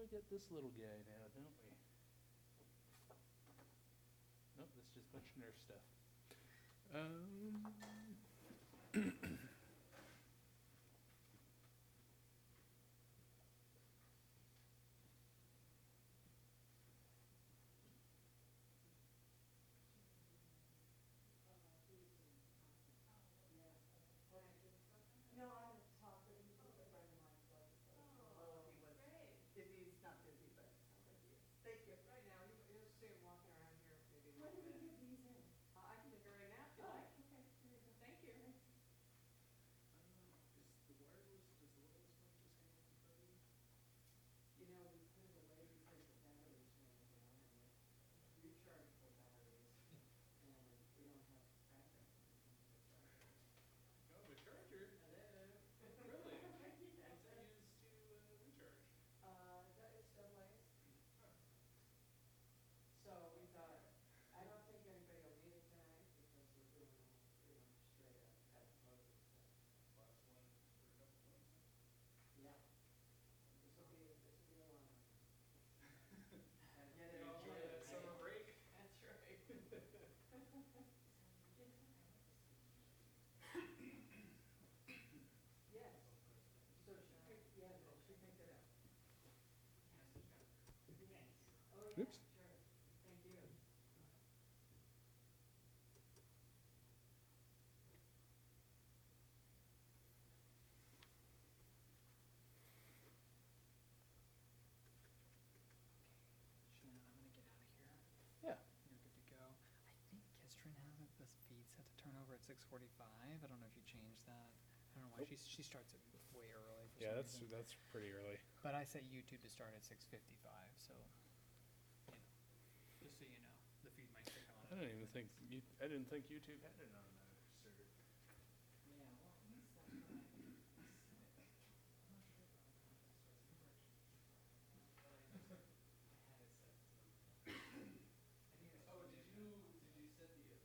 we get this little guy now, don't we? Nope, that's just a bunch of Nerf stuff. No, I haven't talked, but he's a friend of mine, so I just thought, well, if he's not busy, but it sounds like he is. Thank you. Right now, you'll see him walking around here maybe a When little do we bit. give these in? I can take it right now if you Oh, like. okay, here you go. Thank you. Thanks. Does the wireless one just hang on the 30? You know, we put it away because the batteries ran down and the rechargeable batteries, and we don't have backup. Oh, the charger? Hello? Really? Yeah. What's that used to recharge? It's double A's. Huh. So we thought, I don't think anybody will need it tonight because we're doing them, straight up at the closing. Last one for a couple months. Yeah. This will be a long one. And get it You all enjoy in. that summer break? That's right. Yes. So she picked, yeah, she picked it up. Yes. Oh, yeah, Oops. sure. Thank you. Shannon, I'm gonna get out of here. Yeah. You're good to go. I think Kistrin has it, the feed set to turn over at 6:45. I don't know if you changed that. I don't know why Nope. she starts it way early for Yeah, some reason. that's pretty early. But I set YouTube to start at 6:55, so you know, just so you know, the feed might stick on. I didn't think YouTube had it on there, sir. Yeah, well, he's not right. I'm not sure about that. Oh, did you set the event?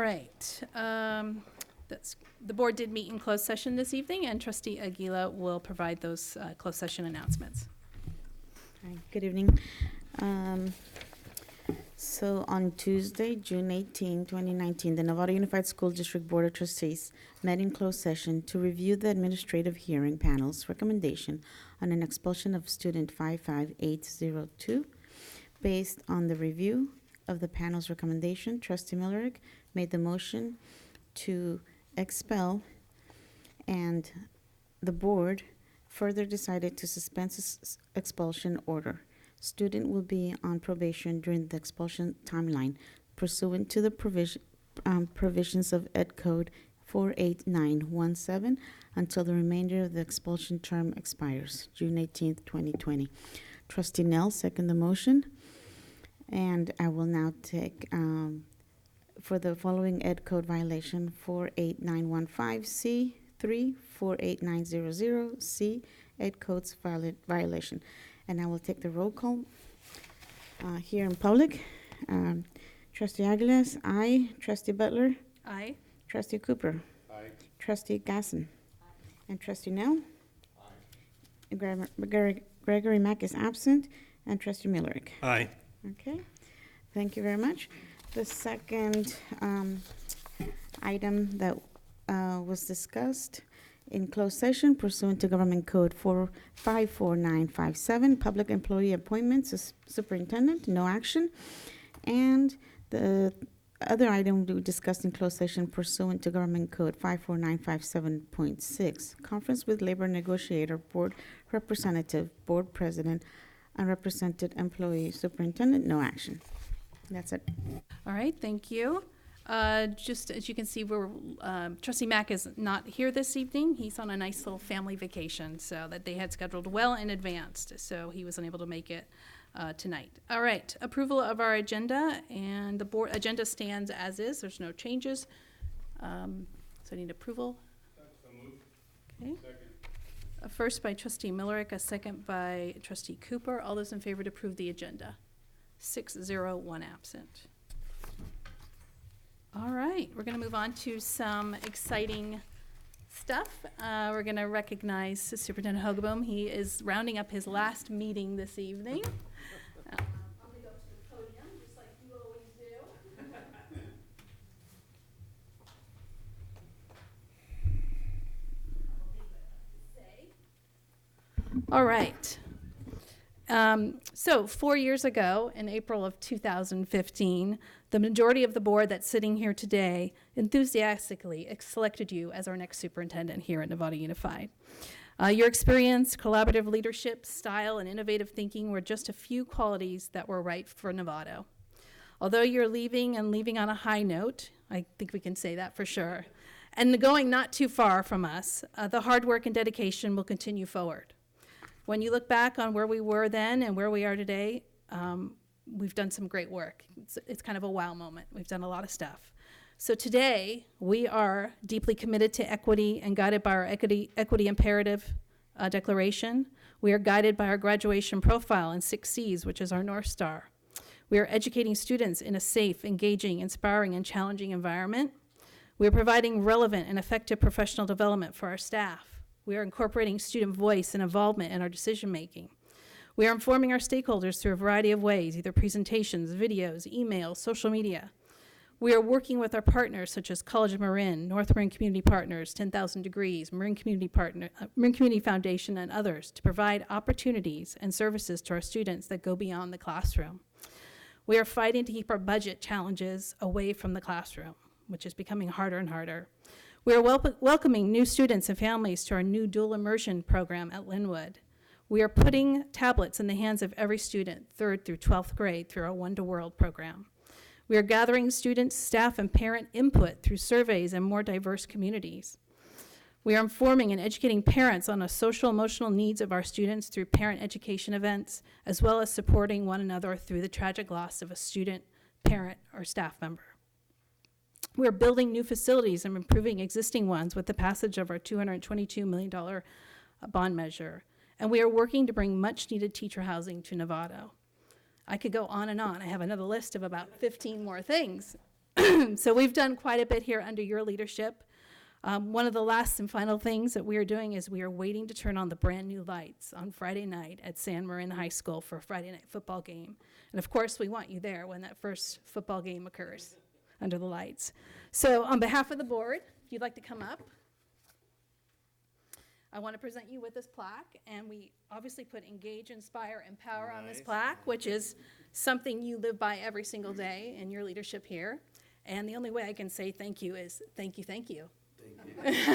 right. The board did meet in closed session this evening, and trustee Aguila will provide those closed session announcements. Hi, good evening. So on Tuesday, June 18, 2019, the Nevada Unified School District Board of Trustees met in closed session to review the administrative hearing panel's recommendation on an expulsion of student 55802. Based on the review of the panel's recommendation, trustee Millerick made the motion to expel, and the board further decided to suspend expulsion order. Student will be on probation during the expulsion timeline pursuant to the provisions of Ed Code 48917 until the remainder of the expulsion term expires, June 18th, 2020. Trustee Nell second the motion, and I will now take for the following Ed Code violation 48915C3, 48900C, Ed Code's violation. And I will take the roll call here in public. Trustee Aguilas, aye. Trustee Butler, Aye. Trustee Cooper, Aye. Trustee Gasson, and Trustee Nell. Gregory Mack is absent, and Trustee Millerick. Aye. Okay, thank you very much. The second item that was discussed in closed session pursuant to Government Code 54957, public employee appointments as superintendent, no action. And the other item we discussed in closed session pursuant to Government Code 54957.6, conference with labor negotiator, board representative, board president, unrepresented employee, superintendent, no action. That's it. All right, thank you. Just as you can see, Trustee Mack is not here this evening. He's on a nice little family vacation, so that they had scheduled well in advance, so he was unable to make it tonight. All right, approval of our agenda, and the board agenda stands as is. There's no changes. So I need approval. Okay. First by Trustee Millerick, a second by Trustee Cooper. All those in favor to approve the agenda? 6-0, 1 absent. All right, we're going to move on to some exciting stuff. We're going to recognize Superintendent Hogeboom. He is rounding up his last meeting this evening. I'm going to go to the podium, just like you always do. All right. So 4 years ago, in April of 2015, the majority of the board that's sitting here today enthusiastically selected you as our next superintendent here at Nevada Unified. Your experience, collaborative leadership, style, and innovative thinking were just a few qualities that were right for Novato. Although you're leaving on a high note, I think we can say that for sure, and going not too far from us, the hard work and dedication will continue forward. When you look back on where we were then and where we are today, we've done some great work. It's kind of a wow moment. We've done a lot of stuff. So today, we are deeply committed to equity and guided by our equity imperative declaration. We are guided by our graduation profile and 6 C's, which is our North Star. We are educating students in a safe, engaging, inspiring, and challenging environment. We are providing relevant and effective professional development for our staff. We are incorporating student voice and involvement in our decision-making. We are informing our stakeholders through a variety of ways, either presentations, videos, emails, social media. We are working with our partners such as College of Marin, North Marin Community Partners, 10,000 Degrees, Marin Community Foundation, and others to provide opportunities and services to our students that go beyond the classroom. We are fighting to keep our budget challenges away from the classroom, which is becoming harder and harder. We are welcoming new students and families to our new dual immersion program at Linwood. We are putting tablets in the hands of every student, 3rd through 12th grade, through our One to World program. We are gathering students, staff, and parent input through surveys and more diverse communities. We are informing and educating parents on the social emotional needs of our students through parent education events, as well as supporting one another through the tragic loss of a student, parent, or staff member. We're building new facilities and improving existing ones with the passage of our $222 million bond measure. And we are working to bring much needed teacher housing to Novato. I could go on and on. I have another list of about 15 more things. So we've done quite a bit here under your leadership. One of the last and final things that we are doing is we are waiting to turn on the brand new lights on Friday night at San Marin High School for a Friday night football game. And of course, we want you there when that first football game occurs under the lights. So on behalf of the board, if you'd like to come up, I want to present you with this plaque, and we obviously put engage, inspire, empower on this Nice. plaque, which is something you live by every single day in your leadership here. And the only way I can say thank you is thank you, thank you. Thank you.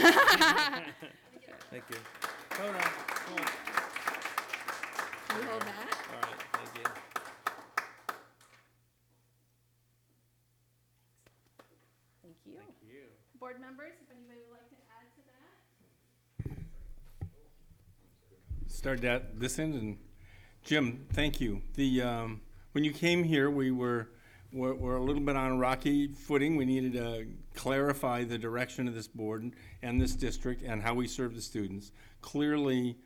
Hold on. Come on. Can you hold that? All right, thank you. Thank you. Thank you. Board members, if anybody would like to add to that? Start that this end, and Jim, thank you. When you came here, we're a little bit on a rocky footing. We needed to clarify the direction of this board and this district and how we serve the students. Clearly,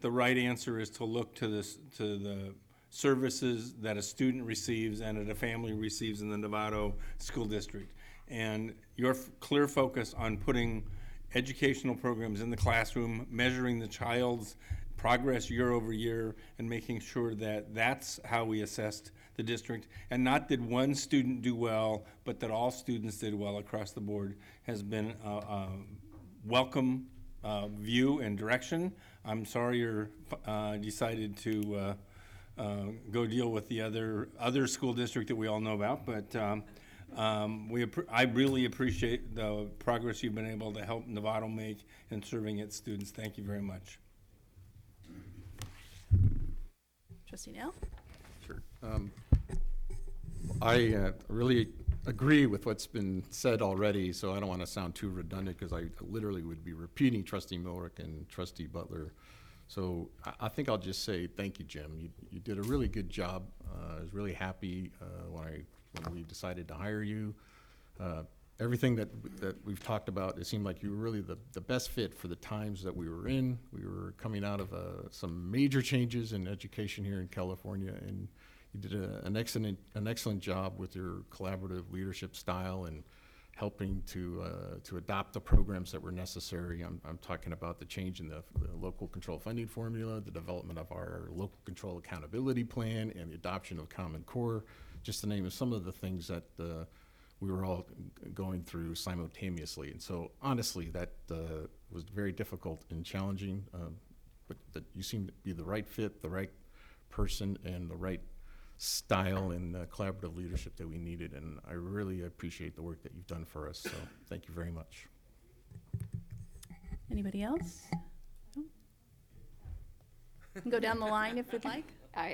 the right answer is to look to the services that a student receives and that a family receives in the Novato School District. And your clear focus on putting educational programs in the classroom, measuring the child's progress year over year, and making sure that that's how we assessed the district, and not did one student do well, but that all students did well across the board, has been a welcome view and direction. I'm sorry you're decided to go deal with the other school district that we all know about, but I really appreciate the progress you've been able to help Novato make in serving its students. Thank you very much. Trustee Nell? Sure. I really agree with what's been said already, so I don't want to sound too redundant because I literally would be repeating Trustee Millrick and Trustee Butler. So I think I'll just say thank you, Jim. You did a really good job. I was really happy when we decided to hire you. Everything that we've talked about, it seemed like you were really the best fit for the times that we were in. We were coming out of some major changes in education here in California, and you did an excellent job with your collaborative leadership style and helping to adopt the programs that were necessary. I'm talking about the change in the local control funding formula, the development of our local control accountability plan, and the adoption of Common Core, just to name some of the things that we were all going through simultaneously. And so honestly, that was very difficult and challenging, but that you seem to be the right fit, the right person, and the right style and collaborative leadership that we needed. And I really appreciate the work that you've done for us. So thank you very much. Anybody else? No? You can go down the line if you'd like.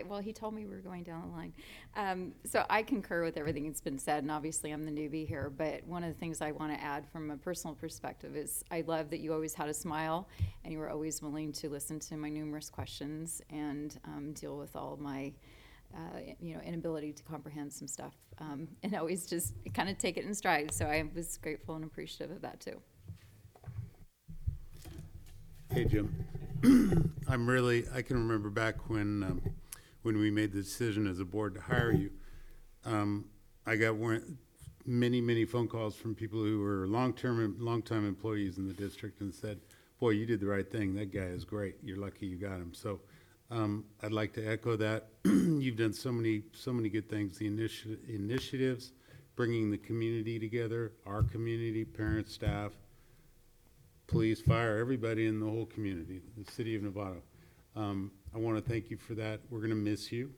Well, he told me we were going down the line. So I concur with everything that's been said, and obviously I'm the newbie here, but one of the things I want to add from a personal perspective is I love that you always had a smile and you were always willing to listen to my numerous questions and deal with all my inability to comprehend some stuff, and always just kind of take it in stride. So I was grateful and appreciative of that too. Hey, Jim. I can remember back when we made the decision as a board to hire you. I got many phone calls from people who were long-time employees in the district and said, boy, you did the right thing. That guy is great. You're lucky you got him. So I'd like to echo that. You've done so many good things. The initiatives, bringing the community together, our community, parents, staff, police, fire, everybody in the whole community, the city of Novato. I want to thank you for that. We're going to miss you.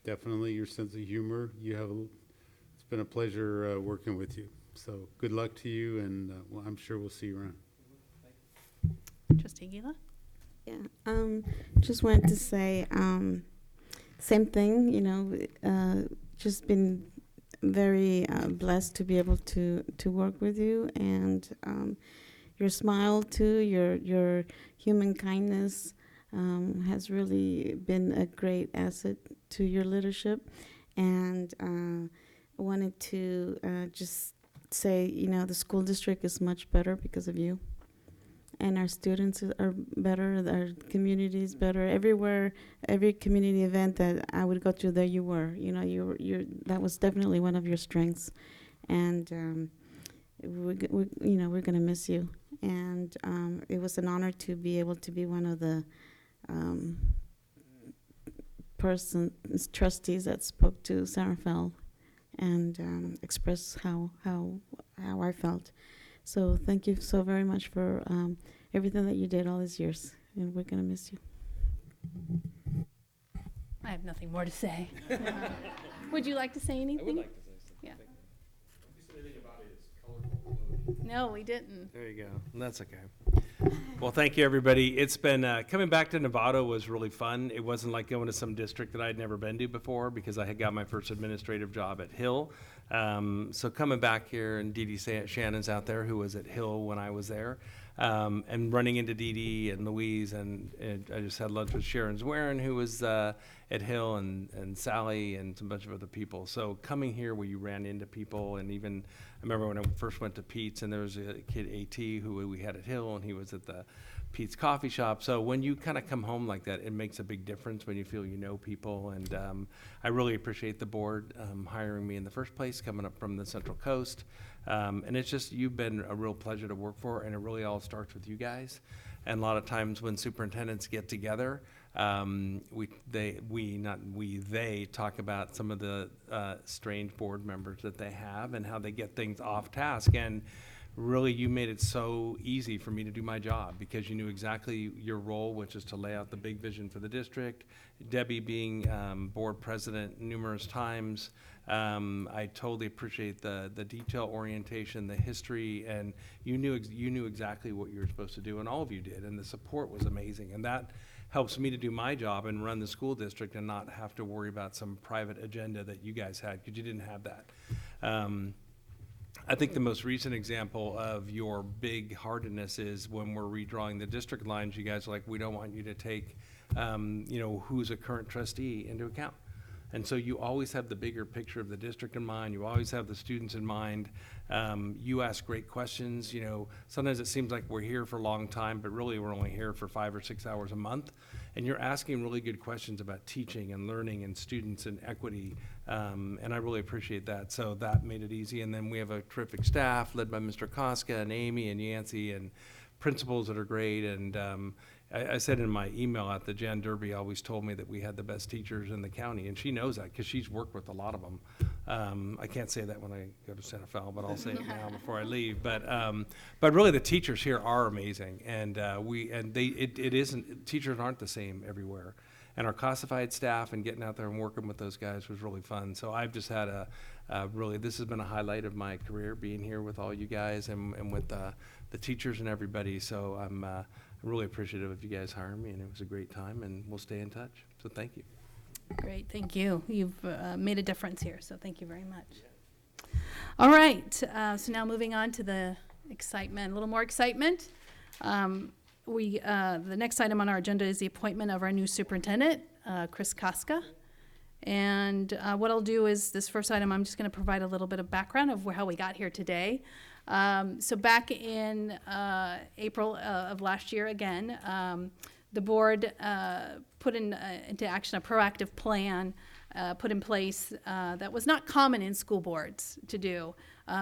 Definitely your sense of humor. It's been a pleasure working with you. So good luck to you, and I'm sure we'll see you around. Trustee Gila? Yeah, just wanted to say, same thing, just been very blessed to be able to work with you, and your smile too, your human kindness has really been a great asset to your leadership. And I wanted to just say, the school district is much better because of you. And our students are better, our community is better. Everywhere, every community event that I would go to, there you were. That was definitely one of your strengths. and we're gonna miss you. And it was an honor to be able to be one of the trustees that spoke to Sarafel and expressed how I felt. So thank you so very much for everything that you did all these years, and we're gonna miss you. I have nothing more to say. Would you like to say anything? I would like to say something. Yeah. You said anything about his colorful No, we didn't. There you go. That's okay. Well, thank you, everybody. It's been, coming back to Novato was really fun. It wasn't like going to some district that I'd never been to before because I had got my first administrative job at Hill. So coming back here, and Dee Dee Shannon's out there, who was at Hill when I was there, and running into Dee Dee and Louise, and I just had lunch with Sharon Zwerin, who was at Hill, and Sally, and a bunch of other people. So coming here where you ran into people, and even I remember when I first went to Pete's, and there was a kid, AT, who we had at Hill, and he was at the Pete's coffee shop. So when you kind of come home like that, it makes a big difference when you feel you know people. And I really appreciate the board hiring me in the first place, coming up from the Central Coast. And it's just, you've been a real pleasure to work for, and it really all starts with you guys. And a lot of times when superintendents get together, they talk about some of the strange board members that they have and how they get things off task. And really, you made it so easy for me to do my job because you knew exactly your role, which is to lay out the big vision for the district. Debbie being board president numerous times, I totally appreciate the detail orientation, the history, and you knew exactly what you were supposed to do, and all of you did, and the support was amazing, and that helps me to do my job and run the school district and not have to worry about some private agenda that you guys had, because you didn't have that. I think the most recent example of your big heartedness is when we're redrawing the district lines. You guys are like, we don't want you to take, who's a current trustee into account. And so you always have the bigger picture of the district in mind. You always have the students in mind. You ask great questions. Sometimes it seems like we're here for a long time, but really we're only here for 5 or 6 hours a month. And you're asking really good questions about teaching and learning and students and equity. And I really appreciate that. So that made it easy. And then we have a terrific staff led by Mr. Koska and Amy and Yancey, and principals that are great. And I said in my email out that Jan Derby always told me that we had the best teachers in the county, and she knows that because she's worked with a lot of them. I can't say that when I go to Santa Fe, but I'll say it now before I leave. But really, the teachers here are amazing, and teachers aren't the same everywhere. And our classified staff and getting out there and working with those guys was really fun. So I've just had this has been a highlight of my career, being here with all you guys and with the teachers and everybody. So I'm really appreciative of you guys hiring me, and it was a great time, and we'll stay in touch. So thank you. Great, thank you. You've made a difference here, so thank you very much. Yeah. All right, so now moving on to the excitement, a little more excitement. The next item on our agenda is the appointment of our new superintendent, Chris Koska. And what I'll do is, this first item, I'm just going to provide a little bit of background of how we got here today. So back in April of last year, again, the board put into action a proactive plan put in place that was not common in school boards to do.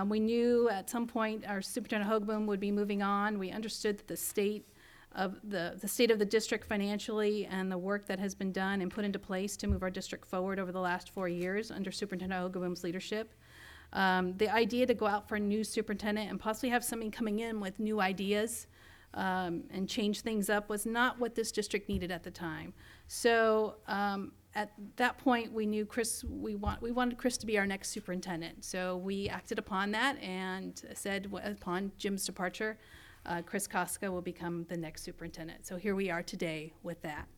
We knew at some point our Superintendent Hoogboom would be moving on. We understood that the state of the district financially and the work that has been done and put into place to move our district forward over the last 4 years under Superintendent Hoogboom's leadership. The idea to go out for a new superintendent and possibly have somebody coming in with new ideas and change things up was not what this district needed at the time. So at that point, we knew we wanted Chris to be our next superintendent. So we acted upon that and said, upon Jim's departure, Chris Koska will become the next superintendent. So here we are today with that.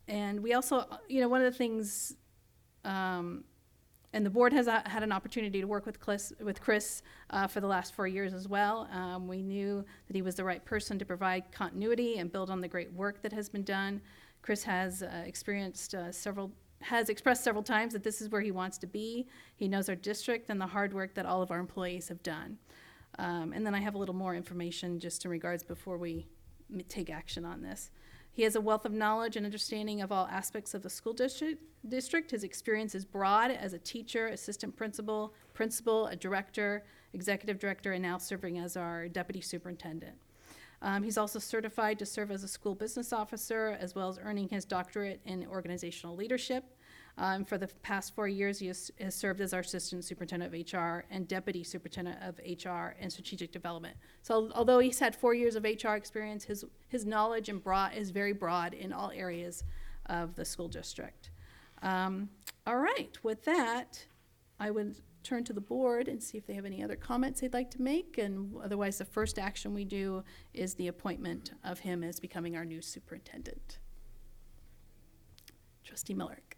And we also, one of the things, and the board has had an opportunity to work with Chris for the last 4 years as well. We knew that he was the right person to provide continuity and build on the great work that has been done. Chris has expressed several times that this is where he wants to be. He knows our district and the hard work that all of our employees have done. And then I have a little more information just in regards before we take action on this. He has a wealth of knowledge and understanding of all aspects of the school district. His experience is broad as a teacher, assistant principal, a director, executive director, and now serving as our deputy superintendent. He's also certified to serve as a school business officer, as well as earning his doctorate in organizational leadership. For the past 4 years, he has served as our assistant superintendent of HR and deputy superintendent of HR and strategic development. So although he's had 4 years of HR experience, his knowledge is very broad in all areas of the school district. All right, with that, I would turn to the board and see if they have any other comments they'd like to make, and otherwise the first action we do is the appointment of him as becoming our new superintendent. Trustee Millerick.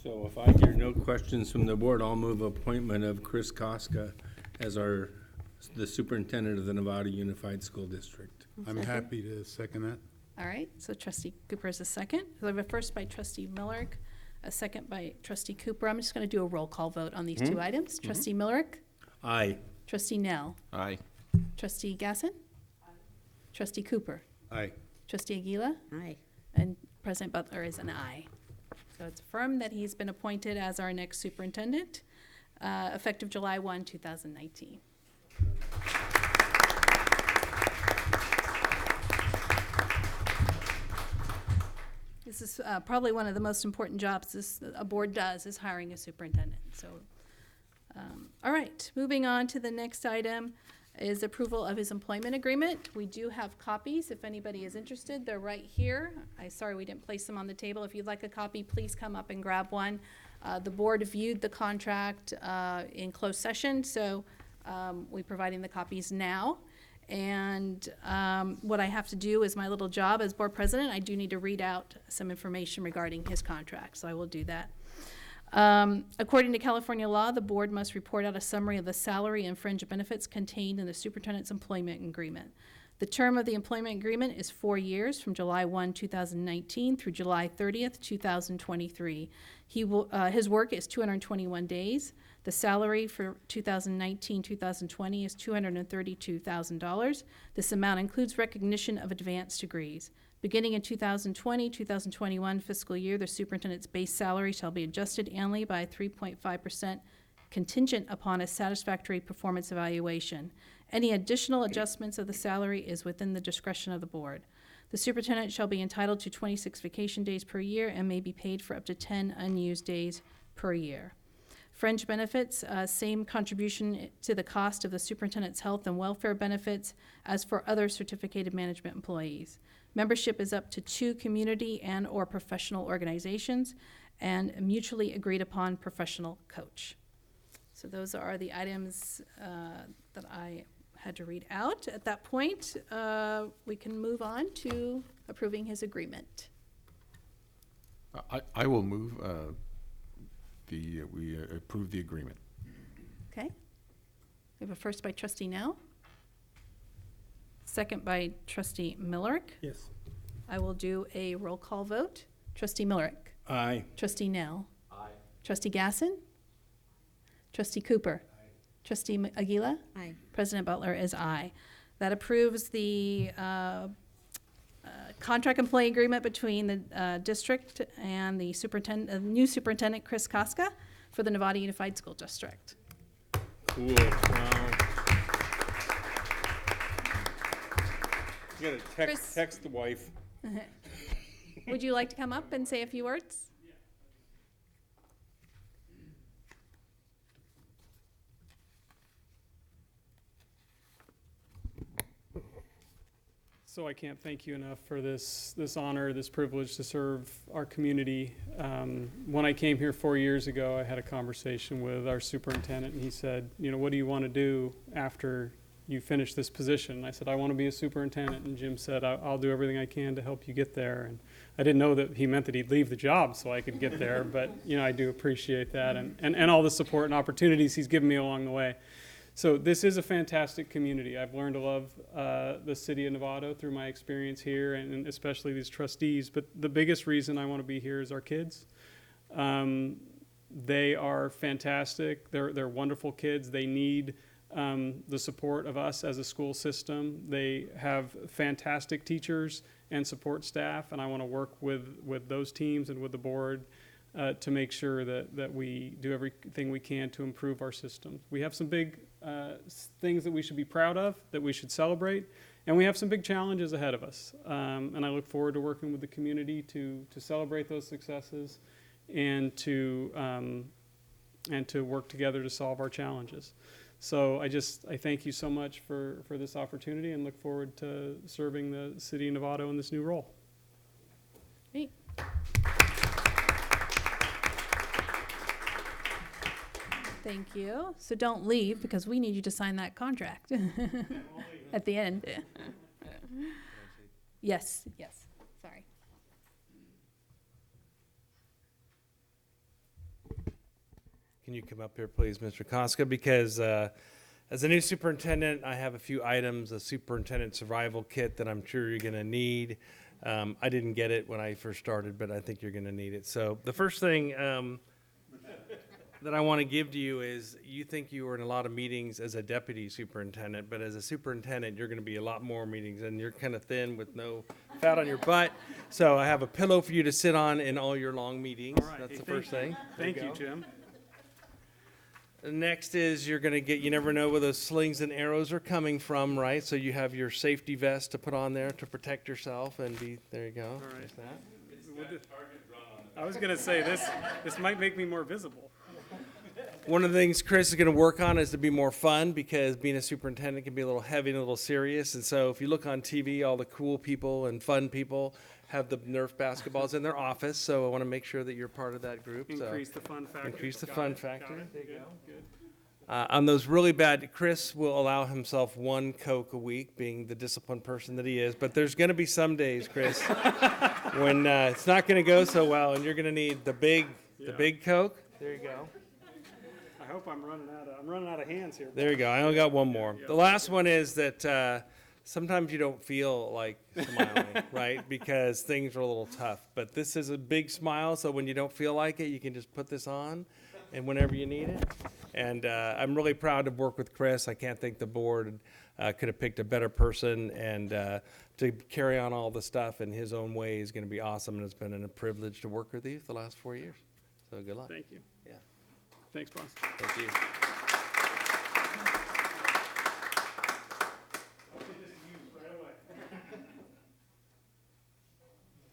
So if I hear no questions from the board, I'll move appointment of Chris Koska as the superintendent of the Nevada Unified School District. I'm happy to second that. All right, so Trustee Cooper is a second. So I have a first by Trustee Millerick, a second by Trustee Cooper. I'm just going to do a roll call vote on these two items. Trustee Millerick? Aye. Trustee Nell? Aye. Trustee Gasson? Trustee Cooper? Aye. Trustee Aguila? Aye. And President Butler is an aye. So it's affirmed that he's been appointed as our next superintendent, effective July 1, 2019. This is probably one of the most important jobs a board does, is hiring a superintendent. So, all right, moving on to the next item is approval of his employment agreement. We do have copies if anybody is interested. They're right here. Sorry we didn't place them on the table. If you'd like a copy, please come up and grab one. The board viewed the contract in closed session, so we're providing the copies now. And what I have to do is my little job as board president. I do need to read out some information regarding his contract, so I will do that. According to California law, the board must report out a summary of the salary and fringe benefits contained in the superintendent's employment agreement. The term of the employment agreement is 4 years, from July 1, 2019 through July 30th, 2023. His work is 221 days. The salary for 2019-2020 is $232,000. This amount includes recognition of advanced degrees. Beginning in 2020-2021 fiscal year, the superintendent's base salary shall be adjusted annually by 3.5% contingent upon a satisfactory performance evaluation. Any additional adjustments of the salary is within the discretion of the board. The superintendent shall be entitled to 26 vacation days per year and may be paid for up to 10 unused days per year. Fringe benefits, same contribution to the cost of the superintendent's health and welfare benefits as for other certificated management employees. Membership is up to 2 community and or professional organizations and a mutually agreed upon professional coach. So those are the items that I had to read out. At that point, we can move on to approving his agreement. I will move we approve the agreement. Okay. We have a first by Trustee Nell. Second by Trustee Millerick. Yes. I will do a roll call vote. Trustee Millerick. Aye. Trustee Nell. Aye. Trustee Gasson. Trustee Cooper. Aye. Trustee Aguila. Aye. President Butler is aye. That approves the contract employee agreement between the district and the new superintendent, Chris Koska, for the Nevada Unified School District. Cool. Wow. You gotta Chris. text the wife. Would you like to come up and say a few words? So I can't thank you enough for this honor, this privilege to serve our community. When I came here 4 years ago, I had a conversation with our superintendent, and he said, what do you want to do after you finish this position? And I said, I want to be a superintendent. And Jim said, I'll do everything I can to help you get there. And I didn't know that he meant that he'd leave the job so I could get there, but I do appreciate that and all the support and opportunities he's given me along the way. So this is a fantastic community. I've learned to love the city of Novato through my experience here, and especially these trustees. But the biggest reason I want to be here is our kids. They are fantastic. They're wonderful kids. They need the support of us as a school system. They have fantastic teachers and support staff, and I want to work with those teams and with the board to make sure that we do everything we can to improve our system. We have some big things that we should be proud of, that we should celebrate, and we have some big challenges ahead of us. And I look forward to working with the community to celebrate those successes and to work together to solve our challenges. So I thank you so much for this opportunity and look forward to serving the city of Novato in this new role. Great. Thank you. So don't leave because we need you to sign that contract at the end. Yes, sorry. Can you come up here, please, Mr. Koska? Because as a new superintendent, I have a few items, a superintendent survival kit that I'm sure you're going to need. I didn't get it when I first started, but I think you're going to need it. So the first thing that I want to give to you is you think you were in a lot of meetings as a deputy superintendent, but as a superintendent, you're going to be a lot more meetings, and you're kind of thin with no fat on your butt. So I have a pillow for you to sit on in all your long meetings. All right. That's Hey, the first thing. Thank you, Jim. The next is you're going to get, you never know where those slings and arrows are coming from, right? So you have your safety vest to put on there to protect yourself and be, there you go. All right. There's that. I was going to say, this might make me more visible. One of the things Chris is going to work on is to be more fun, because being a superintendent can be a little heavy and a little serious. And so if you look on TV, all the cool people and fun people have the Nerf basketballs in their office. So I want to make sure that you're part of that group. Increase the fun factor. Increase the Got fun it, factor. got it. There you go. Good. On those really bad, Chris will allow himself one Coke a week, being the disciplined person that he is. But there's going to be some days, Chris, when it's not going to go so well, and you're going to need the big Coke. There you go. I hope I'm running out of hands here. There you go. I only got one more. The last one is that sometimes you don't feel like smiling, right? Because things are a little tough. But this is a big smile, so when you don't feel like it, you can just put this on, and whenever you need it. And I'm really proud to work with Chris. I can't think the board could have picked a better person, and to carry on all the stuff in his own way is going to be awesome. And it's been a privilege to work with you for the last 4 years. So good luck. Thank you. Yeah. Thanks, boss. Thank you.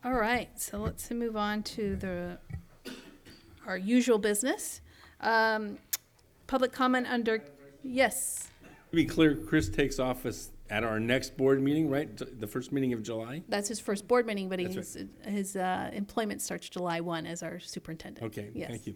All right, so let's move on to our usual business. Public comment under, yes, To be clear, Chris takes office at our next board meeting, right? The first meeting of July? that's his first board meeting, but That's his employment starts July 1 as our superintendent. Okay, Yes. thank you.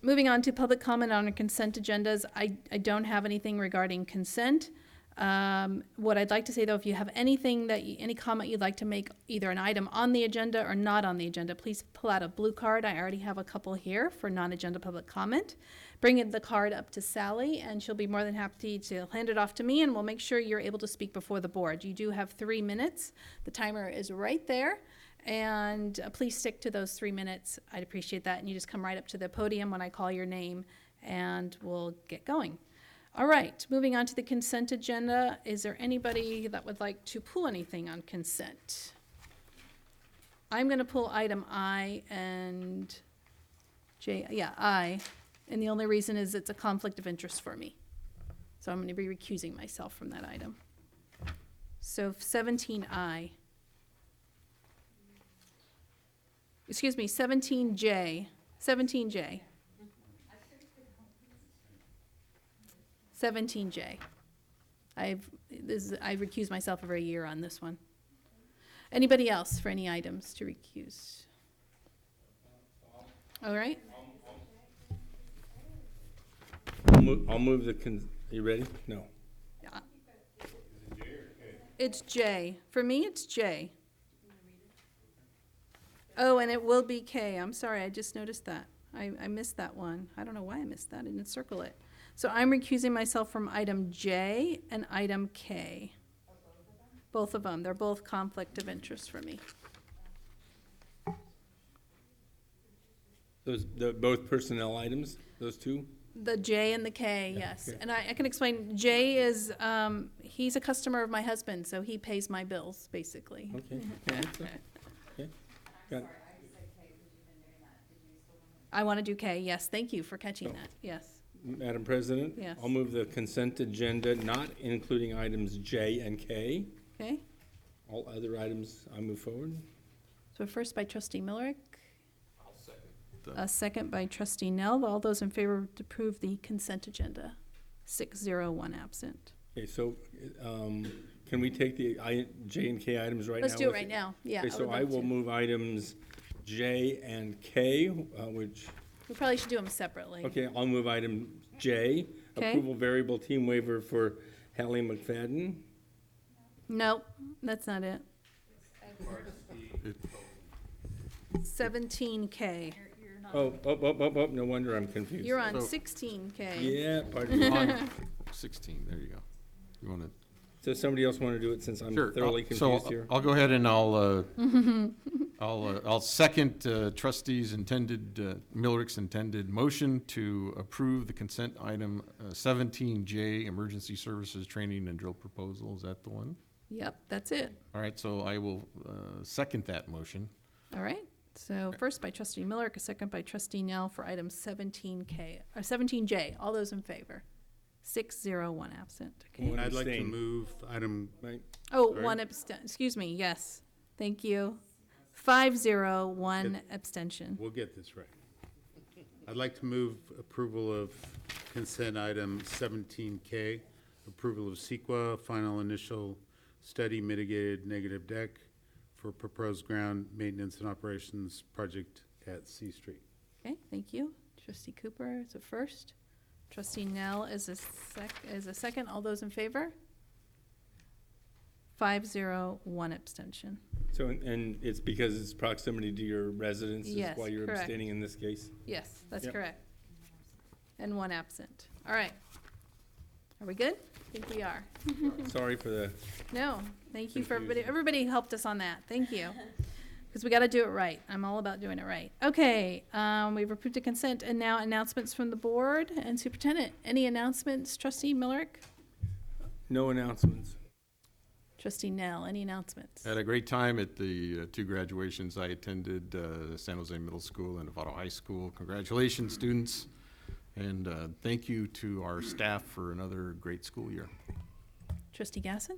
Moving on to public comment on our consent agendas. I don't have anything regarding consent. What I'd like to say, though, if you have anything any comment you'd like to make, either an item on the agenda or not on the agenda, please pull out a blue card. I already have a couple here for non-agenda public comment. Bring the card up to Sally, and she'll be more than happy to hand it off to me, and we'll make sure you're able to speak before the board. You do have 3 minutes. The timer is right there. And please stick to those 3 minutes. I'd appreciate that. And you just come right up to the podium when I call your name, and we'll get going. All right, moving on to the consent agenda. Is there anybody that would like to pull anything on consent? I'm going to pull item I and J. Yeah, I. And the only reason is it's a conflict of interest for me. So I'm going to be recusing myself from that item. So 17I. Excuse me, 17J. 17J. 17J. I've recused myself every year on this one. Anybody else for any items to recuse? All right. I'll move you ready? No. It's J. For me, it's J. Oh, and it will be K. I'm sorry, I just noticed that. I missed that one. I don't know why I missed that. I didn't circle it. So I'm recusing myself from item J and item K. Both of them. They're both conflict of interest for me. Both personnel items, those two? The J and the K, yes. okay. And I can explain, J is, he's a customer of my husband, so he pays my bills, basically. Okay. Okay. Got it. I want to do K, yes, thank you for catching that, yes. Madam President? Yes. I'll move the consent agenda, not including items J and K. Okay, All other items, I move forward. so first by trustee Millerick, I'll second. a second by trustee Nell. All those in favor to approve the consent agenda? 6-0, absent. Okay, so, can we take the J and K items right now? Let's do it right now, yeah. Okay, so would I love will to. move items J and K, which, We probably should do them separately. okay, I'll move item J. Okay. Approval variable team waiver for Hallie McFadden. Nope, that's not it. 17K. Oh, no wonder I'm confused. You're on So- 16K. Yeah, pardon me. On 16, there you go. You want to? So somebody else want to do it since I'm Sure. thoroughly So confused here? I'll go ahead and I'll second trustees intended, Millerick's intended motion to approve the consent item 17J, emergency services training and drill proposal. Is that the one? Yep, that's it. All right, so I will second that motion. All right. So first by trustee Millerick, a second by trustee Nell for item 17K, or 17J. All those in favor? 6-0, absent. Okay. One I'd like to abstain. move item, Right, Oh, Sorry. one excuse me, yes. Thank you. 5-0, abstention. we'll get this right. I'd like to move approval of consent item 17K, approval of CEQA, final initial study mitigated negative deck for proposed ground maintenance and operations project at C Street. Okay, thank you. Trustee Cooper is a first. Trustee Nell is a second. All those in favor? 5-0, abstention. so, and it's because it's proximity to your residence is Yes, why you're correct. abstaining in this case? Yes, that's Yep. correct. And one absent. All right. Are we good? I think we are. Sorry for the, No, thank you for everybody. Confusion. Everybody helped us on that. Thank you. Because we got to do it right. I'm all about doing it right. Okay, we've approved the consent, and now announcements from the board and superintendent. Any announcements, trustee Millerick? no announcements. Trustee Nell, any announcements? Had a great time at the two graduations I attended, San Jose Middle School and Novato High School. Congratulations, students. And thank you to our staff for another great school year. Trustee Gasson?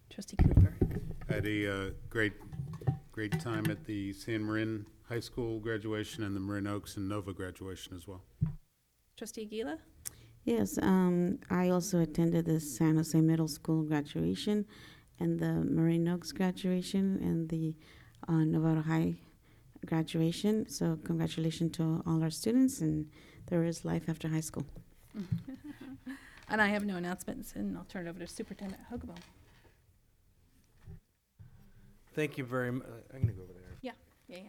Trustee Cooper? Had a great time at the San Marin High School graduation and the Marin Oaks and Nova graduation as well. Trustee Aguila? Yes, I also attended the San Jose Middle School graduation and the Marine Oaks graduation and the Novato High graduation. So congratulations to all our students, and there is life after high school. And I have no announcements, and I'll turn it over to Superintendent Hogaboom. Thank you very much. I'm gonna go over there. Yeah.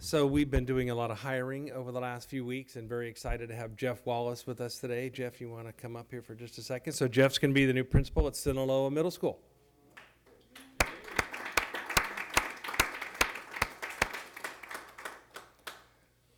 So we've been doing a lot of hiring over the last few weeks and very excited to have Jeff Wallace with us today. Jeff, you want to come up here for just a second? So Jeff's going to be the new principal at Sinaloa Middle School.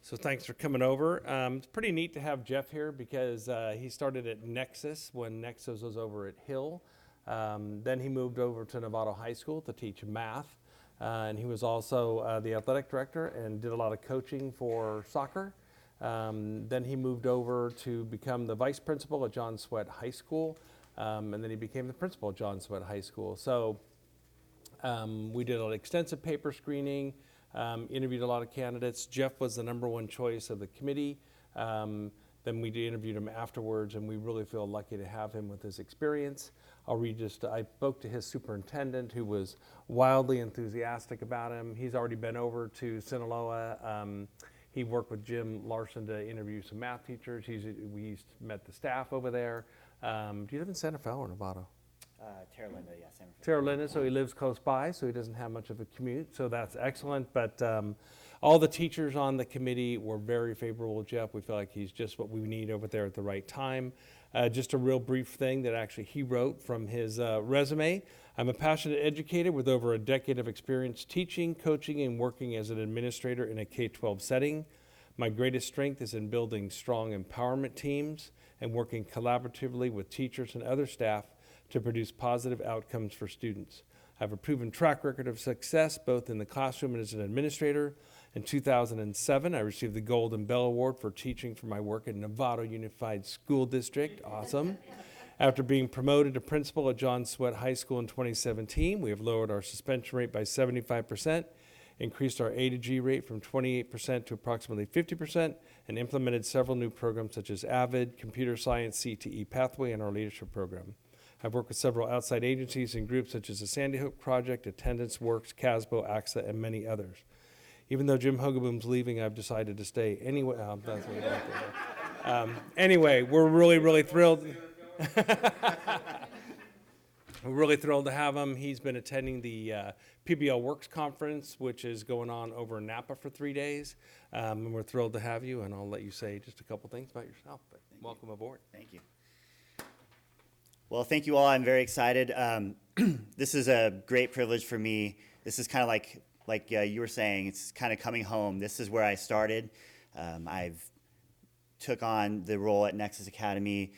So thanks for coming over. It's pretty neat to have Jeff here because he started at Nexus when Nexus was over at Hill. Then he moved over to Novato High School to teach math. And he was also the athletic director and did a lot of coaching for soccer. Then he moved over to become the vice principal at John Swett High School. And then he became the principal at John Swett High School. So we did an extensive paper screening, interviewed a lot of candidates. Jeff was the #1 choice of the committee. Then we interviewed him afterwards, and we really feel lucky to have him with his experience. I spoke to his superintendent, who was wildly enthusiastic about him. He's already been over to Sinaloa. He worked with Jim Larson to interview some math teachers. We met the staff over there. Do you live in Santa Fe or Novato? Terra Linda, yeah, San Francisco. Terra Linda, so he lives close by, so he doesn't have much of a commute, so that's excellent. But All the teachers on the committee were very favorable with Jeff. We feel like he's just what we need over there at the right time. Just a real brief thing that actually he wrote from his resume. I'm a passionate educator with over a decade of experience teaching, coaching, and working as an administrator in a K-12 setting. My greatest strength is in building strong empowerment teams and working collaboratively with teachers and other staff to produce positive outcomes for students. I have a proven track record of success both in the classroom and as an administrator. In 2007, I received the Golden Bell Award for teaching for my work at Novato Unified School District. Awesome. After being promoted to principal at John Swett High School in 2017, we have lowered our suspension rate by 75%, increased our A to G rate from 28% to approximately 50%, and implemented several new programs such as AVID, Computer Science, CTE Pathway, and our leadership program. I've worked with several outside agencies and groups such as the Sandy Hook Project, Attendance Works, CASBO, AXA, and many others. Even though Jim Hogaboom's leaving, I've decided to stay anyway. Anyway, we're really thrilled. We're really thrilled to have him. He's been attending the PBL Works Conference, which is going on over in Napa for 3 days. And we're thrilled to have you, and I'll let you say just a couple things about yourself. But welcome aboard. Thank you. Well, thank you all. I'm very excited. This is a great privilege for me. This is kind of like you were saying, it's kind of coming home. This is where I started. I've took on the role at Nexus Academy,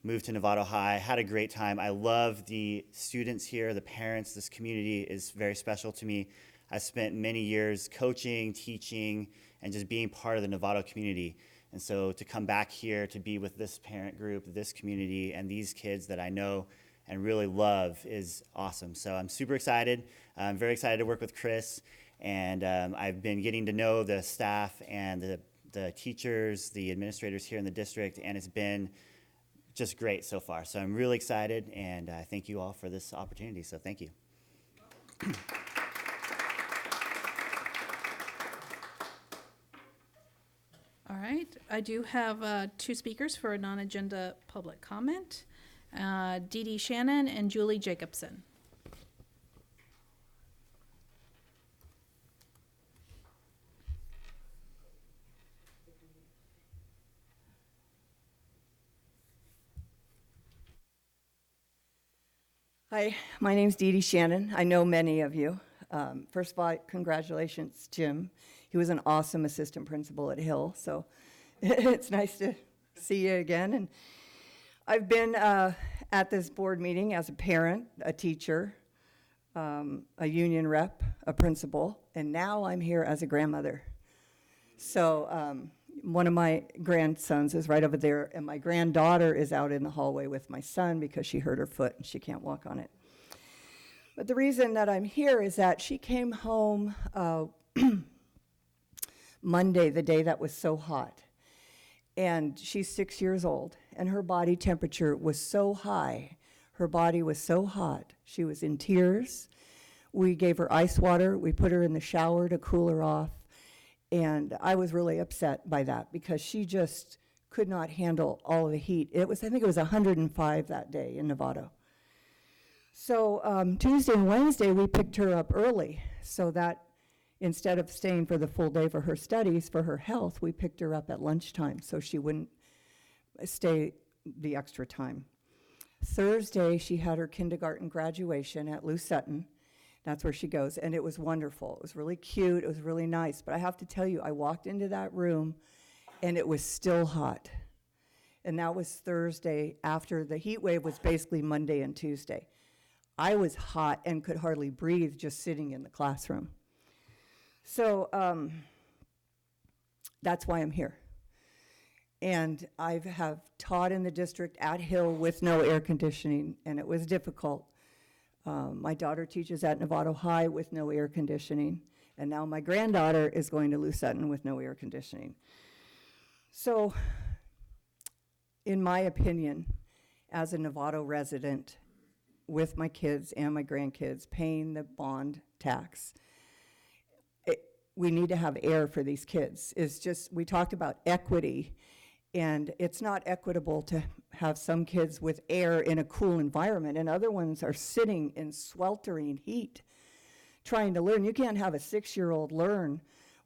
moved to Novato High, had a great time. I love the students here, the parents. This community is very special to me. I spent many years coaching, teaching, and just being part of the Novato community. And so to come back here to be with this parent group, this community, and these kids that I know and really love is awesome. So I'm super excited. I'm very excited to work with Chris. And I've been getting to know the staff and the teachers, the administrators here in the district, and it's been just great so far. So I'm really excited, and thank you all for this opportunity. So thank you. All right, I do have 2 speakers for a non-agenda public comment. Dee Dee Shannon and Julie Jacobson. Hi, my name's Dee Dee Shannon. I know many of you. First of all, congratulations, Jim. He was an awesome assistant principal at Hill, so it's nice to see you again. And I've been at this board meeting as a parent, a teacher, a union rep, a principal, and now I'm here as a grandmother. So one of my grandsons is right over there, and my granddaughter is out in the hallway with my son because she hurt her foot and she can't walk on it. But the reason that I'm here is that she came home Monday, the day that was so hot. And she's 6 years old, and her body temperature was so high. Her body was so hot. She was in tears. We gave her ice water. We put her in the shower to cool her off. And I was really upset by that because she just could not handle all of the heat. I think it was 105 that day in Novato. So Tuesday and Wednesday, we picked her up early so that instead of staying for the full day for her studies, for her health, we picked her up at lunchtime so she wouldn't stay the extra time. Thursday, she had her kindergarten graduation at Lou Sutton. That's where she goes, and it was wonderful. It was really cute. It was really nice. But I have to tell you, I walked into that room, and it was still hot. And that was Thursday after the heat wave was basically Monday and Tuesday. I was hot and could hardly breathe just sitting in the classroom. So that's why I'm here. And I have taught in the district at Hill with no air conditioning, and it was difficult. My daughter teaches at Novato High with no air conditioning, and now my granddaughter is going to Lou Sutton with no air conditioning. So, in my opinion, as a Novato resident with my kids and my grandkids paying the bond tax, we need to have air for these kids. It's just, we talked about equity, and it's not equitable to have some kids with air in a cool environment and other ones are sitting in sweltering heat trying to learn. You can't have a 6-year-old learn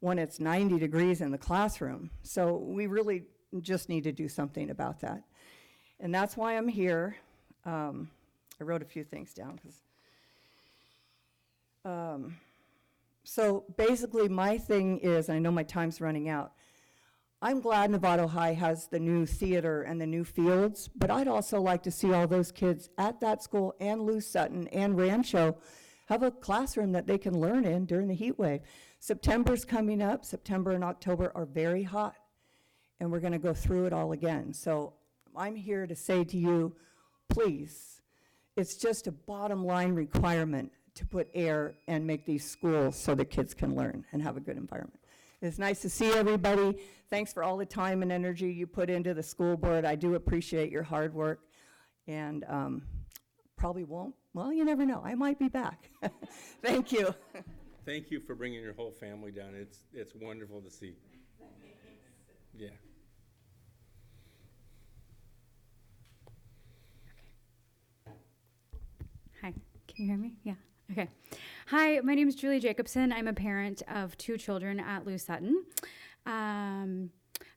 when it's 90 degrees in the classroom. So we really just need to do something about that. And that's why I'm here. I wrote a few things down. So basically my thing is, I know my time's running out, I'm glad Novato High has the new theater and the new fields, but I'd also like to see all those kids at that school and Lou Sutton and Rancho have a classroom that they can learn in during the heat wave. September's coming up. September and October are very hot, and we're gonna go through it all again. So I'm here to say to you, please, it's just a bottom line requirement to put air and make these schools so the kids can learn and have a good environment. It's nice to see everybody. Thanks for all the time and energy you put into the school board. I do appreciate your hard work, and probably won't, well, you never know. I might be back. Thank you. Thank you for bringing your whole family down. It's wonderful to see. Yeah. Hi, can you hear me? Yeah, okay. Hi, my name is Julie Jacobson. I'm a parent of 2 children at Lou Sutton.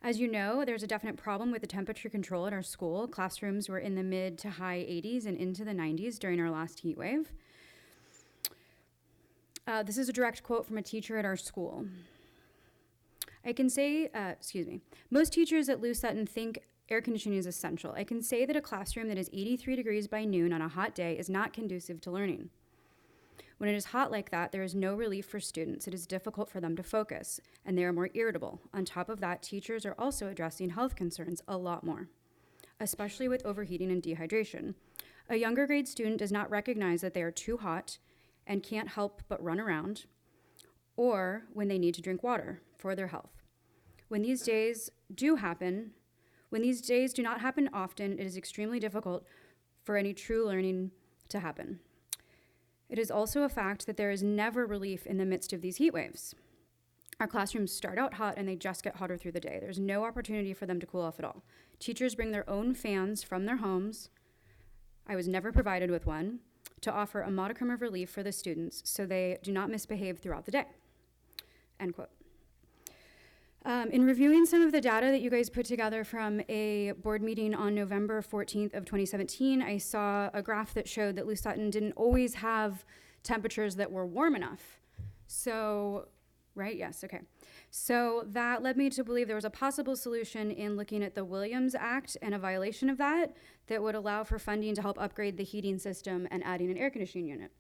As you know, there's a definite problem with the temperature control at our school. Classrooms were in the mid to high 80s and into the 90s during our last heat wave. This is a direct quote from a teacher at our school. I can say, most teachers at Lou Sutton think air conditioning is essential. I can say that a classroom that is 83 degrees by noon on a hot day is not conducive to learning. When it is hot like that, there is no relief for students. It is difficult for them to focus, and they are more irritable. On top of that, teachers are also addressing health concerns a lot more, especially with overheating and dehydration. A younger grade student does not recognize that they are too hot and can't help but run around, or when they need to drink water for their health. When these days do not happen often, it is extremely difficult for any true learning to happen. It is also a fact that there is never relief in the midst of these heat waves. Our classrooms start out hot and they just get hotter through the day. There's no opportunity for them to cool off at all. Teachers bring their own fans from their homes. I was never provided with one, to offer a modicum of relief for the students so they do not misbehave throughout the day. End quote. In reviewing some of the data that you guys put together from a board meeting on November 14th of 2017, I saw a graph that showed that Lou Sutton didn't always have temperatures that were warm enough. So, right, yes, okay. So that led me to believe there was a possible solution in looking at the Williams Act and a violation of that would allow for funding to help upgrade the heating system and adding an air conditioning unit.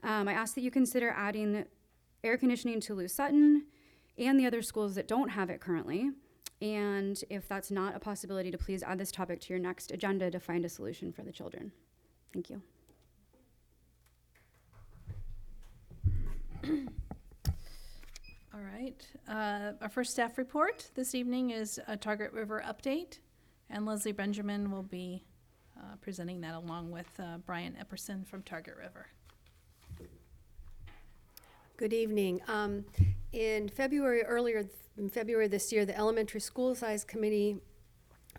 I asked that you consider adding air conditioning to Lou Sutton and the other schools that don't have it currently. And if that's not a possibility, to please add this topic to your next agenda to find a solution for the children. Thank you. All right. Our first staff report this evening is a Target River update, and Leslie Benjamin will be presenting that along with Brian Epperson from Target River. Good evening. Earlier in February this year, the Elementary School Size Committee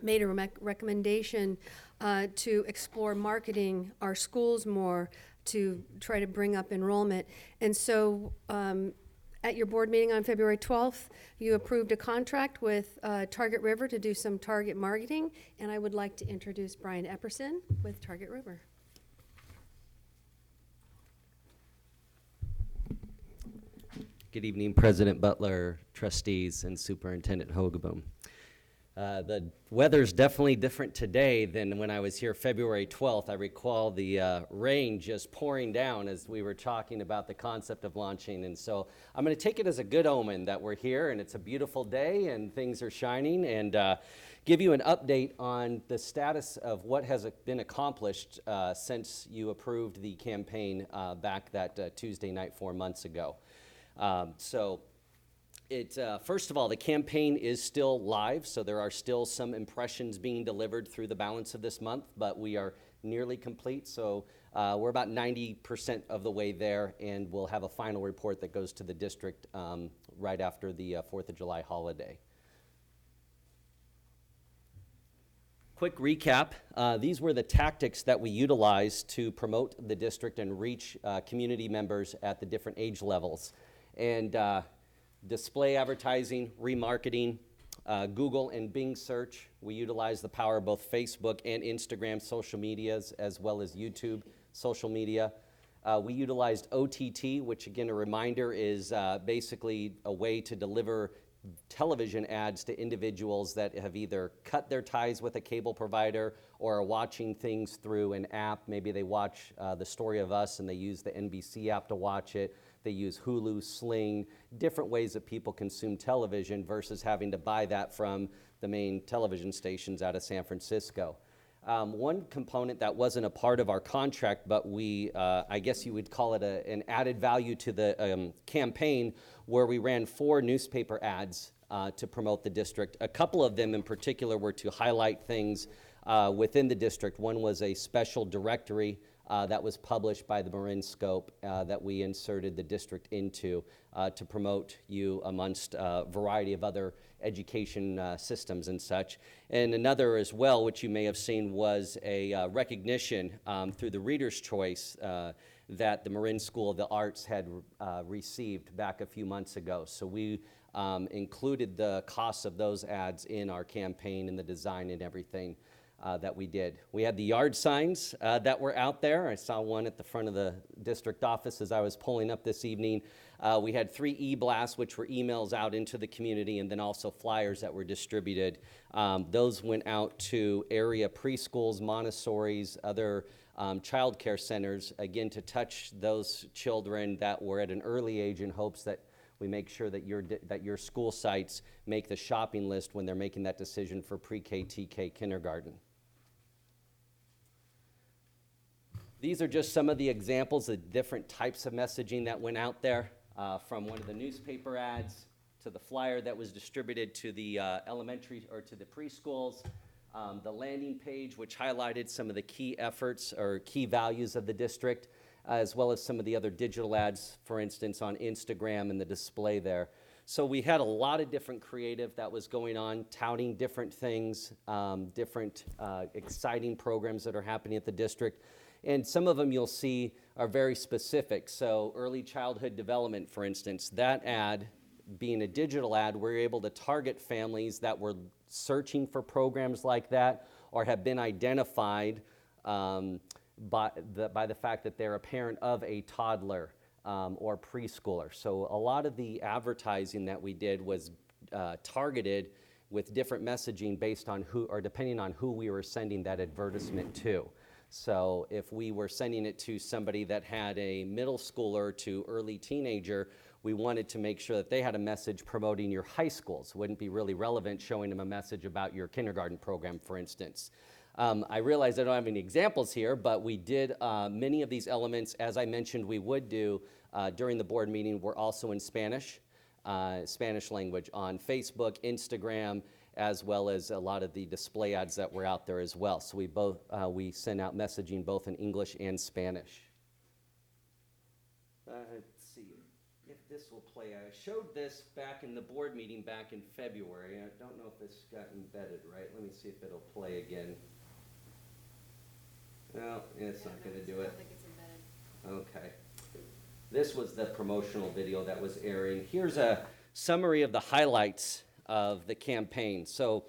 made a recommendation to explore marketing our schools more to try to bring up enrollment. And so at your board meeting on February 12th, you approved a contract with Target River to do some target marketing, and I would like to introduce Brian Epperson with Target River. Good evening, President Butler, trustees, and Superintendent Hogeboom. The weather's definitely different today than when I was here February 12th. I recall the rain just pouring down as we were talking about the concept of launching. And so I'm going to take it as a good omen that we're here and it's a beautiful day and things are shining, and give you an update on the status of what has been accomplished since you approved the campaign back that Tuesday night 4 months ago. First of all, the campaign is still live, so there are still some impressions being delivered through the balance of this month, but we are nearly complete, so we're about 90% of the way there, and we'll have a final report that goes to the district right after the 4th of July holiday. Quick recap, these were the tactics that we utilized to promote the district and reach community members at the different age levels. And display advertising, remarketing, Google and Bing search. We utilize the power of both Facebook and Instagram social medias, as well as YouTube social media. We utilized OTT, which again, a reminder, is basically a way to deliver television ads to individuals that have either cut their ties with a cable provider or are watching things through an app. Maybe they watch The Story of Us and they use the NBC app to watch it. They use Hulu, Sling, different ways that people consume television versus having to buy that from the main television stations out of San Francisco. One component that wasn't a part of our contract, but we, I guess you would call it an added value to the campaign, where we ran 4 newspaper ads to promote the district. A couple of them in particular were to highlight things within the district. One was a special directory that was published by the Marin Scope that we inserted the district into to promote you amongst a variety of other education systems and such. And another as well, which you may have seen, was a recognition through the Reader's Choice that the Marin School of the Arts had received back a few months ago. So we included the costs of those ads in our campaign and the design and everything that we did. We had the yard signs that were out there. I saw one at the front of the district office as I was pulling up this evening. We had 3 e-blasts, which were emails out into the community, and then also flyers that were distributed. Those went out to area preschools, Montessori's, other child care centers, again, to touch those children that were at an early age, in hopes that we make sure that your school sites make the shopping list when they're making that decision for pre-K, TK, kindergarten. These are just some of the examples of different types of messaging that went out there, from one of the newspaper ads to the flyer that was distributed to the elementary or to the preschools, the landing page, which highlighted some of the key efforts or key values of the district, as well as some of the other digital ads, for instance, on Instagram and the display there. So we had a lot of different creative that was going on, touting different things, different exciting programs that are happening at the district. And some of them you'll see are very specific. So early childhood development, for instance, that ad being a digital ad, we're able to target families that were searching for programs like that or have been identified by the fact that they're a parent of a toddler or preschooler. So a lot of the advertising that we did was targeted with different messaging based on who, or depending on who we were sending that advertisement to. So if we were sending it to somebody that had a middle schooler to early teenager, we wanted to make sure that they had a message promoting your high schools. It wouldn't be really relevant showing them a message about your kindergarten program, for instance. I realize I don't have any examples here, but we did many of these elements, as I mentioned we would do during the board meeting, were also in Spanish, Spanish language on Facebook, Instagram, as well as a lot of the display ads that were out there as well. So we sent out messaging both in English and Spanish. Let's see if this will play. I showed this back in the board meeting back in February. I don't know if this got embedded right. Let me see if it'll play again. No, it's not going to do it. Okay. This was the promotional video that was airing. Here's a summary of the highlights of the campaign. So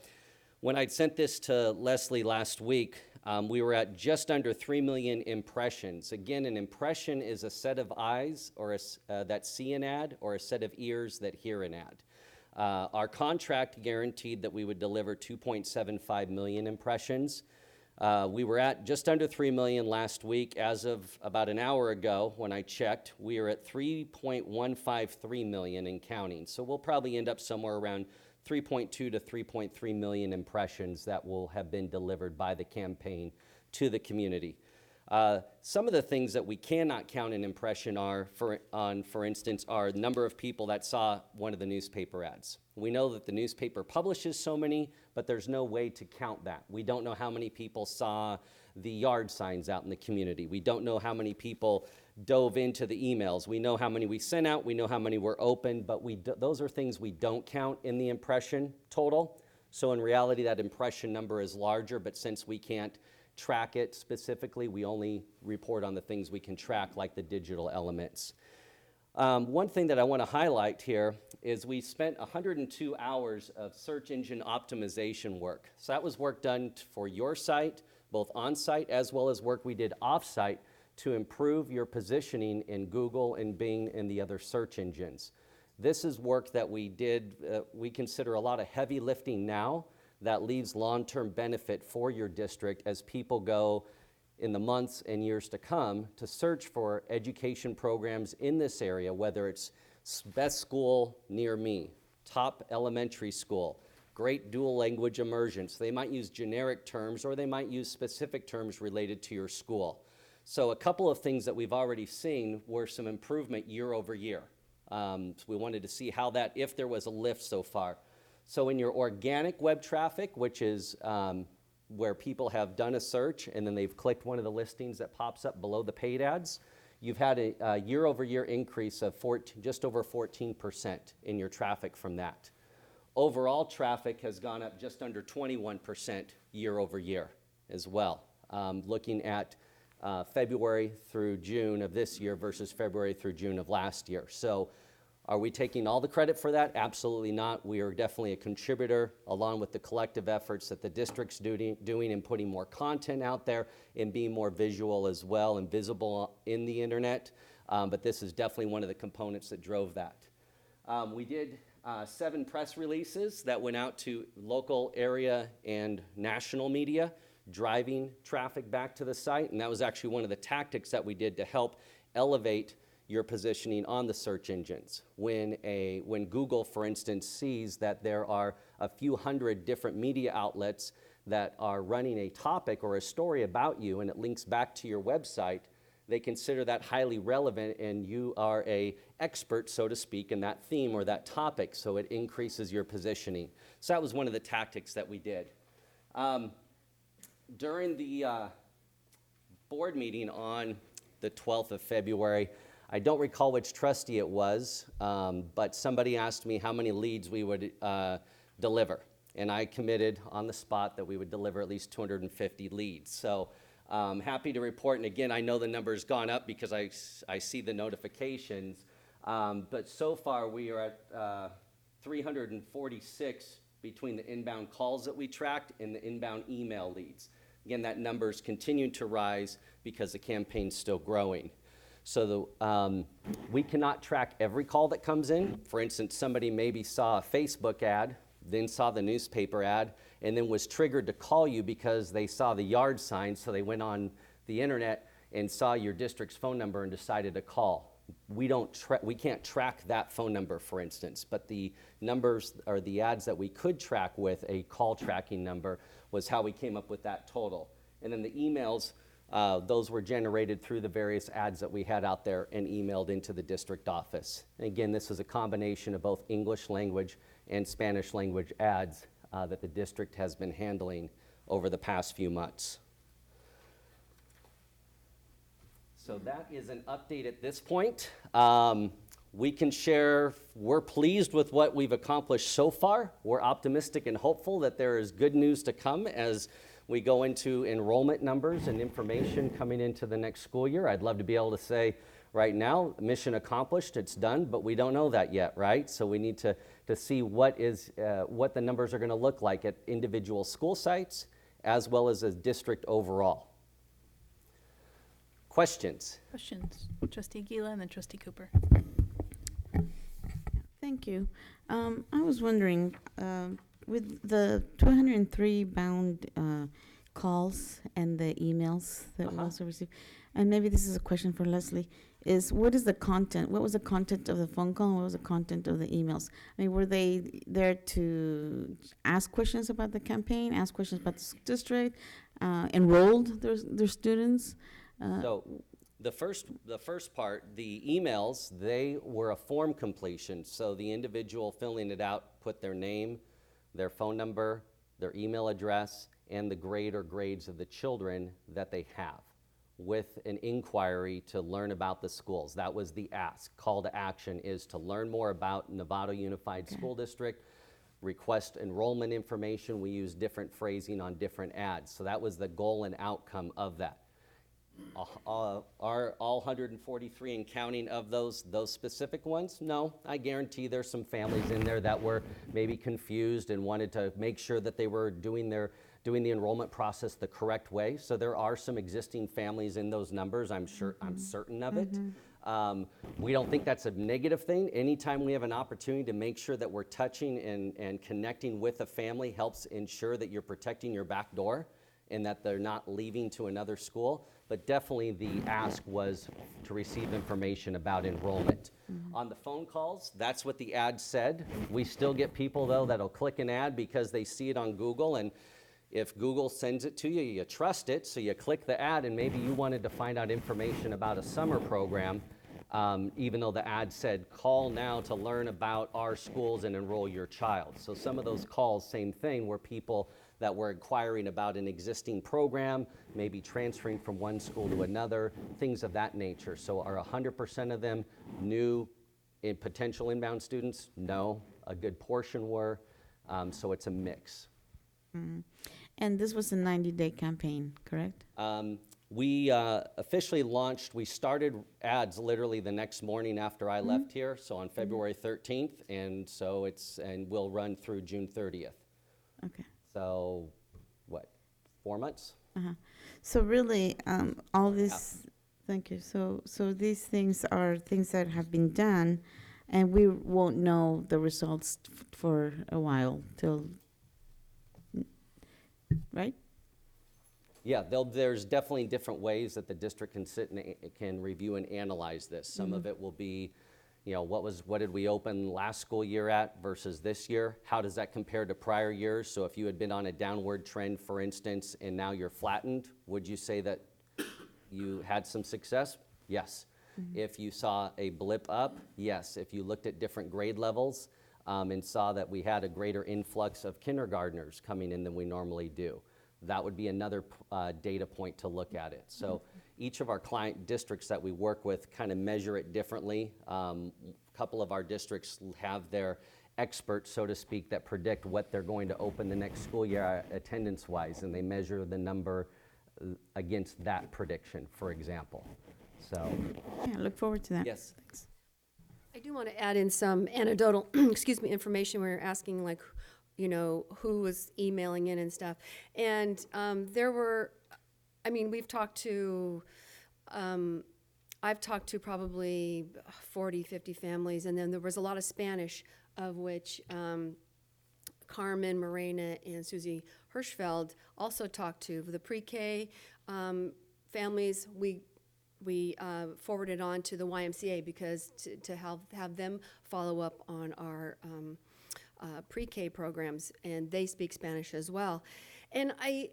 when I sent this to Leslie last week, we were at just under 3 million impressions. Again, an impression is a set of eyes or that see an ad, or a set of ears that hear an ad. Our contract guaranteed that we would deliver 2.75 million impressions. We were at just under 3 million last week. As of about an hour ago, when I checked, we are at 3.153 million and counting. So we'll probably end up somewhere around 3.2 to 3.3 million impressions that will have been delivered by the campaign to the community. Some of the things that we cannot count an impression for instance, are the number of people that saw one of the newspaper ads. We know that the newspaper publishes so many, but there's no way to count that. We don't know how many people saw the yard signs out in the community. We don't know how many people dove into the emails. We know how many we sent out. We know how many were open, but those are things we don't count in the impression total. So in reality, that impression number is larger, but since we can't track it specifically, we only report on the things we can track, like the digital elements. One thing that I want to highlight here is we spent 102 hours of search engine optimization work. So that was work done for your site, both on-site as well as work we did off-site to improve your positioning in Google and Bing and the other search engines. This is work that we did, we consider a lot of heavy lifting now that leaves long-term benefit for your district as people go in the months and years to come to search for education programs in this area, whether it's best school near me, top elementary school, great dual language immersion. So they might use generic terms or they might use specific terms related to your school. So a couple of things that we've already seen were some improvement year over year. So we wanted to see how that, if there was a lift so far. So in your organic web traffic, which is where people have done a search and then they've clicked one of the listings that pops up below the paid ads, you've had a year-over-year increase of just over 14% in your traffic from that. Overall traffic has gone up just under 21% year-over-year as well, looking at February through June of this year versus February through June of last year. So are we taking all the credit for that? Absolutely not. We are definitely a contributor, along with the collective efforts that the district's doing and putting more content out there and being more visual as well and visible in the internet. But this is definitely one of the components that drove that. We did 7 press releases that went out to local, area, and national media, driving traffic back to the site. And that was actually one of the tactics that we did to help elevate your positioning on the search engines. When Google, for instance, sees that there are a few hundred different media outlets that are running a topic or a story about you and it links back to your website, they consider that highly relevant and you are an expert, so to speak, in that theme or that topic, so it increases your positioning. So that was one of the tactics that we did. During the board meeting on the 12th of February, I don't recall which trustee it was, but somebody asked me how many leads we would deliver. And I committed on the spot that we would deliver at least 250 leads. So happy to report, and again, I know the number's gone up because I see the notifications, but so far we are at 346 between the inbound calls that we tracked and the inbound email leads. Again, that number's continuing to rise because the campaign's still growing. So we cannot track every call that comes in. For instance, somebody maybe saw a Facebook ad, then saw the newspaper ad, and then was triggered to call you because they saw the yard sign, so they went on the internet and saw your district's phone number and decided to call. We can't track that phone number, for instance, but the numbers or the ads that we could track with a call tracking number was how we came up with that total. And then the emails, those were generated through the various ads that we had out there and emailed into the district office. And again, this is a combination of both English language and Spanish language ads that the district has been handling over the past few months. So that is an update at this point. We can share, we're pleased with what we've accomplished so far. We're optimistic and hopeful that there is good news to come as we go into enrollment numbers and information coming into the next school year. I'd love to be able to say right now, mission accomplished, it's done, but we don't know that yet, right? So we need to see what the numbers are going to look like at individual school sites as well as a district overall. Questions? Questions? Trustee Gila and then Trustee Cooper. Thank you. I was wondering, with the 203 bound calls and the emails that we also received, and maybe this is a question for Leslie, what is the content? What was the content of the phone call and what was the content of the emails? I mean, were they there to ask questions about the campaign, ask questions about the district, enrolled their students? So the first part, the emails, they were a form completion. So the individual filling it out put their name, their phone number, their email address, and the grade or grades of the children that they have with an inquiry to learn about the schools. That was the ask. Call to action is to learn more about Novato Unified School District, request enrollment information. We use different phrasing on different ads. So that was the goal and outcome of that. Are all 143 and counting of those specific ones? No, I guarantee there's some families in there that were maybe confused and wanted to make sure that they were doing the enrollment process the correct way. So there are some existing families in those numbers. I'm certain of it. We don't think that's a negative thing. Anytime we have an opportunity to make sure that we're touching and connecting with a family helps ensure that you're protecting your back door and that they're not leaving to another school. But definitely the ask was to receive information about enrollment. On the phone calls, that's what the ad said. We still get people, though, that'll click an ad because they see it on Google, and if Google sends it to you, you trust it, so you click the ad, and maybe you wanted to find out information about a summer program, even though the ad said, call now to learn about our schools and enroll your child. So some of those calls, same thing, were people that were inquiring about an existing program, maybe transferring from one school to another, things of that nature. So are 100% of them new potential inbound students? No, a good portion were, so it's a mix. And this was a 90-day campaign, correct? We officially launched, we started ads literally the next morning after I left here, so on February 13th, and so we'll run through June 30th. Okay. So, what, 4 months? So really, all this, thank you. So these things are things that have been done, and we won't know the results for a while till, right? Yeah, there's definitely different ways that the district can sit and can review and analyze this. Some of it will be, you know, what did we open last school year at versus this year? How does that compare to prior years? So if you had been on a downward trend, for instance, and now you're flattened, would you say that you had some success? Yes. If you saw a blip up, yes. If you looked at different grade levels and saw that we had a greater influx of kindergartners coming in than we normally do, that would be another data point to look at it. So each of our client districts that we work with kind of measure it differently. A couple of our districts have their experts, so to speak, that predict what they're going to open the next school year attendance-wise, and they measure the number against that prediction, for example. So, yeah, look forward to that. Yes. Thanks. I do want to add in some anecdotal, information where you're asking, like, you know, who was emailing in and stuff. And there were, we've talked to, I've talked to probably 40, 50 families, and then there was a lot of Spanish, of which Carmen, Morena, and Susie Hirschfeld also talked to. The pre-K families, we forwarded on to the YMCA because to have them follow up on our pre-K programs, and they speak Spanish as well. And I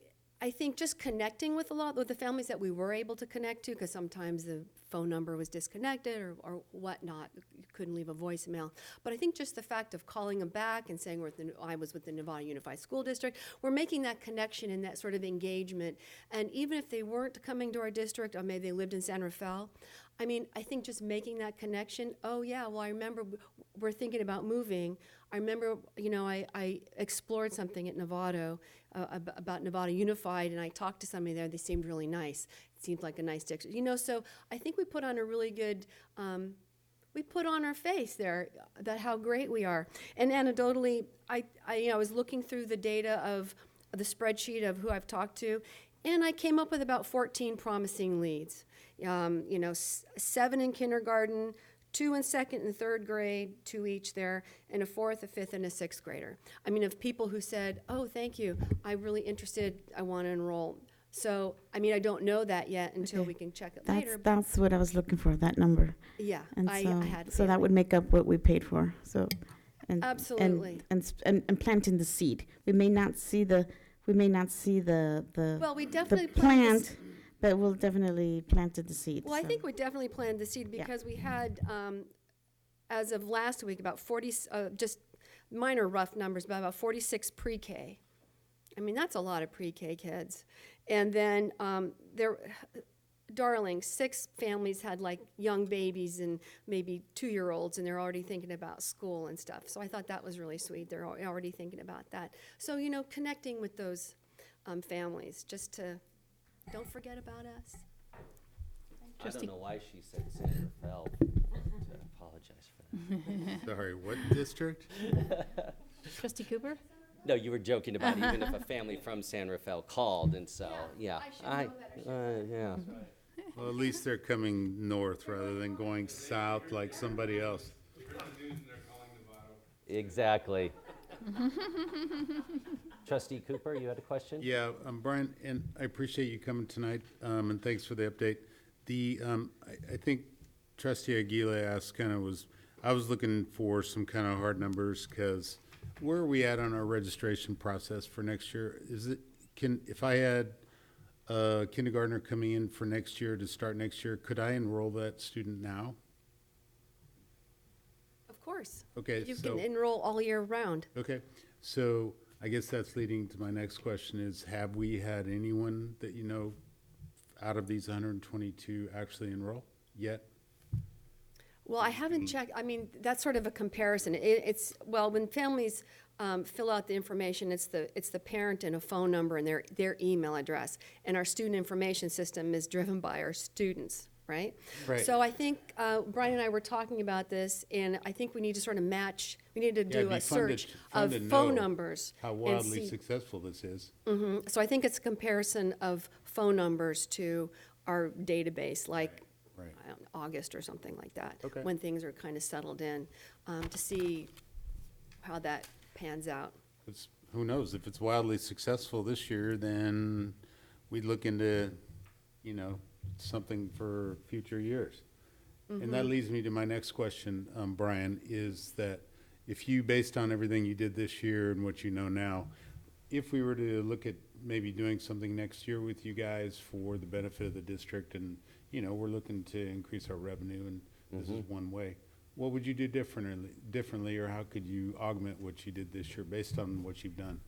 think just connecting with with the families that we were able to connect to, because sometimes the phone number was disconnected or whatnot, you couldn't leave a voicemail. But I think just the fact of calling them back and saying I was with the Nevada Unified School District, we're making that connection and that sort of engagement. And even if they weren't coming to our district, or maybe they lived in San Rafael, I think just making that connection, oh yeah, well I remember we're thinking about moving. I remember, I explored something at Novato about Nevada Unified, and I talked to somebody there. They seemed really nice. It seemed like a nice district. So I think we put on a really good, we put on our face there that how great we are. And anecdotally, I was looking through the data of the spreadsheet of who I've talked to, and I came up with about 14 promising leads. 7 in kindergarten, 2 in second and third grade, 2 each there, and a 4th, a 5th, and a 6th grader. Of people who said, oh, thank you, I'm really interested, I want to enroll. So, I don't know that yet until we can check it later. That's what I was looking for, that number. Yeah, And I had. so that would make up what we paid for. So, Absolutely. And planting the seed. We may not see the Well, we definitely plant, but we'll definitely planted the seed. Well, I think we definitely planted the seed because we had, as of last week, about 40, just minor rough numbers, but about 46 pre-K. That's a lot of pre-K kids. And then darling, 6 families had like young babies and maybe 2-year-olds, and they're already thinking about school and stuff. So I thought that was really sweet. They're already thinking about that. So, connecting with those families, just to don't forget about us. I Trustee- don't know why she said San Rafael. I apologize for that. Sorry, what district? Trustee Cooper? No, you were joking about even if a family from San Rafael called, and so, yeah. Yeah. Well, at least they're coming north rather than going south like somebody else. Exactly. Trustee Cooper, you had a question? Yeah, Brian, and I appreciate you coming tonight, and thanks for the update. I think Trustee Aguila asked I was looking for some kind of hard numbers, because where are we at on our registration process for next year? If I had a kindergartner coming in for next year to start next year, could I enroll that student now? Of course. Okay, You so- can enroll all year round. Okay, so I guess that's leading to my next question is, have we had anyone that you know out of these 122 actually enroll yet? Well, I haven't checked, I mean, that's sort of a comparison. Well, when families fill out the information, it's the parent and a phone number and their email address. And our student information system is driven by our students, right? Right. So I think Brian and I were talking about this, and I think we need to sort of match, we need to Yeah, it'd do be a fun search fun of to phone know numbers. how and wildly see- successful this is. So I think it's a comparison of phone numbers to our database, like Right. I don't know, August or something like that. Okay. When things are kind of settled in, to see how that pans out. Who knows, if it's wildly successful this year, then we'd look into, something for future years. And that leads me to my next question, Brian, is that if you, based on everything you did this year and what you know now, if we were to look at maybe doing something next year with you guys for the benefit of the district, and, we're looking to increase our revenue, and this is one way, what would you do differently, or how could you augment what you did this year based on what you've done?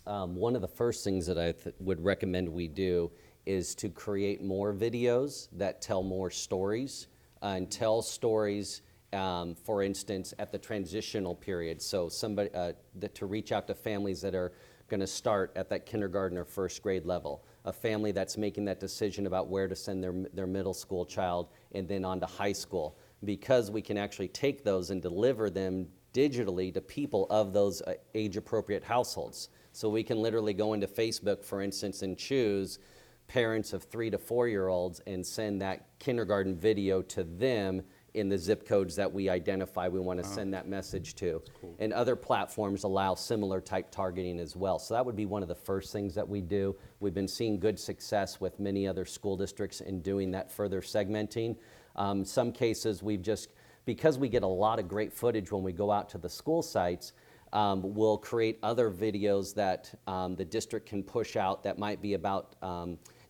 One of the first things that I would recommend we do is to create more videos that tell more stories, and tell stories, for instance, at the transitional period. So to reach out to families that are going to start at that kindergarten or first grade level, a family that's making that decision about where to send their middle school child and then on to high school, because we can actually take those and deliver them digitally to people of those age-appropriate households. So we can literally go into Facebook, for instance, and choose parents of 3 to 4-year-olds and send that kindergarten video to them in the zip codes that we identify we want to send that message to. And other platforms allow similar type targeting as well. So that would be one of the first things that we do. We've been seeing good success with many other school districts in doing that further segmenting. Some cases because we get a lot of great footage when we go out to the school sites, we'll create other videos that the district can push out that might be about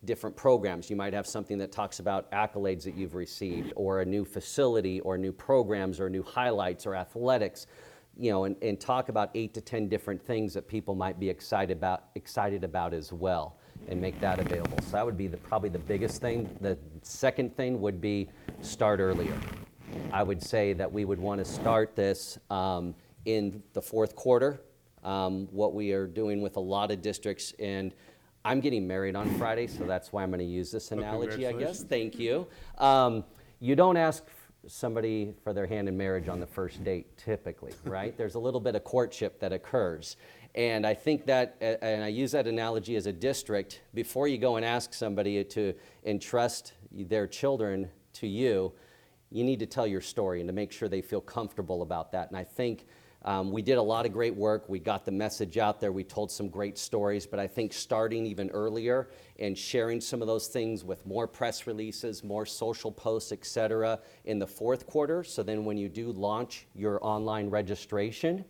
different programs. You might have something that talks about accolades that you've received, or a new facility, or new programs, or new highlights, or athletics, and talk about 8 to 10 different things that people might be excited about as well, and make that available. So that would be probably the biggest thing. The second thing would be start earlier. I would say that we would want to start this in the fourth quarter, what we are doing with a lot of districts. And I'm getting married on Friday, so that's why I'm going to use this analogy, I guess. Thank you. You don't ask somebody for their hand in marriage on the first date, typically, right? There's a little bit of courtship that occurs. And I think that, and I use that analogy as a district, before you go and ask somebody to entrust their children to you, you need to tell your story and to make sure they feel comfortable about that. And I think we did a lot of great work. We got the message out there. We told some great stories. But I think starting even earlier and sharing some of those things with more press releases, more social posts, et cetera, in the fourth quarter. So then when you do launch your online registration,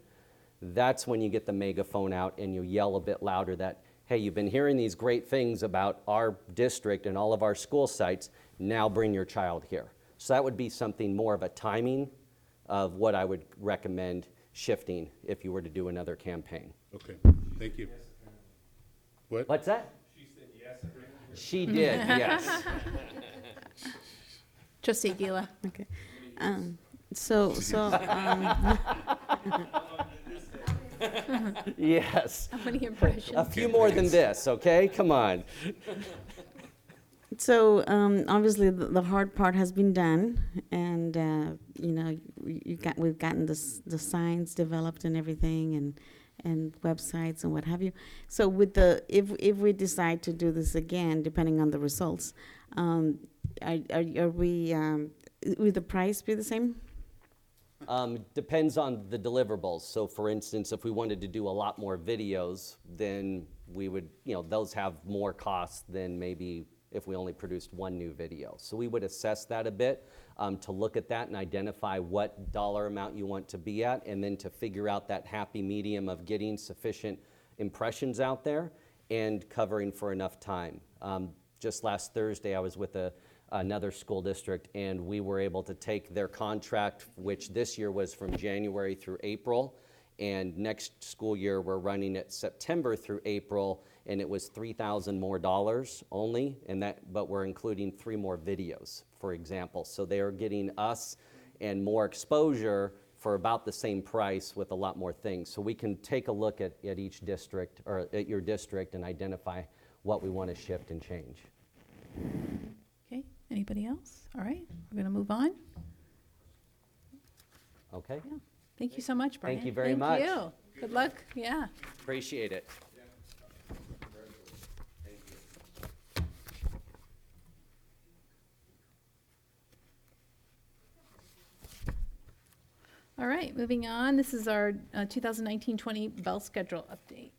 that's when you get the megaphone out and you yell a bit louder that, hey, you've been hearing these great things about our district and all of our school sites. Now bring your child here. So that would be something more of a timing of what I would recommend shifting if you were to do another campaign. Okay, thank you. What? What's that? She said yes. She did, yes. Trustee Gila. Okay. Yes. How many impressions? A few more than this, okay? Come on. So obviously the hard part has been done, and we've gotten the signs developed and everything, and websites and what have you. So with if we decide to do this again, depending on the results, are we will the price be the same? Depends on the deliverables. So for instance, if we wanted to do a lot more videos, then we would, those have more costs than maybe if we only produced one new video. So we would assess that a bit to look at that and identify what dollar amount you want to be at, and then to figure out that happy medium of getting sufficient impressions out there and covering for enough time. Just last Thursday, I was with another school district, and we were able to take their contract, which this year was from January through April, and next school year we're running it September through April, and it was $3,000 more only, but we're including 3 more videos, for example. So they are getting us and more exposure for about the same price with a lot more things. So we can take a look at each district, or at your district, and identify what we want to shift and change. Okay, anybody else? All right, we're going to move on. Okay. Yeah. Thank you so much, Brian. Thank you very much. Thank you. Good luck. Yeah. Appreciate it. All right, moving on. This is our 2019-20 bell schedule update.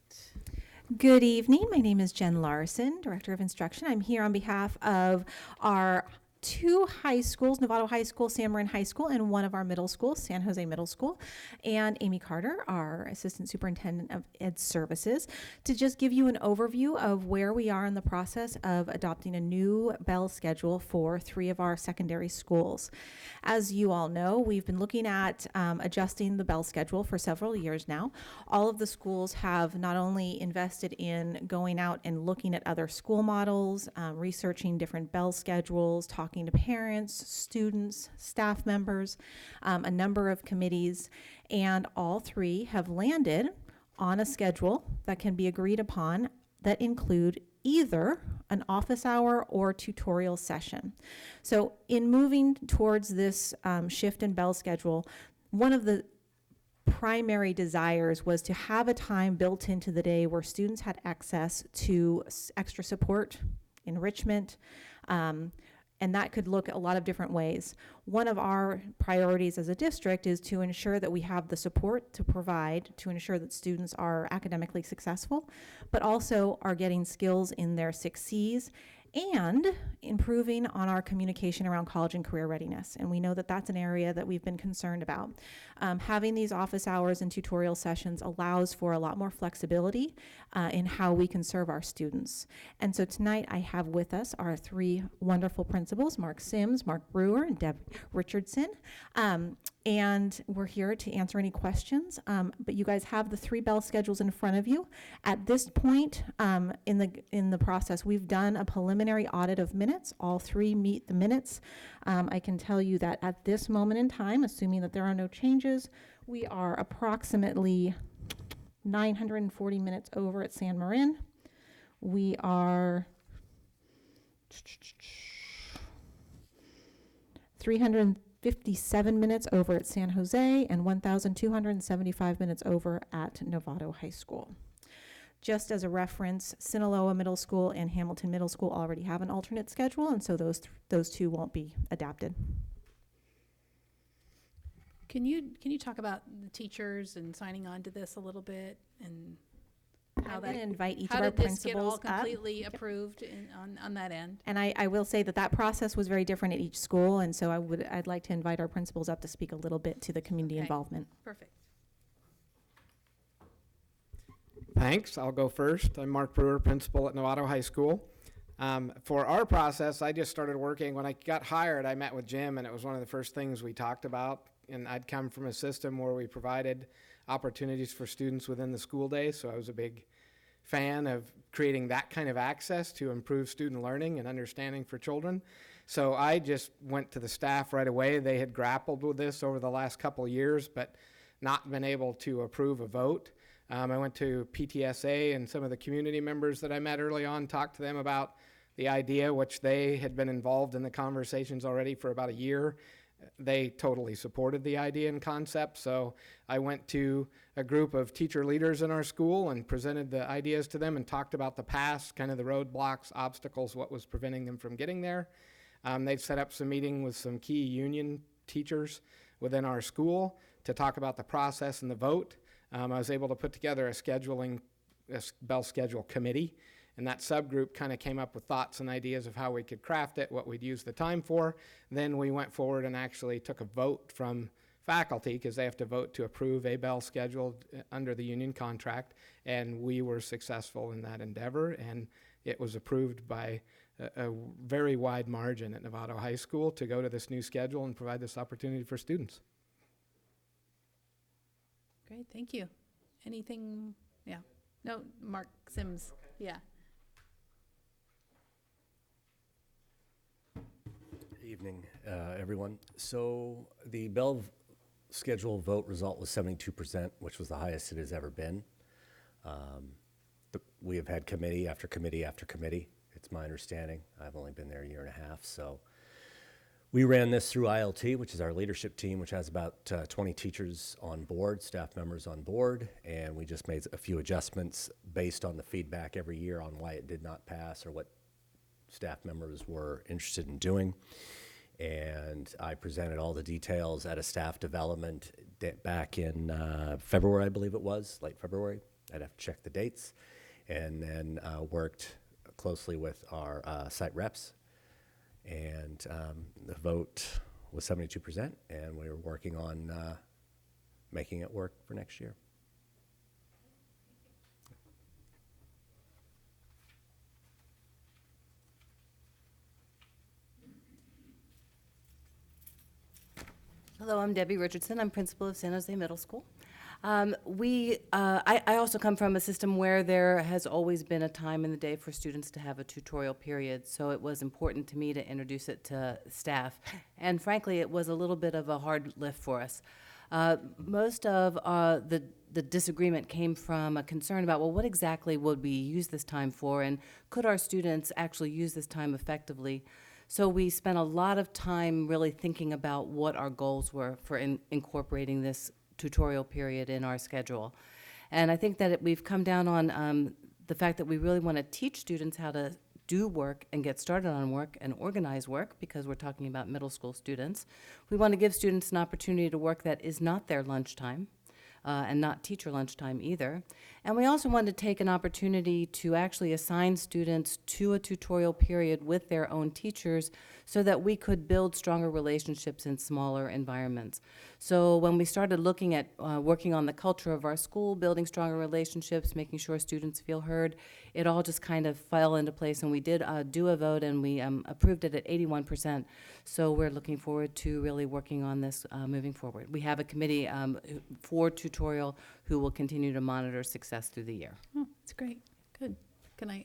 Good evening. My name is Jen Larson, Director of Instruction. I'm here on behalf of our 2 high schools, Novato High School, San Marin High School, and one of our middle schools, San Jose Middle School, and Amy Carter, our Assistant Superintendent of Ed Services, to just give you an overview of where we are in the process of adopting a new bell schedule for 3 of our secondary schools. As you all know, we've been looking at adjusting the bell schedule for several years now. All of the schools have not only invested in going out and looking at other school models, researching different bell schedules, talking to parents, students, staff members, a number of committees, and all 3 have landed on a schedule that can be agreed upon that include either an office hour or tutorial session. So in moving towards this shift in bell schedule, one of the primary desires was to have a time built into the day where students had access to extra support, enrichment, and that could look a lot of different ways. One of our priorities as a district is to ensure that we have the support to provide to ensure that students are academically successful, but also are getting skills in their 6 C's and improving on our communication around college and career readiness. And we know that that's an area that we've been concerned about. Having these office hours and tutorial sessions allows for a lot more flexibility in how we can serve our students. And so tonight I have with us our 3 wonderful principals, Mark Sims, Mark Brewer, and Deb Richardson. And we're here to answer any questions, but you guys have the 3 bell schedules in front of you. At this point in the process, we've done a preliminary audit of minutes. All 3 meet the minutes. I can tell you that at this moment in time, assuming that there are no changes, we are approximately 940 minutes over at San Marin. We are 357 minutes over at San Jose and 1,275 minutes over at Novato High School. Just as a reference, Sinaloa Middle School and Hamilton Middle School already have an alternate schedule, and so those 2 won't be adapted. Can you talk about the teachers and signing on to this a little bit, and how that invite each how of our did this get all principals up? completely approved on that end? And I will say that process was very different at each school, and so I'd like to invite our principals up to speak a little bit to the community involvement. Perfect. Thanks. I'll go first. I'm Mark Brewer, principal at Novato High School. For our process, I just started working. When I got hired, I met with Jim, and it was one of the first things we talked about. And I'd come from a system where we provided opportunities for students within the school day, so I was a big fan of creating that kind of access to improve student learning and understanding for children. So I just went to the staff right away. They had grappled with this over the last couple of years, but not been able to approve a vote. I went to PTSA and some of the community members that I met early on, talked to them about the idea, which they had been involved in the conversations already for about a year. They totally supported the idea and concept. So I went to a group of teacher leaders in our school and presented the ideas to them and talked about the past, kind of the roadblocks, obstacles, what was preventing them from getting there. They've set up some meeting with some key union teachers within our school to talk about the process and the vote. I was able to put together a bell schedule committee, and that subgroup kind of came up with thoughts and ideas of how we could craft it, what we'd use the time for. Then we went forward and actually took a vote from faculty, because they have to vote to approve a bell schedule under the union contract, and we were successful in that endeavor, and it was approved by a very wide margin at Novato High School to go to this new schedule and provide this opportunity for students. Great, thank you. Anything, yeah. No, Mark Sims, yeah. Evening, everyone. So the bell schedule vote result was 72%, which was the highest it has ever been. We have had committee after committee after committee. It's my understanding. I've only been there a year and a half. So we ran this through ILT, which is our leadership team, which has about 20 teachers on board, staff members on board, and we just made a few adjustments based on the feedback every year on why it did not pass or what staff members were interested in doing. And I presented all the details at a staff development back in February, I believe it was, late February. I'd have to check the dates. And then worked closely with our site reps. And the vote was 72%, and we were working on making it work for next year. Hello, I'm Debbie Richardson. I'm principal of San Jose Middle School. I also come from a system where there has always been a time in the day for students to have a tutorial period, so it was important to me to introduce it to staff. And frankly, it was a little bit of a hard lift for us. Most of the disagreement came from a concern about, well, what exactly would we use this time for, and could our students actually use this time effectively? So we spent a lot of time really thinking about what our goals were for incorporating this tutorial period in our schedule. And I think that we've come down on the fact that we really want to teach students how to do work and get started on work and organize work, because we're talking about middle school students. We want to give students an opportunity to work that is not their lunchtime. And not teacher lunchtime either. And we also wanted to take an opportunity to actually assign students to a tutorial period with their own teachers so that we could build stronger relationships in smaller environments. So when we started looking at working on the culture of our school, building stronger relationships, making sure students feel heard, it all just kind of fell into place, and we did do a vote, and we approved it at 81%. So we're looking forward to really working on this moving forward. We have a committee for tutorial who will continue to monitor success through the year. Oh, that's great. Good. Can I?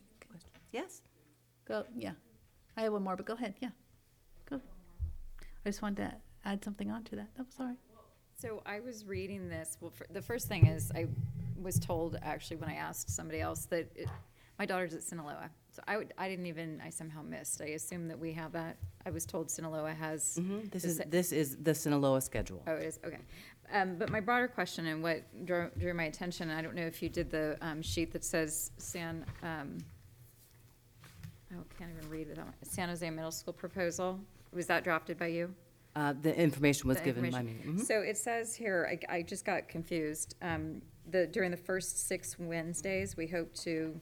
Yes? Go, yeah. I have one more, but go ahead, yeah. Go. I just wanted to add something on to that. Oh, sorry. So I was reading this. Well, the first thing is I was told, actually, when I asked somebody else, that my daughter's at Sinaloa. So I didn't even, I somehow missed. I assume that we have that. I was told Sinaloa has. This is the Sinaloa schedule. Oh, it is, okay. But my broader question, and what drew my attention, I don't know if you did the sheet that says can't even read it. San Jose Middle School proposal. Was that drafted by you? The information was given by me. So it says here, I just got confused. During the first 6 Wednesdays, we hope to,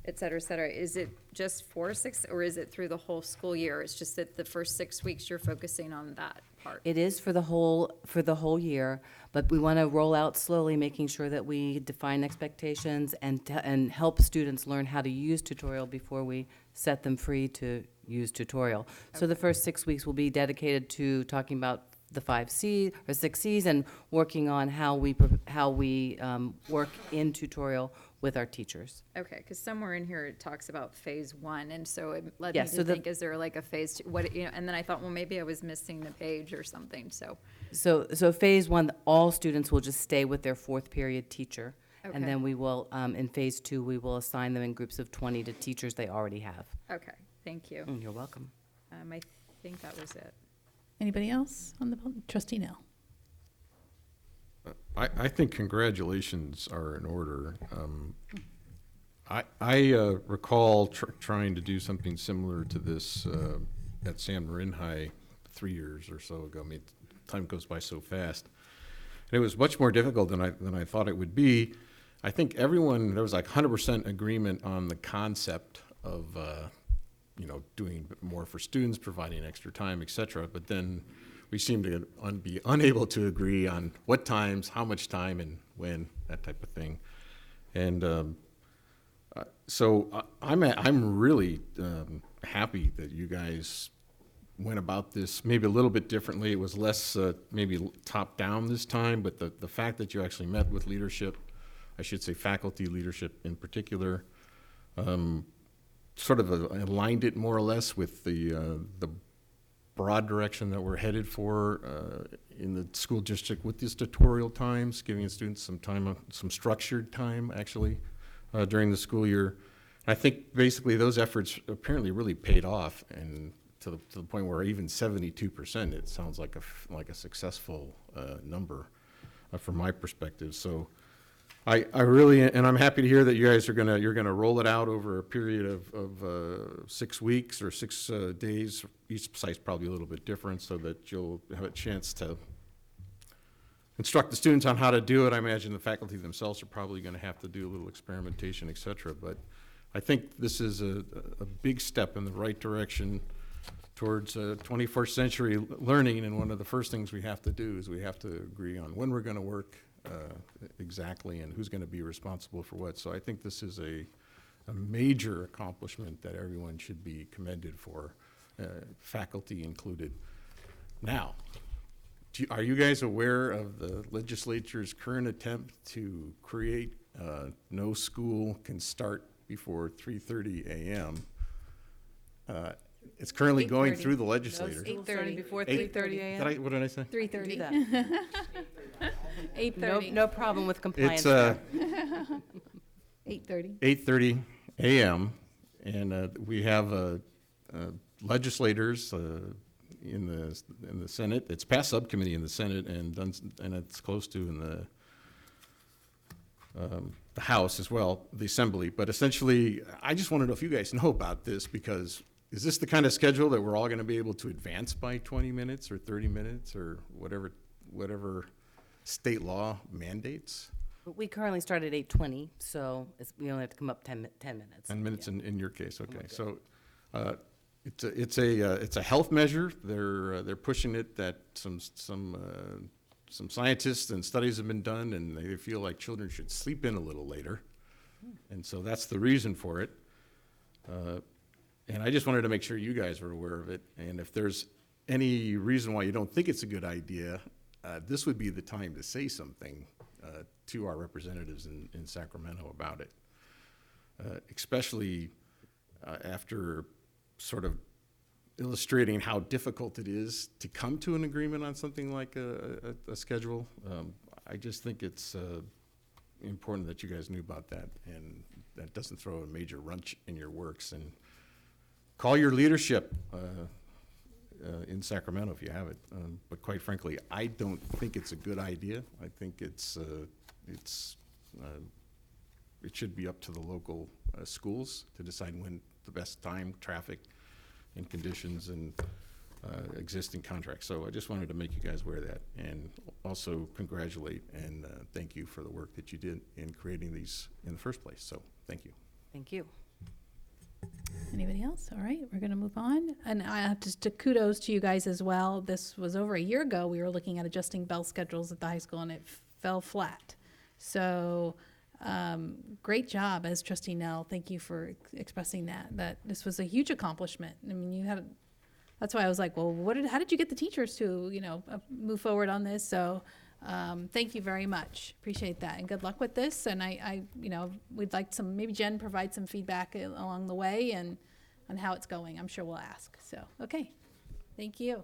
et cetera, et cetera. Is it just 4 6, or is it through the whole school year? It's just that the first 6 weeks you're focusing on that part. It is for the whole year, but we want to roll out slowly, making sure that we define expectations and help students learn how to use tutorial before we set them free to use tutorial. So the first 6 weeks will be dedicated to talking about the 5 C's or 6 C's and working on how we work in tutorial with our teachers. Okay, because somewhere in here it talks about phase 1, and so it led Yes, me so to think, is there like a phase 2? And then I thought, well, maybe I was missing the page or something. So phase 1, all students will just stay with their 4th period teacher. Okay. And then we will, in phase 2, we will assign them in groups of 20 to teachers they already have. Okay. Thank you. You're welcome. I think that was it. Anybody else on the, trustee Nell? I think congratulations are in order. I recall trying to do something similar to this at San Marin High 3 years or so ago. I mean, time goes by so fast. And it was much more difficult than I thought it would be. I think there was like 100% agreement on the concept of, doing more for students, providing extra time, et cetera. But then we seem to be unable to agree on what times, how much time, and when, that type of thing. And so I'm really happy that you guys went about this maybe a little bit differently. It was less maybe top down this time, but the fact that you actually met with leadership, I should say faculty leadership in particular, sort of aligned it more or less with the broad direction that we're headed for in the school district with these tutorial times, giving students some time, some structured time actually during the school year. I think basically those efforts apparently really paid off, and to the point where even 72%, it sounds like a successful number from my perspective. So I really, and I'm happy to hear that you guys you're gonna roll it out over a period of 6 weeks or 6 days. Each site's probably a little bit different, so that you'll have a chance to instruct the students on how to do it. I imagine the faculty themselves are probably going to have to do a little experimentation, et cetera. But I think this is a big step in the right direction towards 21st century learning. And one of the first things we have to do is we have to agree on when we're going to work exactly and who's going to be responsible for what. So I think this is a major accomplishment that everyone should be commended for, faculty included. Now, are you guys aware of the legislature's current attempt to create no school can start before 3:30 a.m.? It's currently going through the legislature. 8:30 before 3:30 a.m. What did I say? 3:30. 8:30. No problem with compliance. It's 8:30. 8:30 a.m. and we have legislators in the Senate. It's passed subcommittee in the Senate and it's close to in the House as well, the Assembly. But essentially, I just want to know if you guys know about this, because is this the kind of schedule that we're all going to be able to advance by 20 minutes or 30 minutes or whatever state law mandates? But we currently start at 8:20, so we only have to come up 10 minutes. 10 minutes in your case, okay. So it's a health measure. They're pushing it that some scientists and studies have been done, and they feel like children should sleep in a little later, and so that's the reason for it. And I just wanted to make sure you guys were aware of it. And if there's any reason why you don't think it's a good idea, this would be the time to say something to our representatives in Sacramento about it, especially after sort of illustrating how difficult it is to come to an agreement on something like a schedule. I just think it's important that you guys knew about that, and that doesn't throw a major wrench in your works. And call your leadership in Sacramento if you have it. But quite frankly, I don't think it's a good idea. I think it should be up to the local schools to decide when the best time, traffic, and conditions, and existing contracts. So I just wanted to make you guys aware of that, and also congratulate and thank you for the work that you did in creating these in the first place. So thank you. Thank you. Anybody else? All right, we're going to move on. And I have to kudos to you guys as well. This was over a year ago. We were looking at adjusting bell schedules at the high school, and it fell flat. So great job as Trustee Nell. Thank you for expressing that this was a huge accomplishment. I mean, that's why I was like, well, how did you get the teachers to, move forward on this? So thank you very much. Appreciate that. And good luck with this. And we'd like maybe Jen provide some feedback along the way and on how it's going. I'm sure we'll ask. So, okay. Thank you.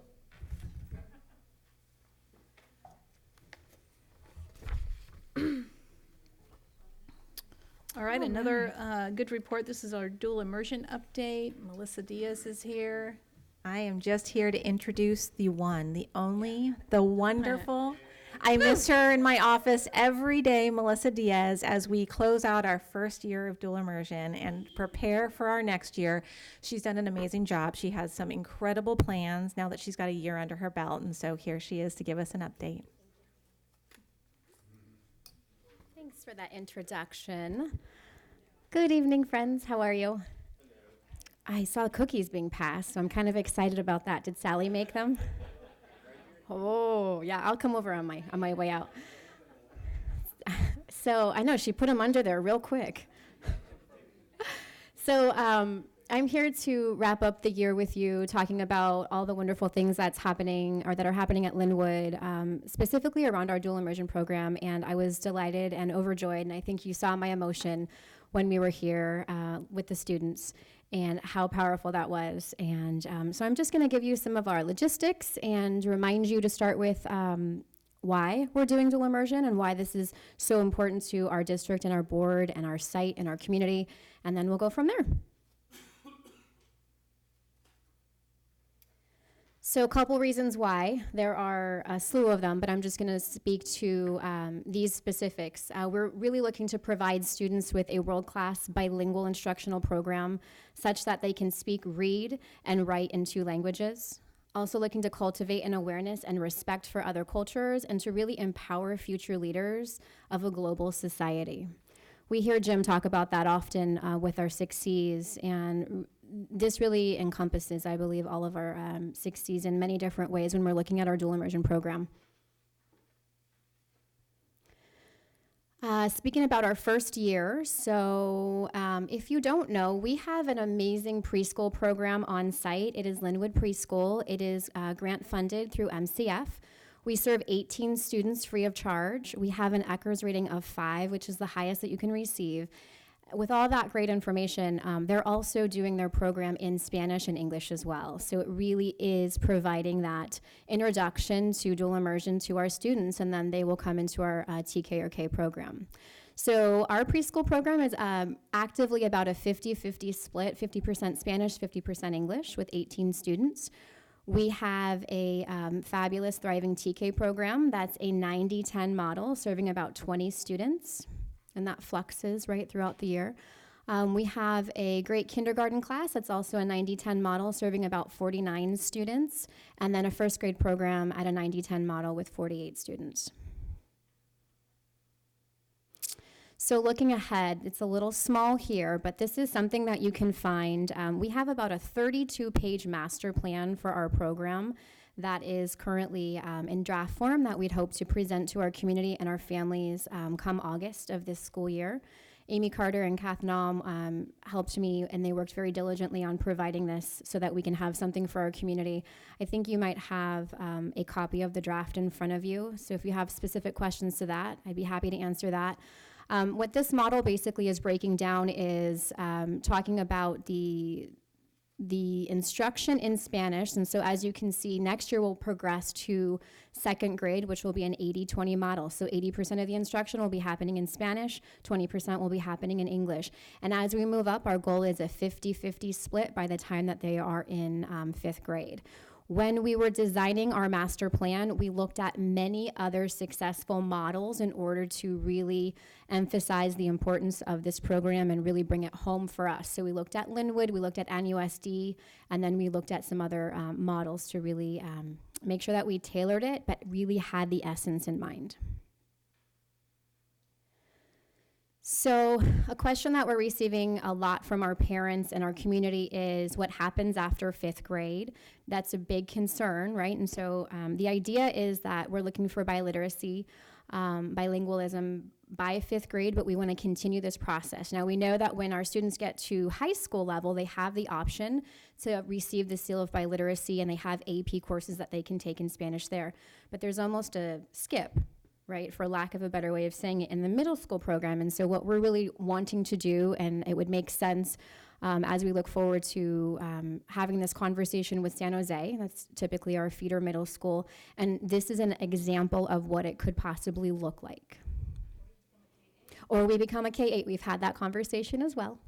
All right, another good report. This is our dual immersion update. Melissa Diaz is here. I am just here to introduce the one, the only, the wonderful. I miss her in my office every day, Melissa Diaz, as we close out our first year of dual immersion and prepare for our next year. She's done an amazing job. She has some incredible plans now that she's got a year under her belt, and so here she is to give us an update. Thanks for that introduction. Good evening, friends. How are you? I saw cookies being passed, so I'm kind of excited about that. Did Sally make them? Oh, yeah, I'll come over on my way out. So I know she put them under there real quick. So I'm here to wrap up the year with you, talking about all the wonderful things that's happening or that are happening at Linwood, specifically around our dual immersion program. And I was delighted and overjoyed, and I think you saw my emotion when we were here with the students and how powerful that was. And so I'm just going to give you some of our logistics and remind you to start with why we're doing dual immersion and why this is so important to our district and our board and our site and our community, and then we'll go from there. So a couple reasons why. There are a slew of them, but I'm just going to speak to these specifics. We're really looking to provide students with a world-class bilingual instructional program such that they can speak, read, and write in 2 languages. Also looking to cultivate an awareness and respect for other cultures and to really empower future leaders of a global society. We hear Jim talk about that often with our 6 C's, and this really encompasses, I believe, all of our 6 C's in many different ways when we're looking at our dual immersion program. Speaking about our first year, so if you don't know, we have an amazing preschool program on site. It is Linwood Preschool. It is grant funded through MCF. We serve 18 students free of charge. We have an Eckers rating of 5, which is the highest that you can receive. With all that great information, they're also doing their program in Spanish and English as well. So it really is providing that introduction to dual immersion to our students, and then they will come into our TK or K program. So our preschool program is actively about a 50-50 split, 50% Spanish, 50% English, with 18 students. We have a fabulous Thriving TK program that's a 90-10 model serving about 20 students, and that fluxes right throughout the year. We have a great kindergarten class that's also a 90-10 model serving about 49 students, and then a first grade program at a 90-10 model with 48 students. So looking ahead, it's a little small here, but this is something that you can find. We have about a 32-page master plan for our program that is currently in draft form that we'd hope to present to our community and our families come August of this school year. Amy Carter and Kath Naum helped me, and they worked very diligently on providing this so that we can have something for our community. I think you might have a copy of the draft in front of you, so if you have specific questions to that, I'd be happy to answer that. What this model basically is breaking down is talking about the instruction in Spanish. And so as you can see, next year we'll progress to second grade, which will be an 80-20 model. So 80% of the instruction will be happening in Spanish, 20% will be happening in English. And as we move up, our goal is a 50-50 split by the time that they are in 5th grade. When we were designing our master plan, we looked at many other successful models in order to really emphasize the importance of this program and really bring it home for us. So we looked at Linwood, we looked at NUSD, and then we looked at some other models to really make sure that we tailored it, but really had the essence in mind. So a question that we're receiving a lot from our parents and our community is what happens after 5th grade. That's a big concern, right? And so the idea is that we're looking for biliteracy, bilingualism by 5th grade, but we want to continue this process. Now we know that when our students get to high school level, they have the option to receive the seal of biliteracy, and they have AP courses that they can take in Spanish there. But there's almost a skip, right, for lack of a better way of saying it, in the middle school program. And so what we're really wanting to do, and it would make sense as we look forward to having this conversation with San Jose, that's typically our feeder middle school, and this is an example of what it could possibly look like. or we become a K-8. We've had that conversation as well.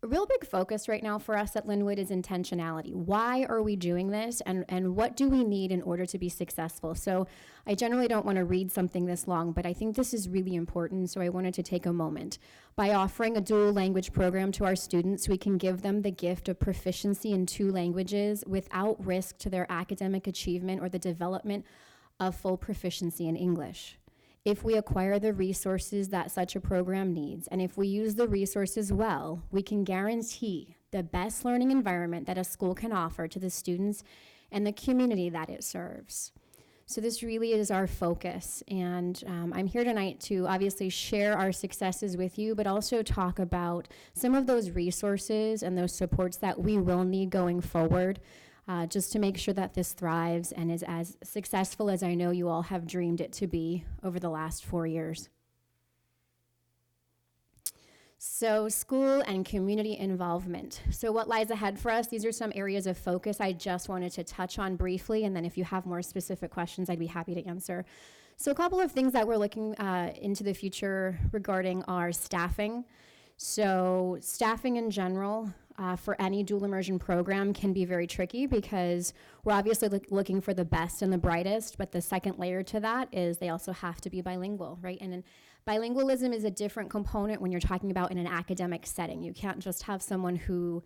A real big focus right now for us at Linwood is intentionality. Why are we doing this, and what do we need in order to be successful? So I generally don't want to read something this long, but I think this is really important, so I wanted to take a moment. By offering a dual language program to our students, we can give them the gift of proficiency in 2 languages without risk to their academic achievement or the development of full proficiency in English. If we acquire the resources that such a program needs, and if we use the resources well, we can guarantee the best learning environment that a school can offer to the students and the community that it serves. So this really is our focus, and I'm here tonight to obviously share our successes with you, but also talk about some of those resources and those supports that we will need going forward, just to make sure that this thrives and is as successful as I know you all have dreamed it to be over the last 4 years. So school and community involvement. So what lies ahead for us? These are some areas of focus I just wanted to touch on briefly, and then if you have more specific questions, I'd be happy to answer. So a couple of things that we're looking into the future regarding our staffing. So staffing in general, for any dual immersion program can be very tricky because we're obviously looking for the best and the brightest, but the second layer to that is they also have to be bilingual, right? And bilingualism is a different component when you're talking about in an academic setting. You can't just have someone who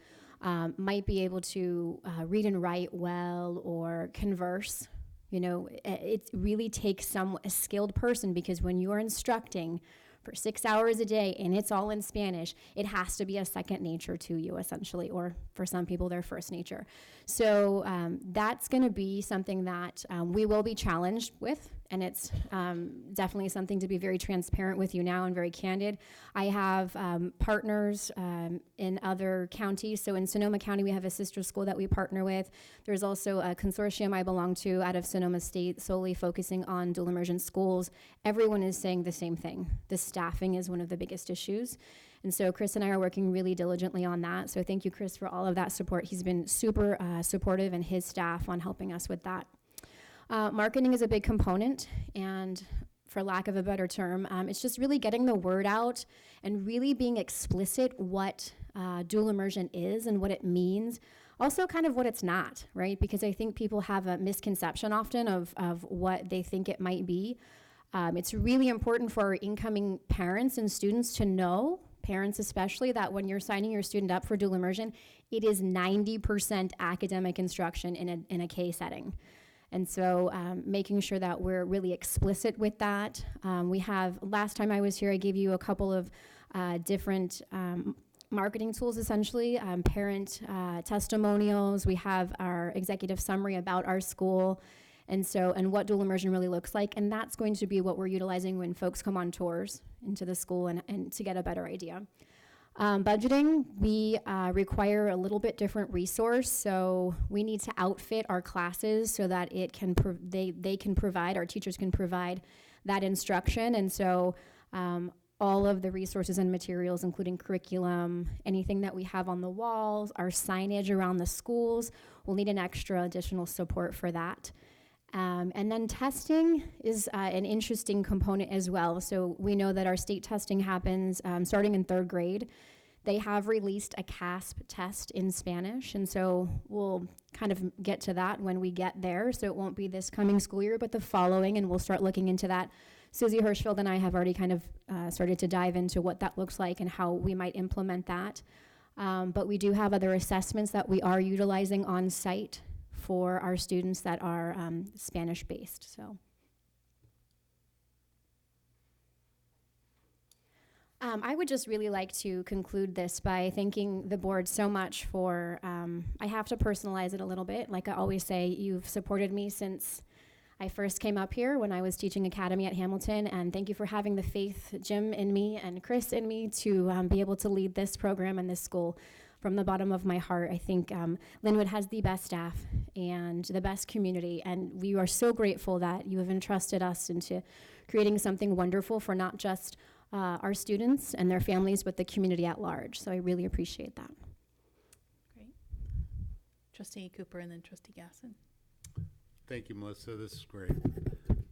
might be able to read and write well or converse. You know, it really takes a skilled person, because when you are instructing for 6 hours a day and it's all in Spanish, it has to be a second nature to you, essentially, or for some people, their first nature. So that's going to be something that we will be challenged with, and it's definitely something to be very transparent with you now and very candid. I have partners in other counties. So in Sonoma County, we have a sister school that we partner with. There's also a consortium I belong to out of Sonoma State, solely focusing on dual immersion schools. Everyone is saying the same thing. The staffing is one of the biggest issues. And so Chris and I are working really diligently on that. So thank you, Chris, for all of that support. He's been super supportive, and his staff on helping us with that. Marketing is a big component, and for lack of a better term, it's just really getting the word out and really being explicit what dual immersion is and what it means. Also kind of what it's not, right? Because I think people have a misconception often of what they think it might be. It's really important for our incoming parents and students to know, parents especially, that when you're signing your student up for dual immersion, it is 90% academic instruction in a K setting. And so making sure that we're really explicit with that. Last time I was here, I gave you a couple of different marketing tools, essentially, parent testimonials. We have our executive summary about our school, and what dual immersion really looks like. And that's going to be what we're utilizing when folks come on tours into the school and to get a better idea. Budgeting, we require a little bit different resource, so we need to outfit our classes so that it can they can provide, our teachers can provide that instruction. And so all of the resources and materials, including curriculum, anything that we have on the walls, our signage around the schools, we'll need an extra additional support for that. And then testing is an interesting component as well. So we know that our state testing happens starting in 3rd grade. They have released a CASP test in Spanish, and so we'll kind of get to that when we get there. So it won't be this coming school year, but the following, and we'll start looking into that. Susie Hirschfeld and I have already kind of started to dive into what that looks like and how we might implement that. But we do have other assessments that we are utilizing on site for our students that are Spanish-based. So, I would just really like to conclude this by thanking the board so much for, I have to personalize it a little bit. Like I always say, you've supported me since I first came up here when I was teaching Academy at Hamilton, and thank you for having the faith, Jim, in me and Chris in me to be able to lead this program and this school. From the bottom of my heart, I think Linwood has the best staff and the best community, and we are so grateful that you have entrusted us into creating something wonderful for not just our students and their families, but the community at large. So I really appreciate that. Great. Trustee Cooper and then Trustee Gasson. Thank you, Melissa. This is great.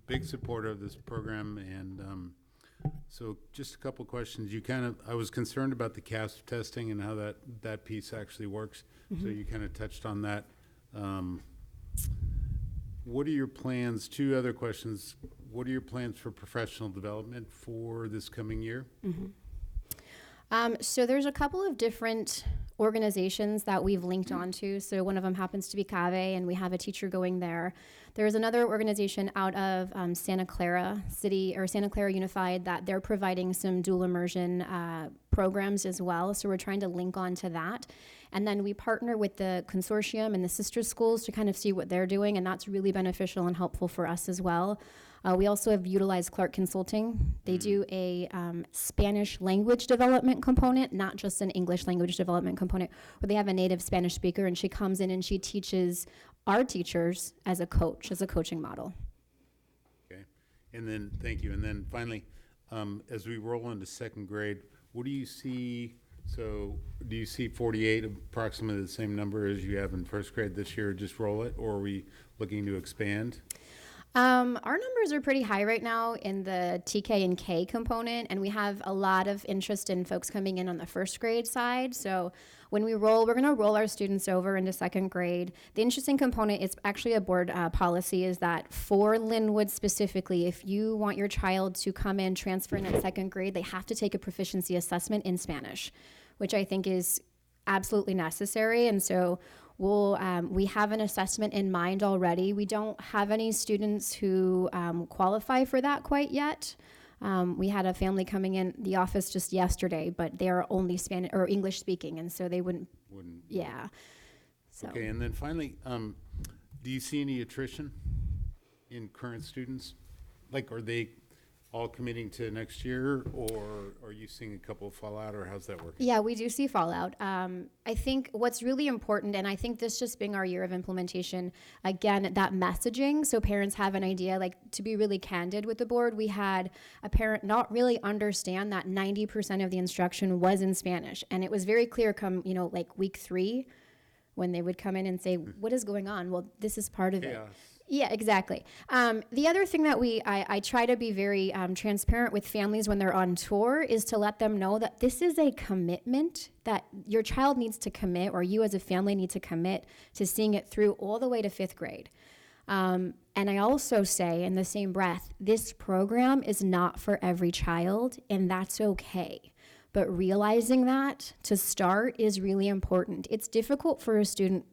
big supporter of this program, and so just a couple questions. I was concerned about the CASP testing and how that piece actually works. So you kind of touched on that. What are your plans? Two other questions. What are your plans for professional development for this coming year? So there's a couple of different organizations that we've linked onto. So one of them happens to be CAVE, and we have a teacher going there. There's another organization out of Santa Clara City, or Santa Clara Unified, that they're providing some dual immersion programs as well. So we're trying to link onto that. And then we partner with the consortium and the sister schools to kind of see what they're doing, and that's really beneficial and helpful for us as well. We also have utilized Clark Consulting. They do a Spanish language development component, not just an English language development component, where they have a native Spanish speaker, and she comes in and she teaches our teachers as a coach, as a coaching model. Okay, and then, thank you. And then finally, as we roll into second grade, what do you see? So do you see 48, approximately the same number as you have in first grade this year, just roll it, or are we looking to expand? Our numbers are pretty high right now in the TK and K component, and we have a lot of interest in folks coming in on the first grade side. So when we roll, we're going to roll our students over into second grade. The interesting component is actually a board policy, is that for Linwood specifically, if you want your child to come in, transfer in at second grade, they have to take a proficiency assessment in Spanish, which I think is absolutely necessary. And so we have an assessment in mind already. We don't have any students who qualify for that quite yet. We had a family coming in the office just yesterday, but they are only Spanish or English speaking, and so they wouldn't. Yeah. So. Okay, and then finally, do you see any attrition in current students? Like, are they all committing to next year, or are you seeing a couple fall out, or how's that working? Yeah, we do see fallout. I think what's really important, and I think this just being our year of implementation, again, that messaging, so parents have an idea, like, to be really candid with the board, we had a parent not really understand that 90% of the instruction was in Spanish. And it was very clear come, like week 3, when they would come in and say, what is going on? Well, this is part of it. Yeah, exactly. The other thing that I try to be very transparent with families when they're on tour is to let them know that this is a commitment that your child needs to commit, or you as a family need to commit to seeing it through all the way to 5th grade. And I also say in the same breath, this program is not for every child, and that's okay. But realizing that to start is really important. It's difficult for a student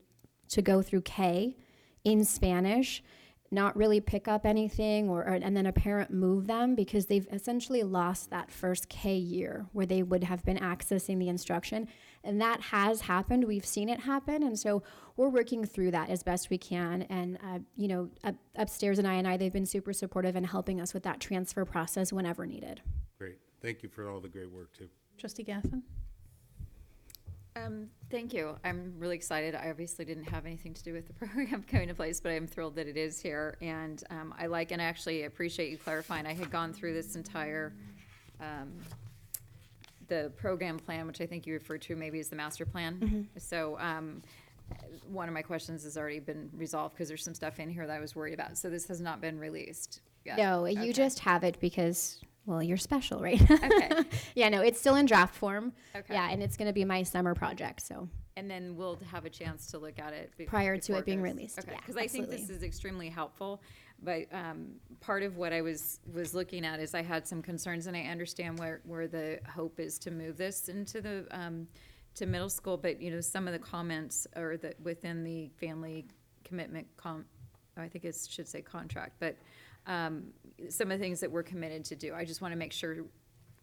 to go through K in Spanish, not really pick up anything, and then a parent move them, because they've essentially lost that first K year where they would have been accessing the instruction. And that has happened. We've seen it happen. And so we're working through that as best we can. And, upstairs and I, they've been super supportive in helping us with that transfer process whenever needed. Great. Thank you for all the great work, too. Trustee Gasson? Thank you. I'm really excited. I obviously didn't have anything to do with the program coming to place, but I'm thrilled that it is here. And I actually appreciate you clarifying. I had gone through this entire, the program plan, which I think you referred to maybe as the master plan. Mm-hmm. So one of my questions has already been resolved, because there's some stuff in here that I was worried about. So this has not been released yet. No, you Okay. just have it because, well, you're special, right? Okay. Yeah, no, it's still in draft form. Okay. Yeah, and it's going to be my summer project, so. And then we'll have a chance to look at it Prior to before it being goes. released. Okay, Yeah, because I think this absolutely. is extremely helpful. But part of what I was looking at is I had some concerns, and I understand where the hope is to move this into the to middle school. But some of the comments are that within the family commitment I think it should say contract, but some of the things that we're committed to do. I just want to make sure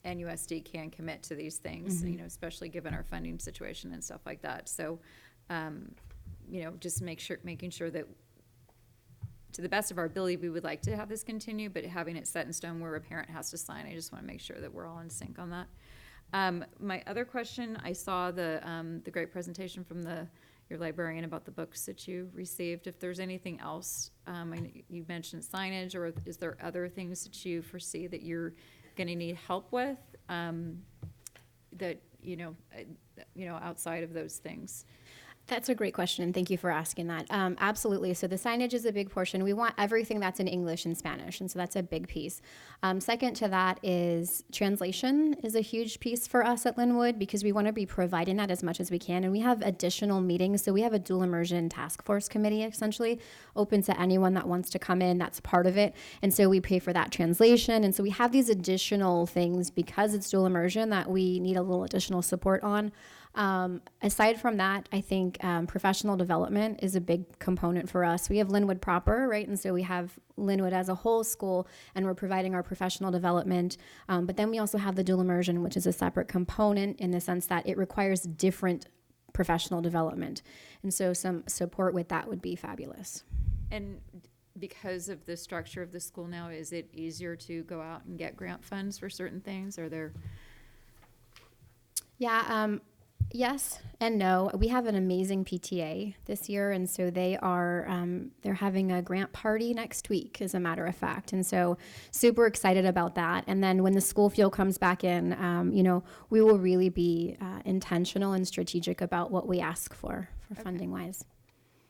NUSD can commit to these things, especially given our funding situation and stuff like that. So, just making sure that to the best of our ability, we would like to have this continue, but having it set in stone where a parent has to sign, I just want to make sure that we're all in sync on that. My other question, I saw the great presentation from your librarian about the books that you received. If there's anything else, I know you mentioned signage, or is there other things that you foresee that you're going to need help with, that outside of those things? That's a great question, and thank you for asking that. Absolutely. So the signage is a big portion. We want everything that's in English and Spanish, and so that's a big piece. Second to that is translation is a huge piece for us at Linwood because we want to be providing that as much as we can, and we have additional meetings. So we have a dual immersion task force committee, essentially, open to anyone that wants to come in. That's part of it, and so we pay for that translation. And so we have these additional things because it's dual immersion that we need a little additional support on. Aside from that, I think professional development is a big component for us. We have Linwood proper, right? And so we have Linwood as a whole school, and we're providing our professional development. But then we also have the dual immersion, which is a separate component in the sense that it requires different professional development. And so some support with that would be fabulous. And because of the structure of the school now, is it easier to go out and get grant funds for certain things? Are there? Yeah, yes and no. We have an amazing PTA this year, and so they are they're having a grant party next week, as a matter of fact, and so super excited about that. And then when the school fuel comes back in, we will really be intentional and strategic about what we ask for funding wise.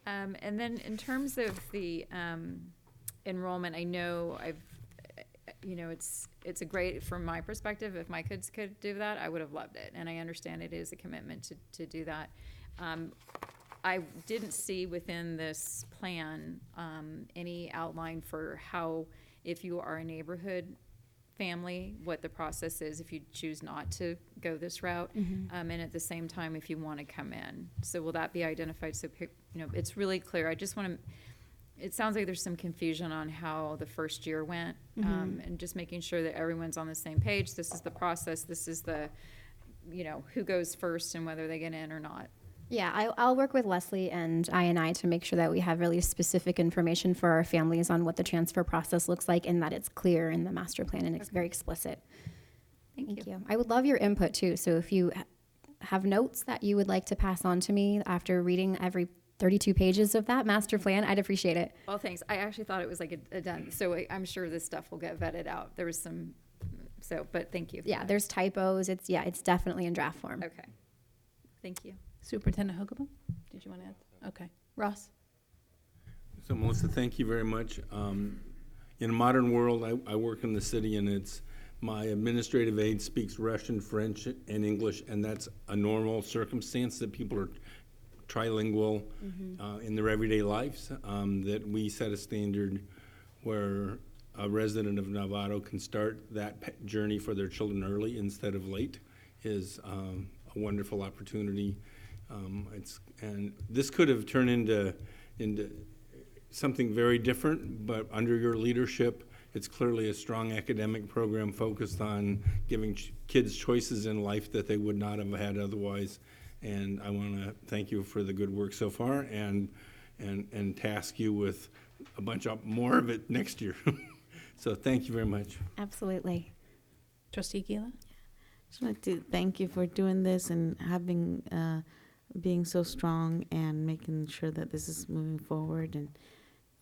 And then in terms of the enrollment, I know it's a great, from my perspective, if my kids could do that, I would have loved it. And I understand it is a commitment to do that. I didn't see within this plan any outline for how, if you are a neighborhood family, what the process is if you choose not to go this route, and at the same time if you want to come in. So will that be identified so it's really clear? I just want to. It sounds like there's some confusion on how the first year went, and just making sure that everyone's on the same page. This is the process. This is the, who goes first and whether they get in or not. Yeah, I'll work with Leslie and I to make sure that we have really specific information for our families on what the transfer process looks like and that it's clear in the master plan and it's very explicit. Thank you. I would love your input too. So if you have notes that you would like to pass on to me after reading every 32 pages of that master plan, I'd appreciate it. Well, thanks. I actually thought it was like a done. So I'm sure this stuff will get vetted out. There was some, but thank you. Yeah, there's typos. It's definitely in draft form. Okay. Thank you. Superintendent Hogaboom, did you want to add? Okay. Ross? So Melissa, thank you very much. In a modern world, I work in the city, and my administrative aide speaks Russian, French, and English, and that's a normal circumstance that people are trilingual in their everyday lives, that we set a standard where a resident of Novato can start that journey for their children early instead of late is a wonderful opportunity. And this could have turned into something very different, but under your leadership, it's clearly a strong academic program focused on giving kids choices in life that they would not have had otherwise. And I want to thank you for the good work so far and task you with a bunch more of it next year. So thank you very much. Absolutely. Trustee Gila? Just wanted to thank you for doing this and having, being so strong and making sure that this is moving forward and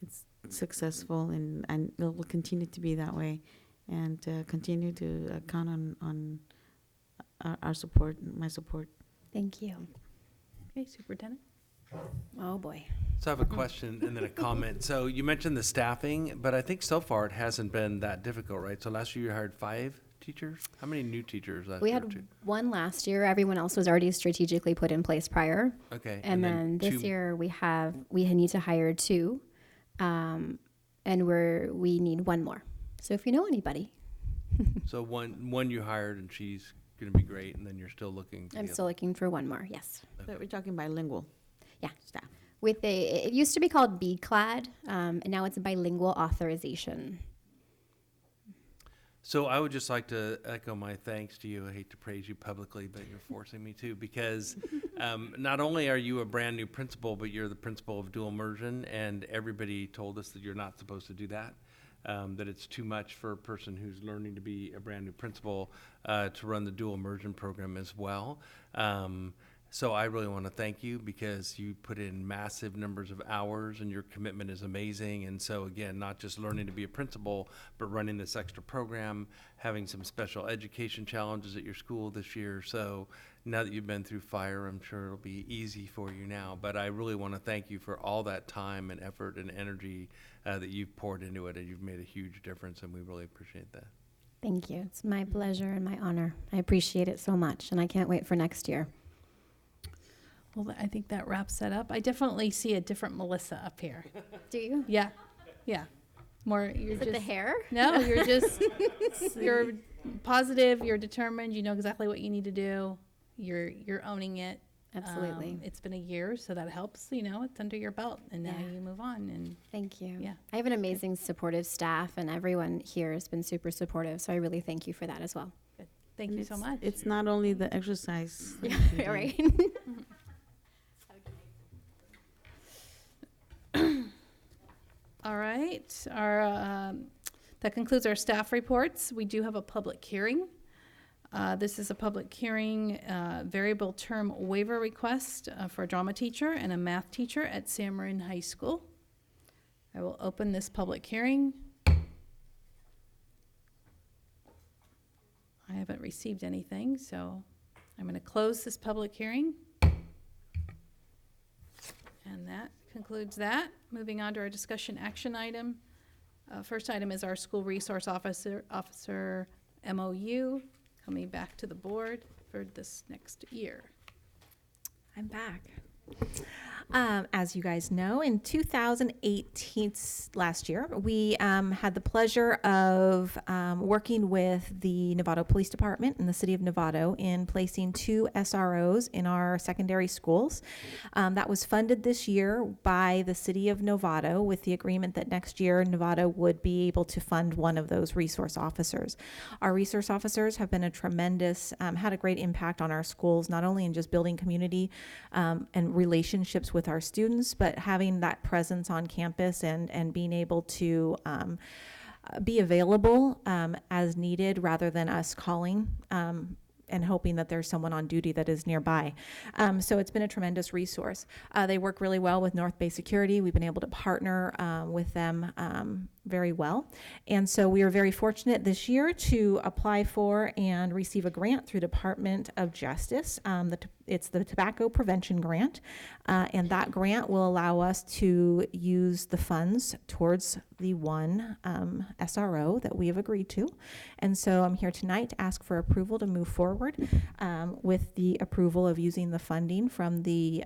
it's successful and it will continue to be that way and continue to count on our support, my support. Thank you. Okay, Superintendent? Oh, boy. So I have a question and then a comment. So you mentioned the staffing, but I think so far it hasn't been that difficult, right? So last year you hired 5 teachers? How many new teachers last We year? had 1 last year. Everyone else was already strategically put in place prior. Okay. And then this year we need to hire 2, and we need 1 more. So if you know anybody. So one you hired and she's going to be great, and then you're still looking. I'm still looking for 1 more, yes. But we're talking bilingual. Yeah. Staff. It used to be called BCLAD, and now it's a bilingual authorization. So I would just like to echo my thanks to you. I hate to praise you publicly, but you're forcing me to, because not only are you a brand new principal, but you're the principal of dual immersion, and everybody told us that you're not supposed to do that. That it's too much for a person who's learning to be a brand new principal to run the dual immersion program as well. So I really want to thank you because you put in massive numbers of hours and your commitment is amazing. And so again, not just learning to be a principal, but running this extra program, having some special education challenges at your school this year. So now that you've been through fire, I'm sure it'll be easy for you now. But I really want to thank you for all that time and effort and energy that you've poured into it, and you've made a huge difference, and we really appreciate that. Thank you. It's my pleasure and my honor. I appreciate it so much, and I can't wait for next year. Well, I think that wraps that up. I definitely see a different Melissa up here. Do you? Yeah, yeah. More, you're Is just it the hair? No, you're just you're positive. You're determined. You know exactly what you need to do. You're owning it. Absolutely. It's been a year, so that helps. You know, it's under your belt, and now you move on. And thank you. Yeah, I have an amazing supportive staff, and everyone here has been super supportive. So I really thank you for that as well. Good. Thank you so much. It's not only the exercise. that you can do. Right. All right. That concludes our staff reports. We do have a public hearing. This is a public hearing, variable term waiver request for a drama teacher and a math teacher at San Marin High School. I will open this public hearing. I haven't received anything, so I'm going to close this public hearing. And that concludes that. Moving on to our discussion action item. First item is our school resource officer MOU coming back to the board for this next year. I'm back. As you guys know, in 2018, last year, we had the pleasure of working with the Novato Police Department in the city of Novato in placing 2 SROs in our secondary schools. That was funded this year by the city of Novato with the agreement that next year Novato would be able to fund one of those resource officers. Our resource officers have been a tremendous, had a great impact on our schools, not only in just building community and relationships with our students, but having that presence on campus and being able to be available as needed rather than us calling and hoping that there's someone on duty that is nearby. So it's been a tremendous resource. They work really well with North Bay Security. We've been able to partner with them very well. And so we are very fortunate this year to apply for and receive a grant through Department of Justice. It's the Tobacco Prevention Grant. And that grant will allow us to use the funds towards the one SRO that we have agreed to. And so I'm here tonight to ask for approval to move forward with the approval of using the funding from the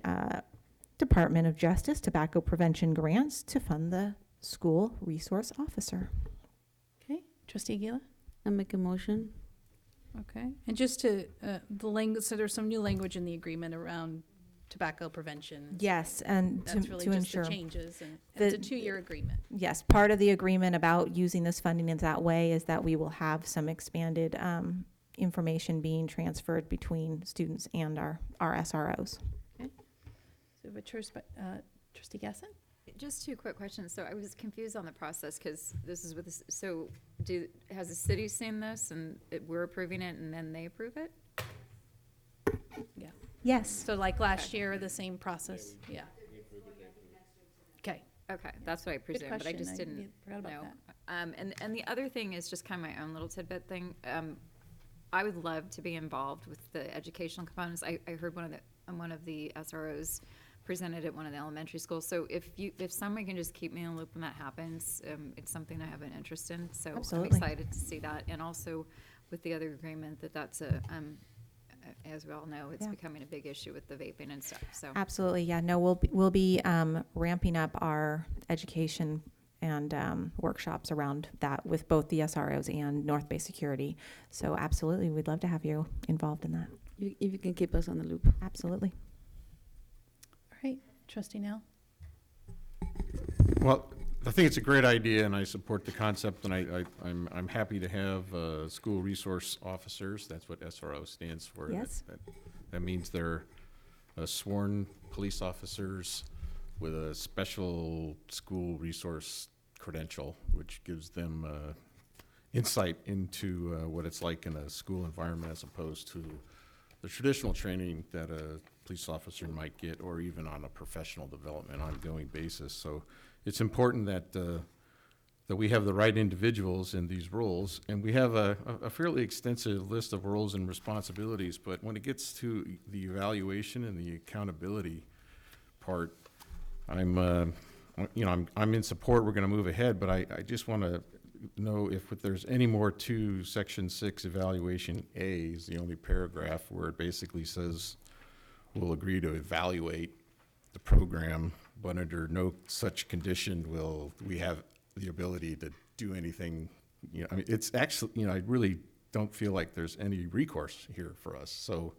Department of Justice Tobacco Prevention Grants to fund the school resource officer. Okay, Trustee Aguila? I make a motion. Okay, and just to, the language, so there's some new language in the agreement around tobacco prevention. Yes, and That's to really just ensure the changes, and it's a 2-year agreement. Yes, part of the agreement about using this funding in that way is that we will have some expanded information being transferred between students and our SROs. Okay, so Trustee Gasson? Just 2 quick questions. So I was confused on the process because this is with this. So has the city seen this and we're approving it and then they approve it? Yeah. Yes. So like last year, the same process, yeah. Okay. Okay, that's what I presumed, but I just didn't forgot about know. that. And the other thing is just kind of my own little tidbit thing. I would love to be involved with the educational components. I heard one of the SROs presented at one of the elementary schools. So if someone can just keep me in the loop when that happens, it's something I have an interest in. So Absolutely. I'm excited to see that. And also with the other agreement that's as we all know, it's becoming a big issue with the vaping and stuff. So Absolutely, yeah. No, we'll be ramping up our education and workshops around that with both the SROs and North Bay Security. So absolutely, we'd love to have you involved in that. If you can keep us on the loop. Absolutely. All right, Trustee Nell? Well, I think it's a great idea, and I support the concept, and I'm happy to have school resource officers. That's what SRO stands for. Yes. That means they're sworn police officers with a special school resource credential, which gives them insight into what it's like in a school environment as opposed to traditional training that a police officer might get, or even on a professional development ongoing basis. So it's important that that we have the right individuals in these roles, and we have a fairly extensive list of roles and responsibilities. But when it gets to the evaluation and the accountability part, I'm in support. We're going to move ahead, but I just want to know if there's any more to Section 6 Evaluation A is the only paragraph where it basically says we'll agree to evaluate the program, but under no such condition will we have the ability to do anything. I mean, it's actually, I really don't feel like there's any recourse here for us. So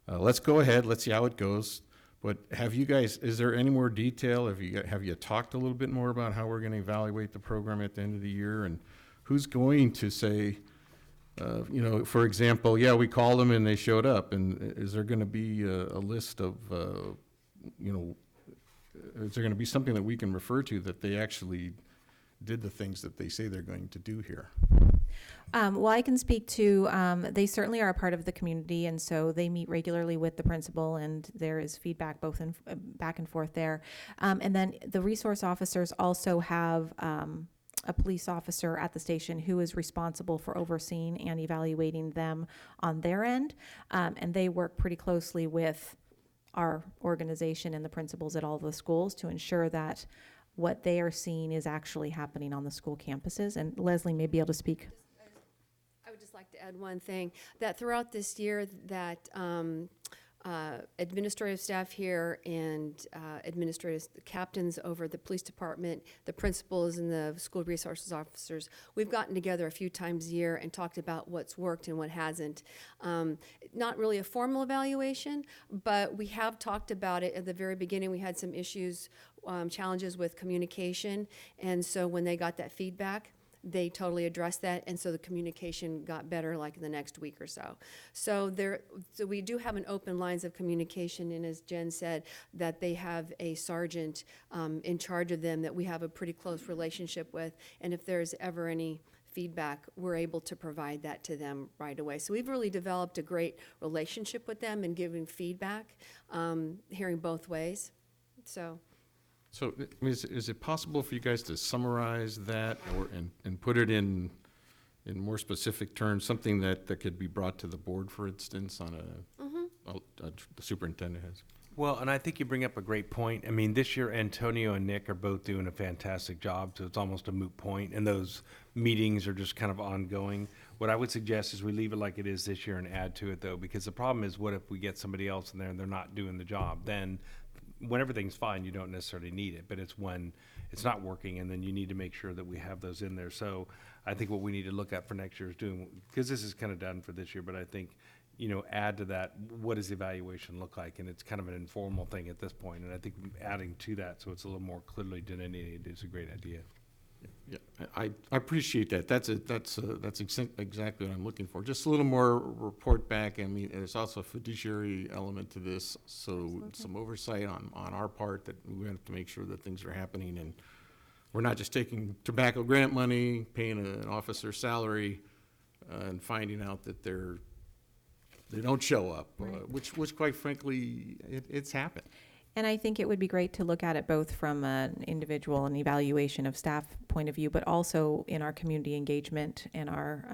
let's go ahead. Let's see how it goes. But have you guys, is there any more detail? Have you talked a little bit more about how we're going to evaluate the program at the end of the year? And who's going to say, for example, yeah, we called them and they showed up. And is there going to be a list of, is there going to be something that we can refer to that they actually did the things that they say they're going to do here? Well, I can speak to, they certainly are a part of the community, and so they meet regularly with the principal, and there is feedback both in, back and forth there. And then the resource officers also have a police officer at the station who is responsible for overseeing and evaluating them on their end, and they work pretty closely with our organization and the principals at all of the schools to ensure that what they are seeing is actually happening on the school campuses. And Leslie may be able to speak. I would just like to add one thing, that throughout this year that administrative staff here and administrative captains over the police department, the principals and the school resources officers, we've gotten together a few times a year and talked about what's worked and what hasn't. Not really a formal evaluation, but we have talked about it at the very beginning. We had some issues, challenges with communication, and so when they got that feedback, they totally addressed that, and so the communication got better like in the next week or so. So we do have an open lines of communication, and as Jen said, that they have a sergeant in charge of them that we have a pretty close relationship with, and if there's ever any feedback, we're able to provide that to them right away. So we've really developed a great relationship with them and giving feedback, hearing both ways. So is it possible for you guys to summarize that and put it in more specific terms, something that could be brought to the board, for instance, on the superintendent has? Well, and I think you bring up a great point. I mean, this year Antonio and Nick are both doing a fantastic job, so it's almost a moot point, and those meetings are just kind of ongoing. What I would suggest is we leave it like it is this year and add to it, though, because the problem is, what if we get somebody else in there and they're not doing the job? Then when everything's fine, you don't necessarily need it, but it's when it's not working, and then you need to make sure that we have those in there. So I think what we need to look at for next year is doing, because this is kind of done for this year, but I think, add to that, what does the evaluation look like? And it's kind of an informal thing at this point, and I think adding to that so it's a little more clearly delineated is a great idea. Yeah, I appreciate that. That's exactly what I'm looking for. Just a little more report back. I mean, there's also a fiduciary element to this, so some oversight on our part, that we have to make sure that things are happening, and we're not just taking tobacco grant money, paying an officer's salary, and finding out that they don't show up, Right. which quite frankly, it's happened. And I think it would be great to look at it both from an individual and evaluation of staff point of view, but also in our community engagement and our,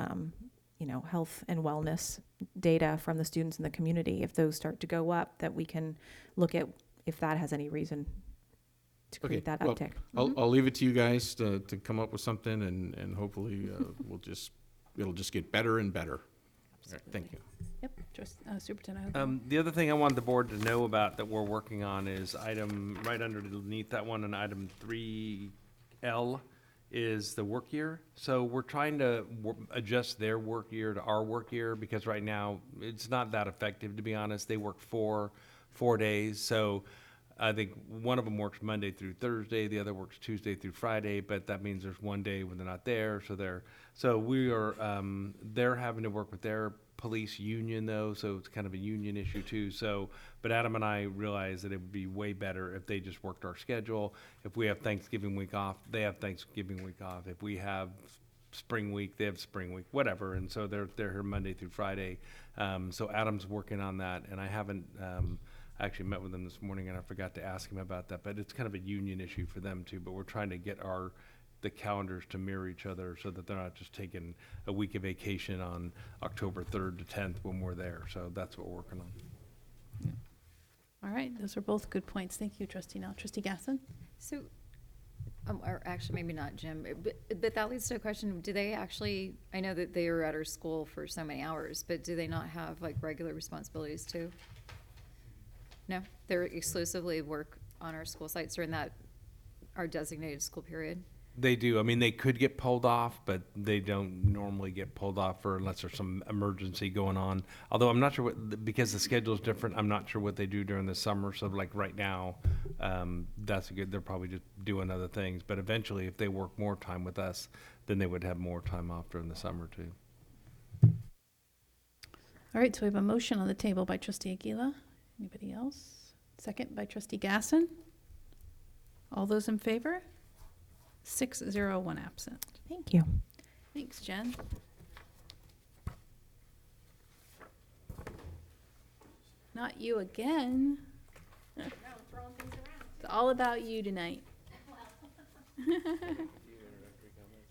health and wellness data from the students in the community. If those start to go up, that we can look at if that has any reason to create that uptick. I'll leave it to you guys to come up with something, and hopefully it'll just get better and better. All right, thank you. Yep, just Superintendent. The other thing I wanted the board to know about that we're working on is item right underneath that one, and item 3L is the work year. So we're trying to adjust their work year to our work year, because right now it's not that effective, to be honest. They work four days. So I think one of them works Monday through Thursday, the other works Tuesday through Friday, but that means there's one day when they're not there. So we are, they're having to work with their police union though, so it's kind of a union issue too. So, but Adam and I realized that it would be way better if they just worked our schedule. If we have Thanksgiving week off, they have Thanksgiving week off. If we have spring week, they have spring week, whatever, and so they're here Monday through Friday. So Adam's working on that, and I haven't, I actually met with him this morning, and I forgot to ask him about that, but it's kind of a union issue for them too, but we're trying to get the calendars to mirror each other so that they're not just taking a week of vacation on October 3rd to 10th when we're there, so that's what we're working on. All right, those are both good points. Thank you, Trustee Nell. Trustee Gasson? So, or actually, maybe not Jim, but that leads to a question. Do they actually, I know that they are at our school for so many hours, but do they not have like regular responsibilities too? No? They're exclusively work on our school sites during our designated school period? They do. I mean, they could get pulled off, but they don't normally get pulled off unless there's some emergency going on. Although I'm not sure because the schedule is different, I'm not sure what they do during the summer. So like right now, that's good. They're probably just doing other things. But eventually, if they work more time with us, then they would have more time off during the summer too. All right, so we have a motion on the table by Trustee Aguila. Anybody else? Second by Trustee Gasson. All those in favor? 6-0, 1 absent. Thank you. Thanks, Jen. Not you again. It's all about you tonight.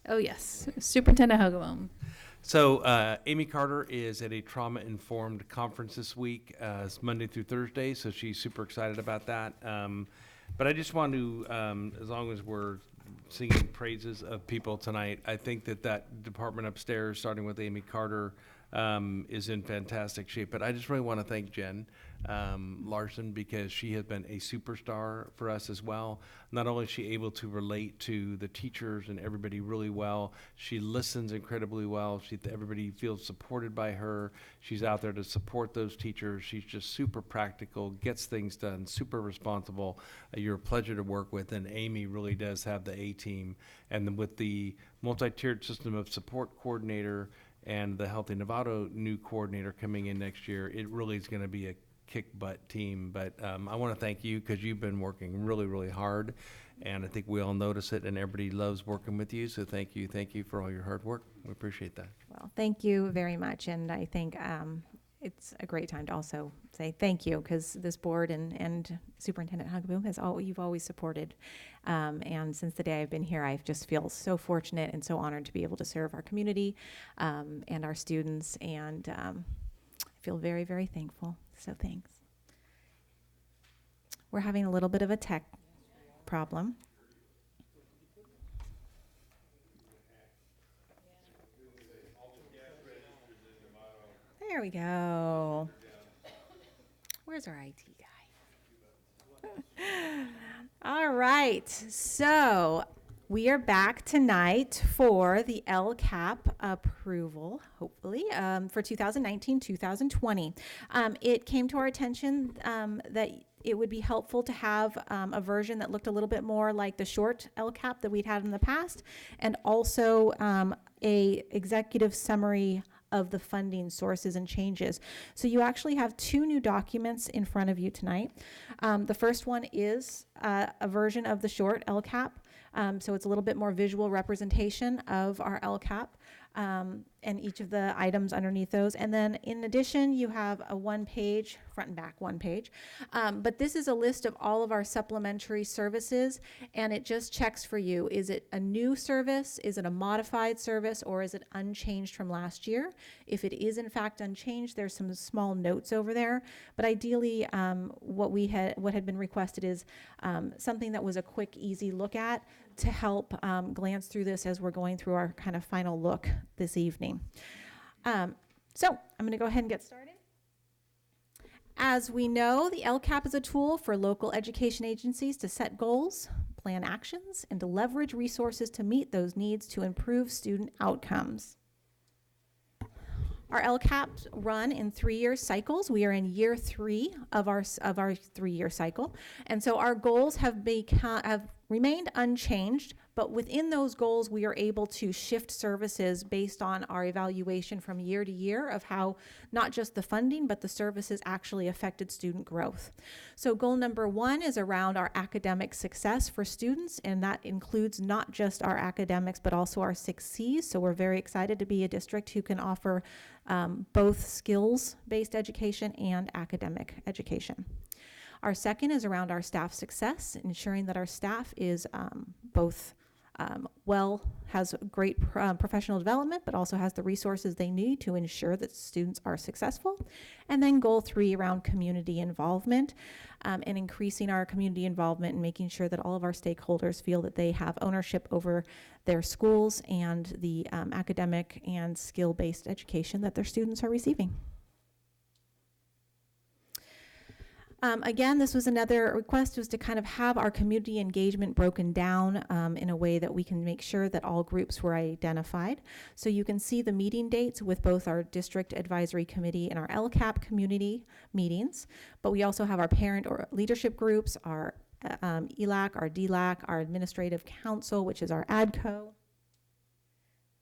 Oh, yes. Superintendent Hogeboom. So Amy Carter is at a trauma-informed conference this week. It's Monday through Thursday, so she's super excited about that. But I just want to, as long as we're singing praises of people tonight, I think that department upstairs, starting with Amy Carter, is in fantastic shape. But I just really want to thank Jen Larson, because she has been a superstar for us as well. Not only is she able to relate to the teachers and everybody really well, she listens incredibly well. Everybody feels supported by her. She's out there to support those teachers. She's just super practical, gets things done, super responsible. You're a pleasure to work with, and Amy really does have the A-team. And then with the multi-tiered system of support coordinator and the Healthy Novato new coordinator coming in next year, it really is going to be a kick-butt team. But I want to thank you because you've been working really, really hard, and I think we all notice it, and everybody loves working with you. So thank you for all your hard work. We appreciate that. Well, thank you very much, and I think it's a great time to also say thank you, because this board and Superintendent Hogeboom you've always supported, and since the day I've been here, I just feel so fortunate and so honored to be able to serve our community and our students, and I feel very, very thankful. So thanks. We're having a little bit of a tech problem. There we go. Where's our IT guy? All right, so we are back tonight for the LCAP approval, hopefully, for 2019-2020. It came to our attention that it would be helpful to have a version that looked a little bit more like the short LCAP that we'd had in the past, and also a executive summary of the funding sources and changes. So you actually have 2 new documents in front of you tonight. The first one is a version of the short LCAP. So it's a little bit more visual representation of our LCAP and each of the items underneath those. And then in addition, you have a 1-page, front and back 1-page. But this is a list of all of our supplementary services, and it just checks for you. Is it a new service? Is it a modified service? Or is it unchanged from last year? If it is in fact unchanged, there's some small notes over there. But ideally, what had been requested is something that was a quick, easy look at to help glance through this as we're going through our kind of final look this evening. So I'm going to go ahead and get started. As we know, the LCAP is a tool for local education agencies to set goals, plan actions, and to leverage resources to meet those needs to improve student outcomes. Our LCAPs run in 3-year cycles. We are in year 3 of our 3-year cycle. And so our goals have remained unchanged, but within those goals, we are able to shift services based on our evaluation from year to year of how not just the funding, but the services actually affected student growth. So goal number 1 is around our academic success for students, and that includes not just our academics, but also our 6 C's. So we're very excited to be a district who can offer both skills-based education and academic education. Our second is around our staff success, ensuring that our staff is both has great professional development, but also has the resources they need to ensure that students are successful. And then goal 3 around community involvement, and increasing our community involvement and making sure that all of our stakeholders feel that they have ownership over their schools and the academic and skill-based education that their students are receiving. Again, this was another request, was to kind of have our community engagement broken down in a way that we can make sure that all groups were identified. So you can see the meeting dates with both our district advisory committee and our LCAP community meetings, but we also have our parent or leadership groups, our ELAC, our DLAC, our administrative council, which is our ADCO,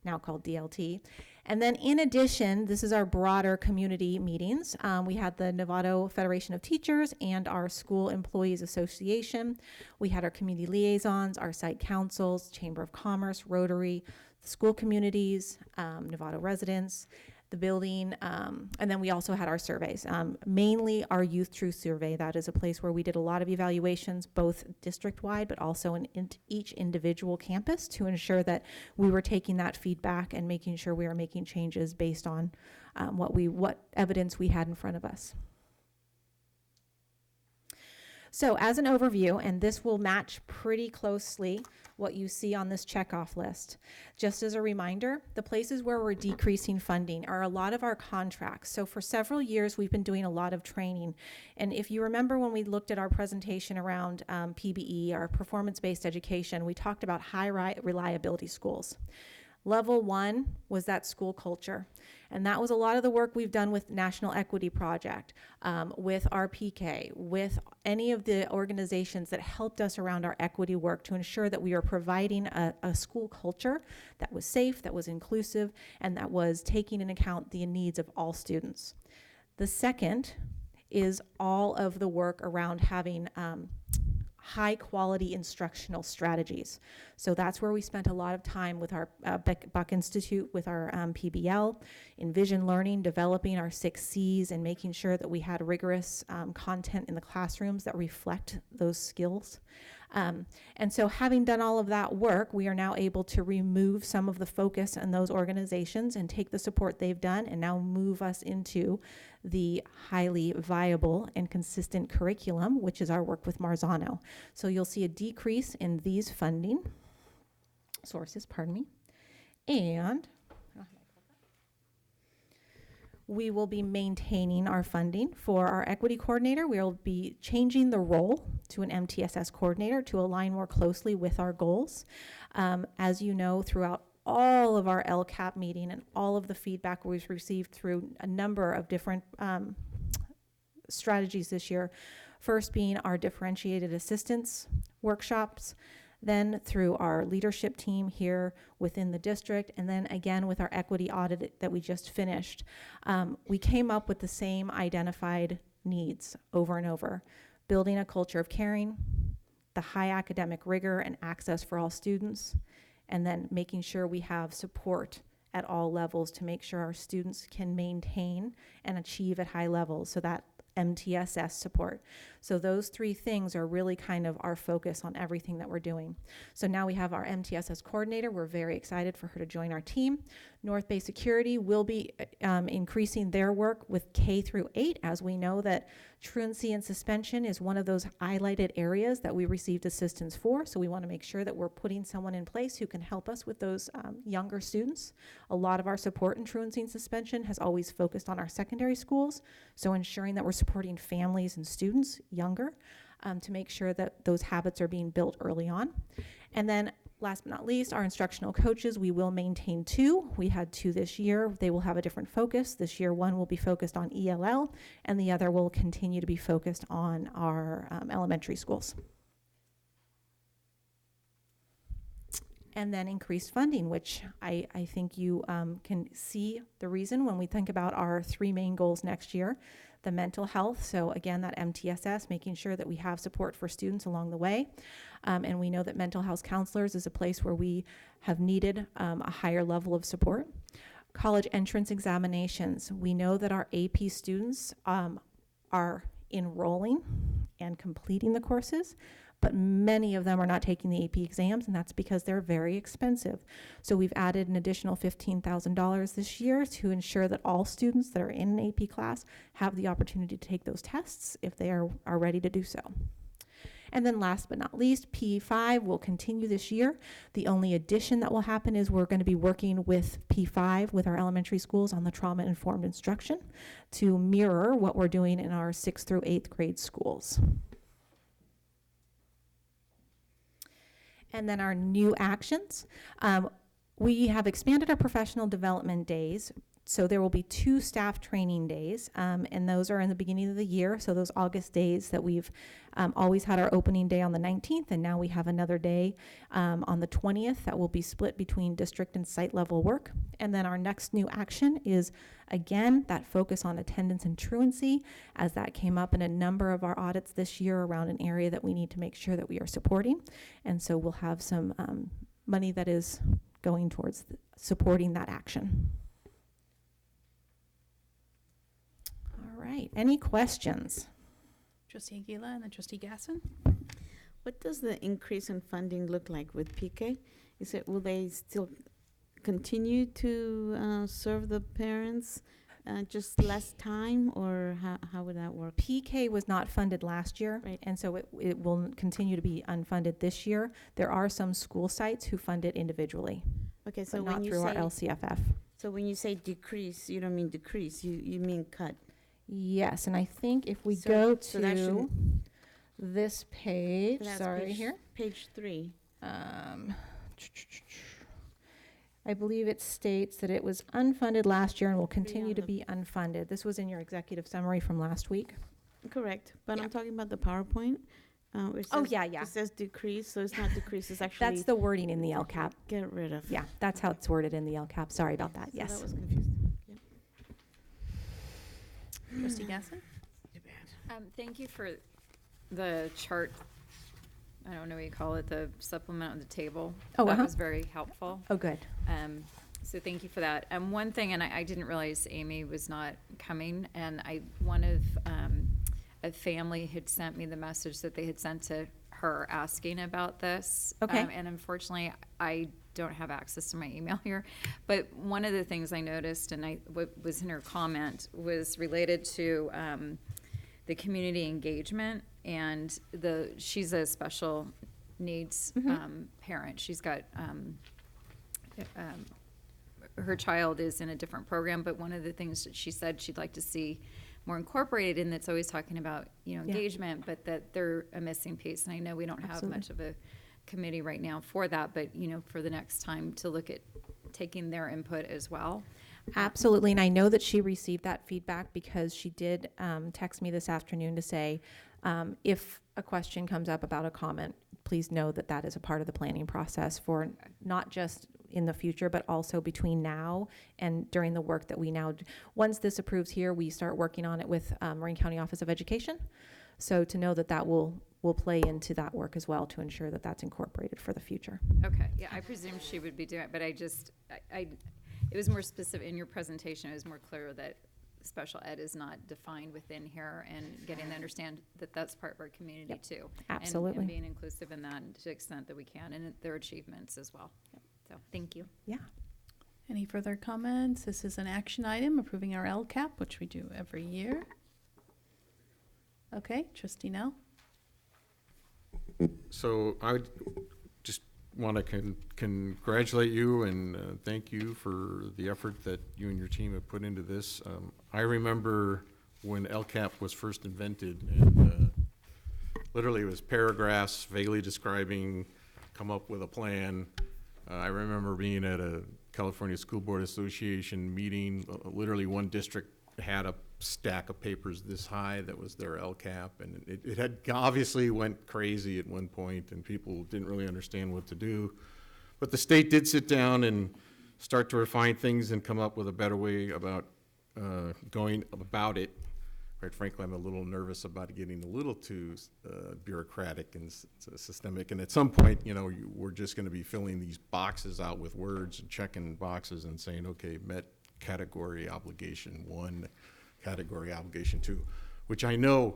now called DLT. And then in addition, this is our broader community meetings. We had the Novato Federation of Teachers and our School Employees Association. We had our community liaisons, our site councils, Chamber of Commerce, Rotary, the school communities, Novato residents, the building, and then we also had our surveys, mainly our Youth Truth Survey. That is a place where we did a lot of evaluations, both district-wide, but also in each individual campus, to ensure that we were taking that feedback and making sure we were making changes based on what evidence we had in front of us. So as an overview, and this will match pretty closely what you see on this checkoff list. Just as a reminder, the places where we're decreasing funding are a lot of our contracts. So for several years, we've been doing a lot of training. And if you remember when we looked at our presentation around PBE, our performance-based education, we talked about high reliability schools. Level 1 was that school culture. And that was a lot of the work we've done with National Equity Project, with RPK, with any of the organizations that helped us around our equity work to ensure that we were providing a school culture that was safe, that was inclusive, and that was taking into account the needs of all students. The second is all of the work around having high quality instructional strategies. So that's where we spent a lot of time with our Buck Institute, with our PBL, Envision Learning, developing our 6 C's and making sure that we had rigorous content in the classrooms that reflect those skills. And so having done all of that work, we are now able to remove some of the focus on those organizations and take the support they've done and now move us into the highly viable and consistent curriculum, which is our work with Marzano. So you'll see a decrease in these funding sources, and we will be maintaining our funding. For our equity coordinator, we will be changing the role to an MTSS coordinator to align more closely with our goals. As you know, throughout all of our LCAP meeting and all of the feedback we've received through a number of different strategies this year, first being our differentiated assistance workshops, then through our leadership team here within the district, and then again with our equity audit that we just finished. We came up with the same identified needs over and over: building a culture of caring, the high academic rigor and access for all students, and then making sure we have support at all levels to make sure our students can maintain and achieve at high levels, so that MTSS support. So those 3 things are really kind of our focus on everything that we're doing. So now we have our MTSS coordinator. We're very excited for her to join our team. North Bay Security will be increasing their work with K through 8, as we know that truancy and suspension is one of those highlighted areas that we received assistance for. So we want to make sure that we're putting someone in place who can help us with those younger students. A lot of our support in truancy and suspension has always focused on our secondary schools. So ensuring that we're supporting families and students younger to make sure that those habits are being built early on. And then last but not least, our instructional coaches, we will maintain 2. We had 2 this year. They will have a different focus. This year, one will be focused on ELL, and the other will continue to be focused on our elementary schools. and then increased funding, which I think you can see the reason when we think about our three main goals next year. The mental health, so again, that MTSS, making sure that we have support for students along the way. And we know that mental health counselors is a place where we have needed a higher level of support. College entrance examinations, we know that our AP students are enrolling and completing the courses, but many of them are not taking the AP exams, and that's because they're very expensive. So we've added an additional $15,000 this year to ensure that all students that are in an AP class have the opportunity to take those tests if they are ready to do so. And then last but not least, P5 will continue this year. The only addition that will happen is we're going to be working with P5 with our elementary schools on the trauma-informed instruction to mirror what we're doing in our 6th through 8th grade schools. And then our new actions. We have expanded our professional development days. So there will be 2 staff training days, and those are in the beginning of the year. So those August days that we've always had our opening day on the 19th, and now we have another day on the 20th that will be split between district and site level work. And then our next new action is, again, that focus on attendance and truancy, as that came up in a number of our audits this year around an area that we need to make sure that we are supporting. And so we'll have some money that is going towards supporting that action. All right, any questions? Trustee Aguila and then Trustee Gasson. What does the increase in funding look like with PK? Will they still continue to serve the parents just less time, or how would that work? PK was not funded last year, Right. and so it will continue to be unfunded this year. There are some school sites who fund it individually, Okay, so but when not you through our say LCFF. so when you say decrease, you don't mean decrease. You mean cut. Yes, and I think if we So- go so that to shouldn't- this page, So that's sorry, page- here. Page 3. I believe it states that it was unfunded last year and will continue on to the- be unfunded. This was in your executive summary from last week. Correct, but Yeah. I'm talking about the PowerPoint. It Oh, says- yeah, yeah. It says decrease, so it's not decrease, it's actually. That's the wording in the LCAP. Get rid of. Yeah, that's how it's worded in the LCAP. Sorry about that, So yes. that was confusing. Yeah. Trustee Gasson. Thank you for the chart. I don't know what you call it, the supplement on the table. Oh, That uh-huh. was very helpful. Oh, good. So thank you for that. One thing, and I didn't realize Amy was not coming, and one of a family had sent me the message that they had sent to her asking about this. Okay. And unfortunately, I don't have access to my email here. But one of the things I noticed, and what was in her comment, was related to the community engagement, and she's a special needs parent. She's got her child is in a different program, but one of the things that she said she'd like to see more incorporated, and that's always talking about engagement, but that they're a missing piece. And I know we don't have Absolutely. much of a committee right now for that, but for the next time to look at taking their input as well. Absolutely, and I know that she received that feedback because she did text me this afternoon to say, if a question comes up about a comment, please know that that is a part of the planning process for not just in the future, but also between now and during the work that we now do. Once this approves here, we start working on it with Marin County Office of Education. So to know that that will play into that work as well to ensure that that's incorporated for the future. Okay, yeah, I presume she would be doing it, but it was more specific, in your presentation, it was more clear that special ed is not defined within here, and getting to understand that that's part of our community Yep, too. absolutely. And being inclusive in that to the extent that we can, and their achievements as well. So, thank you. Yeah. Any further comments? This is an action item, approving our LCAP, which we do every year. Okay, Trustee Nell. So I would just want to congratulate you and thank you for the effort that you and your team have put into this. I remember when LCAP was first invented, and literally it was paragraphs vaguely describing, come up with a plan. I remember being at a California School Board Association meeting. Literally one district had a stack of papers this high that was their LCAP, and it had obviously went crazy at one point, and people didn't really understand what to do. But the state did sit down and start to refine things and come up with a better way about going about it. Quite frankly, I'm a little nervous about it getting a little too bureaucratic and systemic. And at some point, we're just going to be filling these boxes out with words and checking boxes and saying, okay, met category obligation 1, category obligation 2, which I know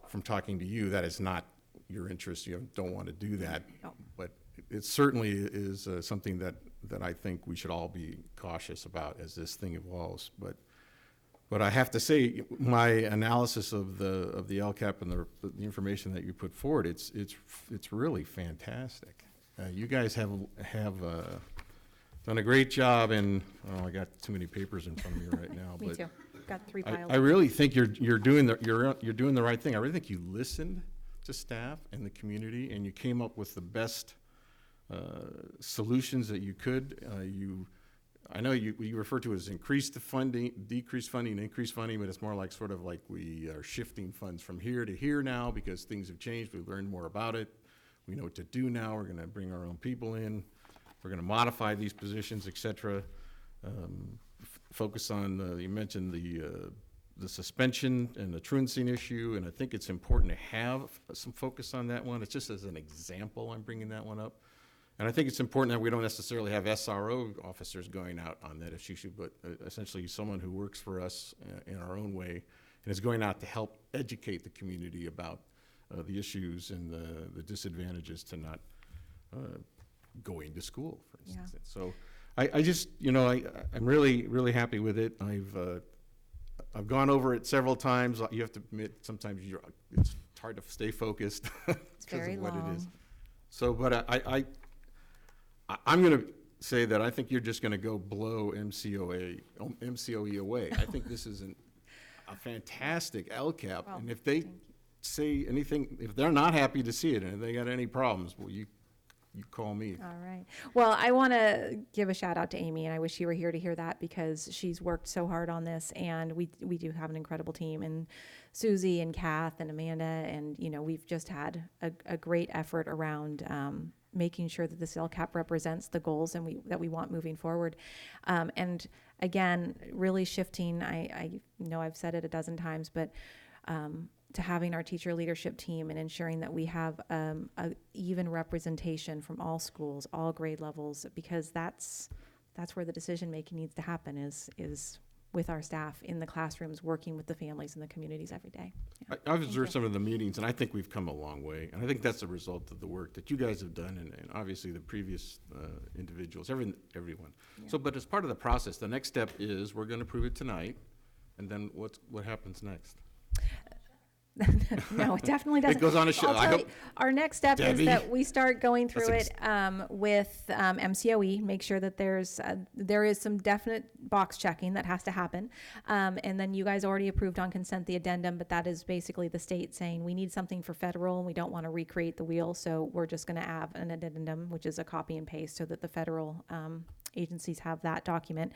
from talking to you, that is not your interest. You don't want to do that. No. But it certainly is something that I think we should all be cautious about as this thing evolves. But I have to say, my analysis of the LCAP and the information that you put forward, it's really fantastic. You guys have done a great job, and I got too many papers in front of me right now. Me but too. Got 3 piles. I really think you're doing the right thing. I really think you listened to staff and the community, and you came up with the best solutions that you could. I know you refer to it as increased funding, decreased funding, increased funding, but it's more like sort of like we are shifting funds from here to here now because things have changed. We've learned more about it. We know what to do now. We're going to bring our own people in. We're going to modify these positions, et cetera. Focus on, you mentioned the suspension and the truancy issue, and I think it's important to have some focus on that one. It's just as an example I'm bringing that one up. And I think it's important that we don't necessarily have SRO officers going out on that issue, but essentially someone who works for us in our own way and is going out to help educate the community about the issues and the disadvantages to not going to school, for instance. Yeah. So I just, I'm really, really happy with it. I've gone over it several times. You have to admit, sometimes it's hard to stay focused because of what it is. So, but I'm going to say that I think you're just going to go blow MCOE away. I think this is a fantastic LCAP, Well, and if they say anything, if they're not happy to see it, and if they got any problems, well, you call me. All right. Well, I want to give a shout out to Amy, and I wish you were here to hear that because she's worked so hard on this, and we do have an incredible team, and Susie and Kath and Amanda, and we've just had a great effort around making sure that this LCAP represents the goals that we want moving forward. And again, really shifting, I know I've said it a dozen times, but to having our teacher leadership team and ensuring that we have a even representation from all schools, all grade levels, because that's where the decision making needs to happen is with our staff in the classrooms, working with the families and the communities every day. Yeah. I've observed some of the meetings, and I think we've come a long way. And I think that's a result of the work that you guys have done, and obviously the previous individuals, everyone. Yeah. So, but as part of the process, the next step is we're going to approve it tonight, and then what happens next? No, it definitely doesn't. It goes on a show. I'll tell you, our next step is that we start going through That's it with MCOE, make sure that there is some definite box checking that has to happen. And then you guys already approved on consent the addendum, but that is basically the state saying we need something for federal and we don't want to recreate the wheel. So we're just going to have an addendum, which is a copy and paste so that the federal agencies have that document.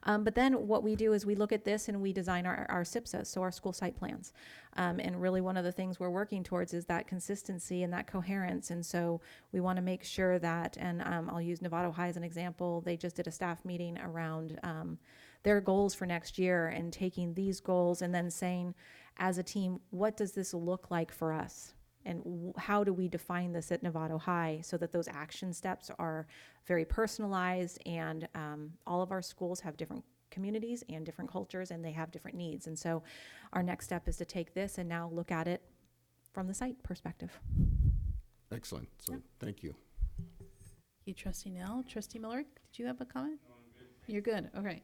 But then what we do is we look at this and we design our SIPSAs, so our school site plans. And really one of the things we're working towards is that consistency and that coherence. And so we want to make sure that, and I'll use Novato High as an example, they just did a staff meeting around their goals for next year and taking these goals and then saying, as a team, what does this look like for us? And how do we define this at Novato High so that those action steps are very personalized and all of our schools have different communities and different cultures and they have different needs. And so our next step is to take this and now look at it from the site perspective. Excellent. So thank you. Thank you, Trustee Nell. Trustee Miller, did you have a comment? No, I'm good. You're good. Okay.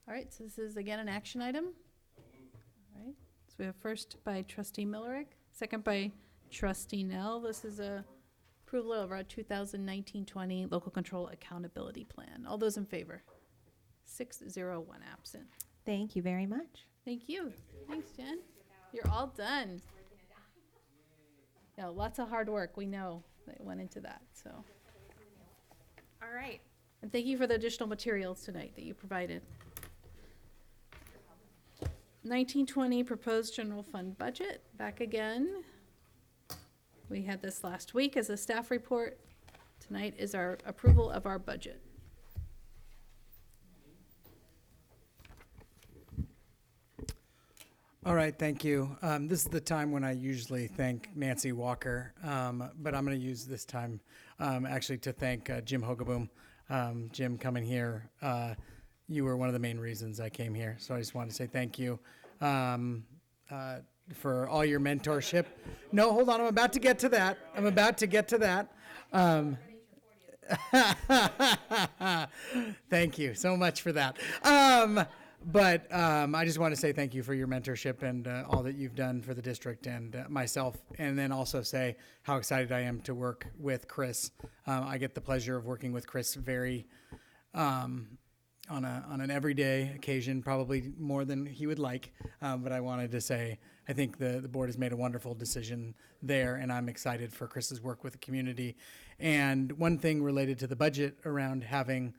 All right. So this is again an action item. All right. So we have first by Trustee Millerick, second by Trustee Nell. This is a approval of our 2019-20 Local Control Accountability Plan. All those in favor? 6-0, 1 absent. Thank you very much. Thank you. Thanks, Jen. You're all done. Yeah, lots of hard work. We know that went into that. So, all right. And thank you for the additional materials tonight that you provided. 1920 proposed general fund budget. Back again. We had this last week as a staff report. tonight is our approval of our budget. All right, thank you. This is the time when I usually thank Nancy Walker, but I'm going to use this time actually to thank Jim Hogaboom. Jim, coming here, you were one of the main reasons I came here, so I just want to say thank you for all your mentorship. No, hold on, I'm about to get to that. Thank you so much for that. But I just want to say thank you for your mentorship and all that you've done for the district and myself, and then also say how excited I am to work with Chris. I get the pleasure of working with Chris very on an everyday occasion, probably more than he would like. But I wanted to say I think the board has made a wonderful decision there, and I'm excited for Chris's work with the community. And one thing related to the budget around having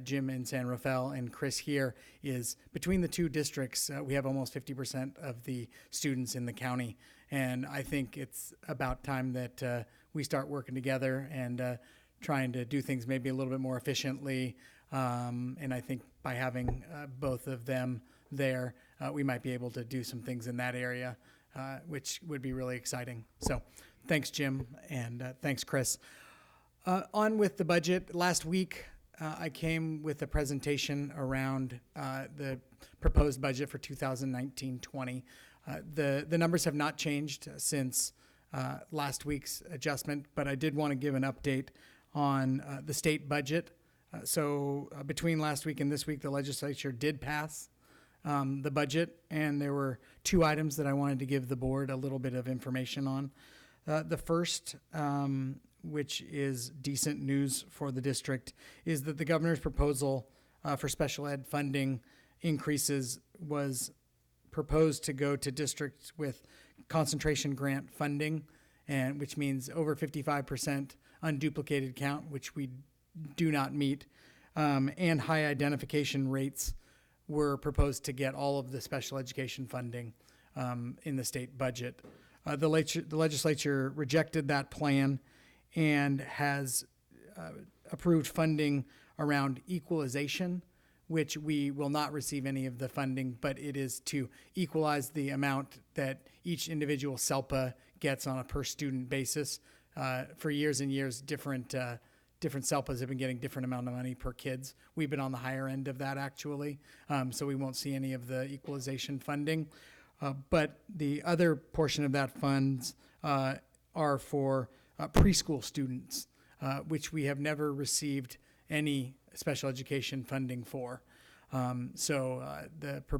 Jim in San Rafael and Chris here is between the two districts, we have almost 50% of the students in the county. And I think it's about time that we start working together and trying to do things maybe a little bit more efficiently. And I think by having both of them there, we might be able to do some things in that area, which would be really exciting. So thanks, Jim, and thanks, Chris. On with the budget. Last week, I came with a presentation around the proposed budget for 2019-20. The numbers have not changed since last week's adjustment, but I did want to give an update on the state budget. So between last week and this week, the legislature did pass the budget, and there were two items that I wanted to give the board a little bit of information on. The first, which is decent news for the district, is that the governor's proposal for special ed funding increases was proposed to go to districts with concentration grant funding, and which means over 55% unduplicated count, which we do not meet, and high identification rates were proposed to get all of the special education funding in the state budget. The legislature rejected that plan and has approved funding around equalization, which we will not receive any of the funding, but it is to equalize the amount that each individual SELPA gets on a per student basis. For years and years, different SELPAs have been getting different amount of money per kids. We've been on the higher end of that actually, so we won't see any of the equalization funding. But the other portion of that funds are for preschool students, which we have never received any special education funding for. The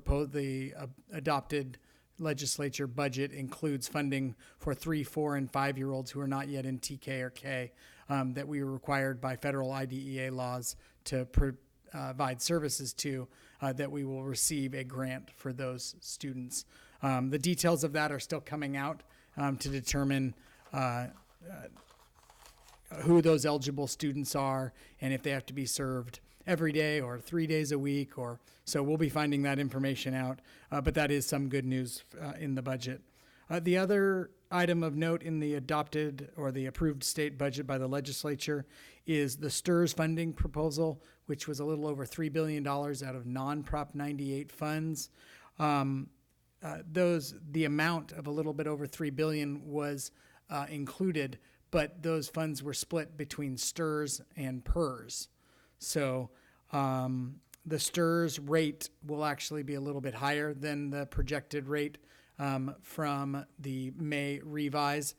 adopted legislature budget includes funding for 3, 4, and 5-year-olds who are not yet in TK or K, that we are required by federal IDEA laws to provide services to, that we will receive a grant for those students. The details of that are still coming out to determine who those eligible students are and if they have to be served every day or 3 days a week, or so we'll be finding that information out, but that is some good news in the budget. The other item of note in the adopted or the approved state budget by the legislature is the STRS funding proposal, which was a little over $3 billion out of non-Prop 98 funds. The amount of a little bit over $3 billion was included, but those funds were split between STRS and PERS. So the STRS rate will actually be a little bit higher than the projected rate from the May revise,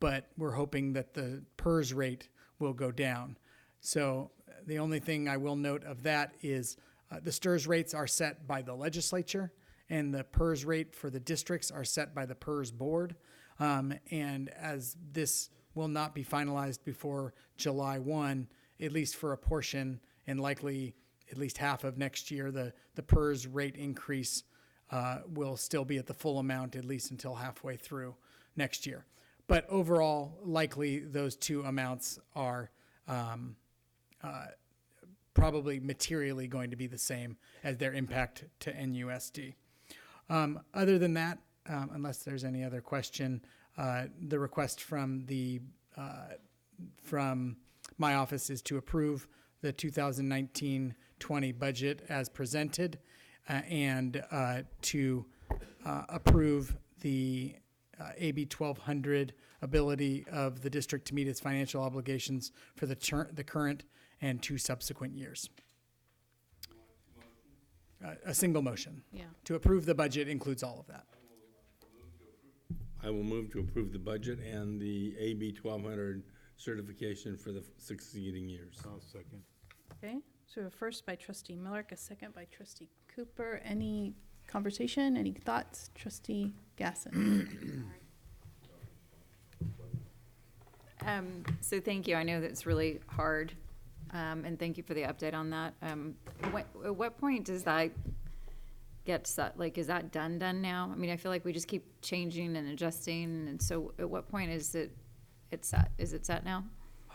but we're hoping that the PERS rate will go down. So the only thing I will note of that is the STRS rates are set by the legislature, and the PERS rate for the districts are set by the PERS board. And as this will not be finalized before July 1, at least for a portion, and likely at least half of next year, the PERS rate increase will still be at the full amount, at least until halfway through next year. But overall, likely those two amounts are probably materially going to be the same as their impact to NUSD. Other than that, unless there's any other question, the request from my office is to approve the 2019-20 budget as presented, and to approve the AB 1200 ability of the district to meet its financial obligations for the current and 2 subsequent years. A single motion. Yeah. To approve the budget includes all of that. I will move to approve the budget and the AB 1200 certification for the succeeding years. I'll second. Okay, so a first by trustee Miller, a second by trustee Cooper. Any conversation, any thoughts? Trustee Gasson. So thank you. I know that's really hard, and thank you for the update on that. At what point does that get set? Like, is that done now? I mean, I feel like we just keep changing and adjusting, and so at what point is it set? Is it set now?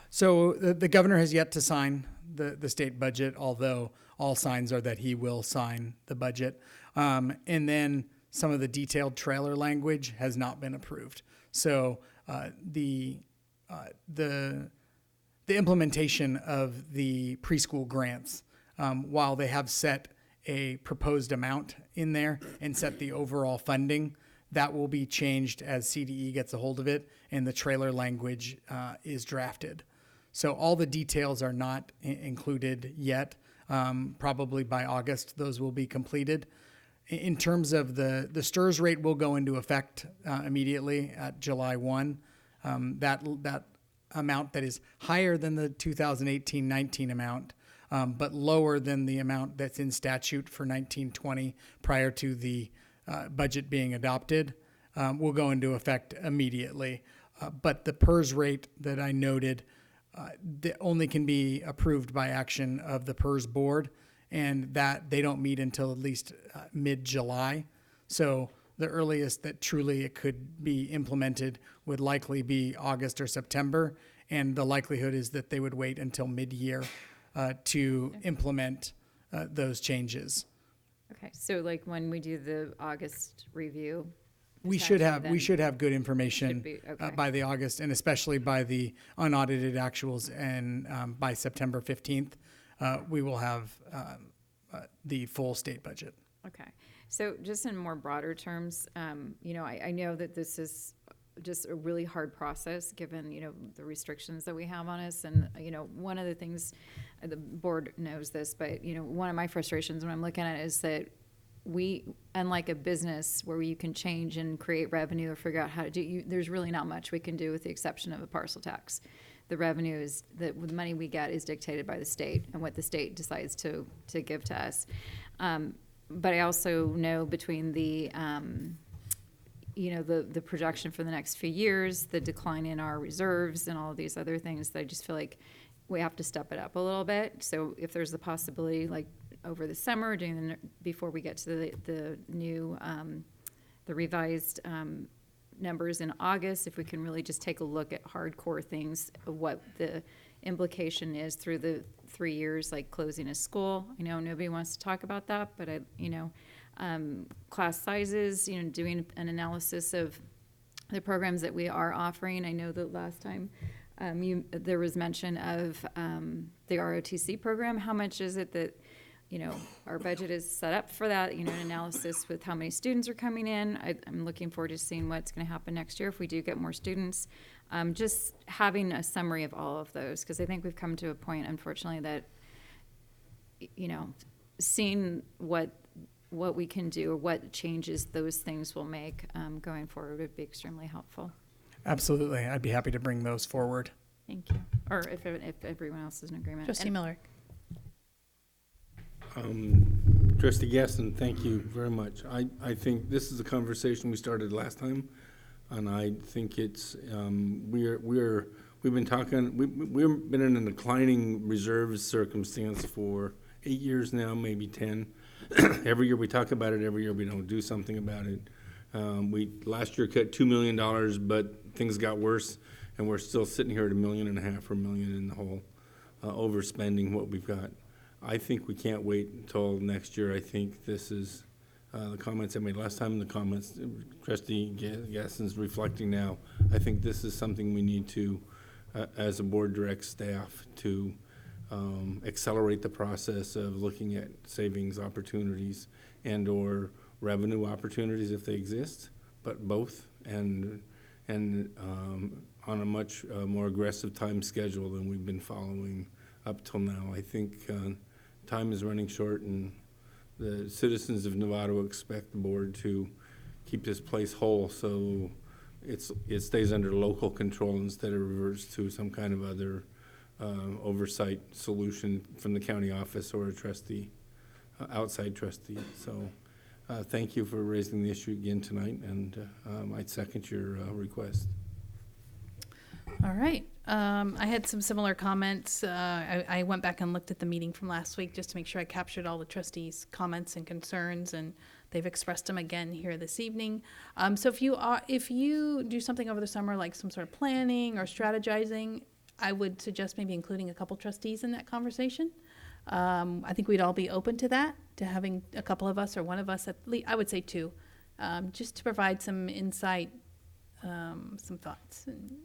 So the governor has yet to sign the state budget, although all signs are that he will sign the budget. And then some of the detailed trailer language has not been approved. So the implementation of the preschool grants, while they have set a proposed amount in there and set the overall funding, that will be changed as CDE gets a hold of it and the trailer language is drafted. So all the details are not included yet. Probably by August, those will be completed. In terms of the STRS rate will go into effect immediately at July 1. That amount that is higher than the 2018-19 amount, but lower than the amount that's in statute for 1920 prior to the budget being adopted, will go into effect immediately. But the PERS rate that I noted only can be approved by action of the PERS board, and that they don't meet until at least mid-July. So the earliest that truly it could be implemented would likely be August or September, and the likelihood is that they would wait until mid-year to implement those changes. Okay, so like when we do the August review, We should have good information by the August, and especially by the unaudited actuals, and by September 15th, we will have the full state budget. Okay, so just in more broader terms, I know that this is just a really hard process given, the restrictions that we have on us. And, one of the things, the board knows this, but, one of my frustrations when I'm looking at it is that we, unlike a business where you can change and create revenue or figure out how to do, there's really not much we can do with the exception of a parcel tax. The revenue is, the money we get is dictated by the state and what the state decides to give to us. But I also know between the projection for the next few years, the decline in our reserves and all of these other things, that I just feel like we have to step it up a little bit. So if there's a possibility, like over the summer, before we get to the new, the revised numbers in August, if we can really just take a look at hardcore things of what the implication is through the 3 years, like closing a school. I know nobody wants to talk about that, but class sizes, doing an analysis of the programs that we are offering. I know that last time there was mention of the ROTC program. How much is it that, our budget is set up for that, an analysis with how many students are coming in. I'm looking forward to seeing what's going to happen next year if we do get more students. Just having a summary of all of those, because I think we've come to a point, unfortunately, that, seeing what we can do or what changes those things will make going forward would be extremely helpful. Absolutely. I'd be happy to bring those forward. Thank you. Or if everyone else is in agreement. Trustee Miller. Trustee Gaston, thank you very much. I think this is a conversation we started last time, and I think it's we've been talking. We've been in a declining reserves circumstance for 8 years now, maybe 10. Every year we talk about it. Every year we don't do something about it. We last year cut $2 million, but things got worse, and we're still sitting here at $1.5 million or $1 million in the hole, overspending what we've got. I think we can't wait until next year. I think this is the comments I made last time, the comments Trustee Gaston's reflecting now. I think this is something we need to as a board, direct staff to accelerate the process of looking at savings opportunities and/or revenue opportunities if they exist, but both, and on a much more aggressive time schedule than we've been following up till now. I think time is running short, and the citizens of Novato expect the board to keep this place whole, so it stays under local control instead of reverts to some kind of other oversight solution from the county office or a trustee, outside trustee. So thank you for raising the issue again tonight, and I'd second your request. All right. I had some similar comments. I went back and looked at the meeting from last week just to make sure I captured all the trustees' comments and concerns, and they've expressed them again here this evening. So if you do something over the summer, like some sort of planning or strategizing, I would suggest maybe including a couple trustees in that conversation. I think we'd all be open to that, to having a couple of us or one of us, at least, I would say two, just to provide some insight, some thoughts. And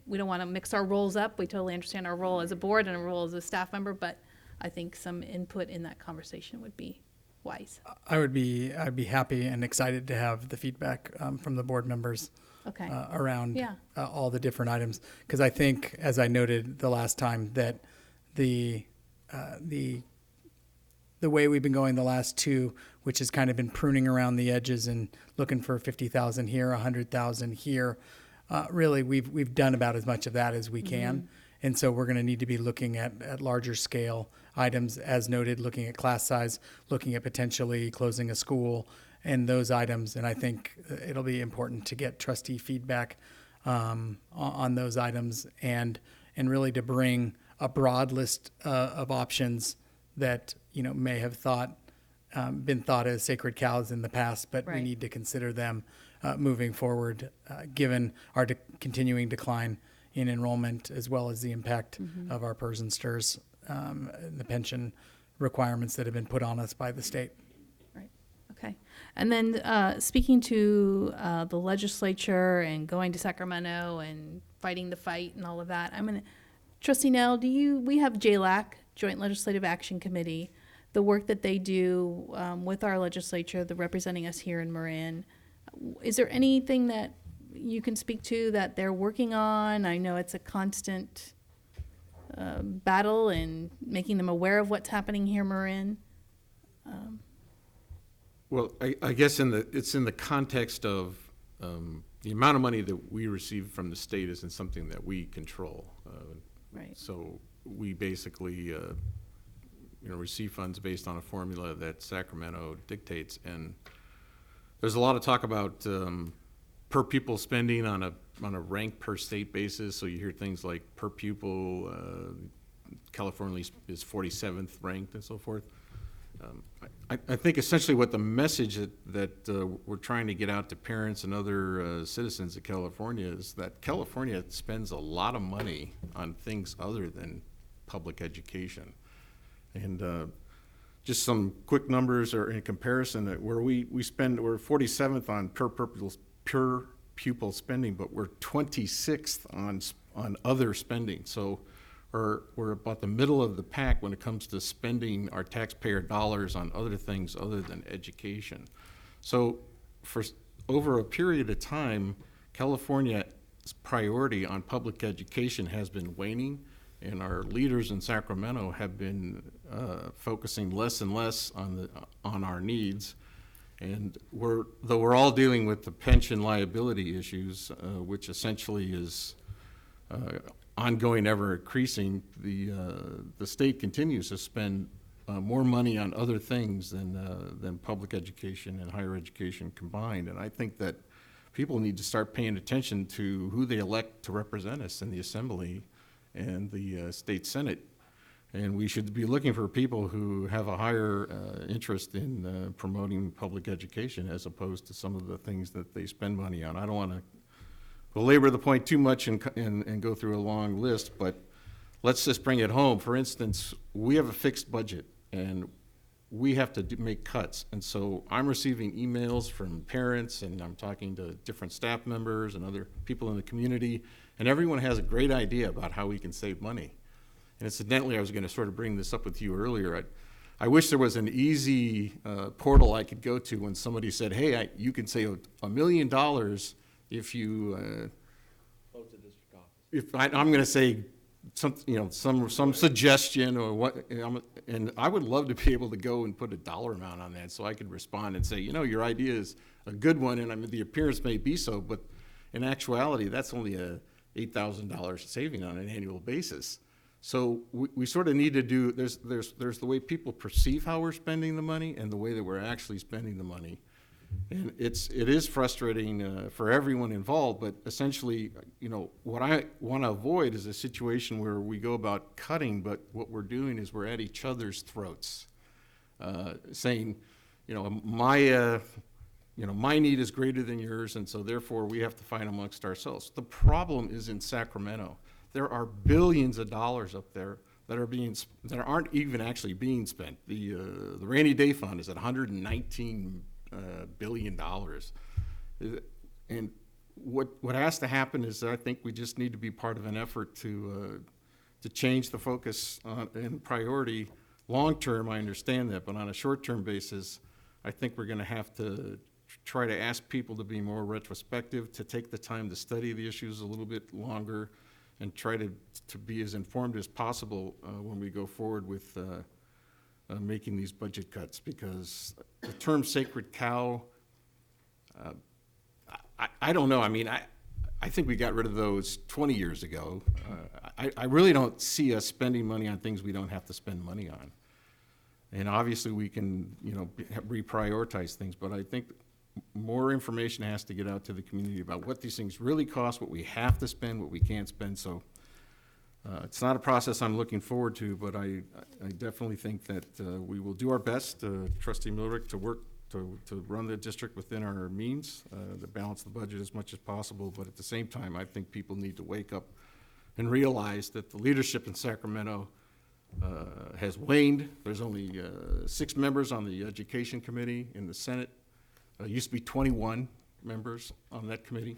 we don't want to mix our roles up. We totally understand our role as a board and our role as a staff member, but I think some input in that conversation would be wise. I'd be happy and excited to have the feedback from the board members Okay. Around Yeah. all the different items, because I think, as I noted the last time, that the way we've been going the last two, which has kind of been pruning around the edges and looking for 50,000 here, 100,000 here, really we've done about as much of that as we can. And so we're going to need to be looking at larger scale items, as noted, looking at class size, looking at potentially closing a school and those items. And I think it'll be important to get trustee feedback on those items, and really to bring a broad list of options that may have been thought as sacred cows in the past, but we Right. need to consider them moving forward, given our continuing decline in enrollment, as well as the impact of our PERS and STIRS, and the pension requirements that have been put on us by the state. Right. Okay. And then speaking to the legislature and going to Sacramento and fighting the fight and all of that, Trustee Nell, we have JLAC, Joint Legislative Action Committee, the work that they do with our legislature, the representing us here in Marin. Is there anything that you can speak to that they're working on? I know it's a constant battle and making them aware of what's happening here in Marin. Well, I guess it's in the context of the amount of money that we receive from the state isn't something that we control. Right. So we basically receive funds based on a formula that Sacramento dictates, and there's a lot of talk about per pupil spending on a rank per state basis. So you hear things like per pupil, California is 47th ranked and so forth. I think essentially what the message that we're trying to get out to parents and other citizens of California is that California spends a lot of money on things other than public education. And just some quick numbers are in comparison, that where we're 47th on per pupil spending, but we're 26th on other spending. So we're about the middle of the pack when it comes to spending our taxpayer dollars on other things other than education. So for over a period of time, California's priority on public education has been waning, and our leaders in Sacramento have been focusing less and less on our needs. And though we're all dealing with the pension liability issues, which essentially is ongoing, ever increasing, the state continues to spend more money on other things than public education and higher education combined. And I think that people need to start paying attention to who they elect to represent us in the Assembly and the state Senate. And we should be looking for people who have a higher interest in promoting public education, as opposed to some of the things that they spend money on. I don't want to belabor the point too much and go through a long list, but let's just bring it home. For instance, we have a fixed budget, and we have to make cuts. And so I'm receiving emails from parents, and I'm talking to different staff members and other people in the community, and everyone has a great idea about how we can save money. And incidentally, I was going to sort of bring this up with you earlier. I wish there was an easy portal I could go to when somebody said, hey, you can save $1 million if you, Close the district office. if I'm going to say some suggestion or what, and I would love to be able to go and put a dollar amount on that so I could respond and say, your idea is a good one, and I mean, the appearance may be so, but in actuality, that's only a $8,000 saving on an annual basis. So we sort of need to do, there's the way people perceive how we're spending the money and the way that we're actually spending the money. And it is frustrating for everyone involved, but essentially, what I want to avoid is a situation where we go about cutting, but what we're doing is we're at each other's throats, saying, my need is greater than yours, and so therefore we have to fight amongst ourselves. The problem is in Sacramento. There are billions of dollars up there that aren't even actually being spent. The rainy day fund is at $119 billion. And what has to happen is I think we just need to be part of an effort to change the focus and priority. Long term, I understand that, but on a short term basis, I think we're going to have to try to ask people to be more retrospective, to take the time to study the issues a little bit longer, and try to be as informed as possible when we go forward with making these budget cuts, because the term sacred cow, I don't know. I mean, I think we got rid of those 20 years ago. I really don't see us spending money on things we don't have to spend money on. And obviously we can, reprioritize things, but I think more information has to get out to the community about what these things really cost, what we have to spend, what we can't spend. So it's not a process I'm looking forward to, but I definitely think that we will do our best, Trustee Millerick, to work to run the district within our means, to balance the budget as much as possible. But at the same time, I think people need to wake up and realize that the leadership in Sacramento has waned. There's only 6 members on the Education Committee in the Senate. Used to be 21 members on that committee.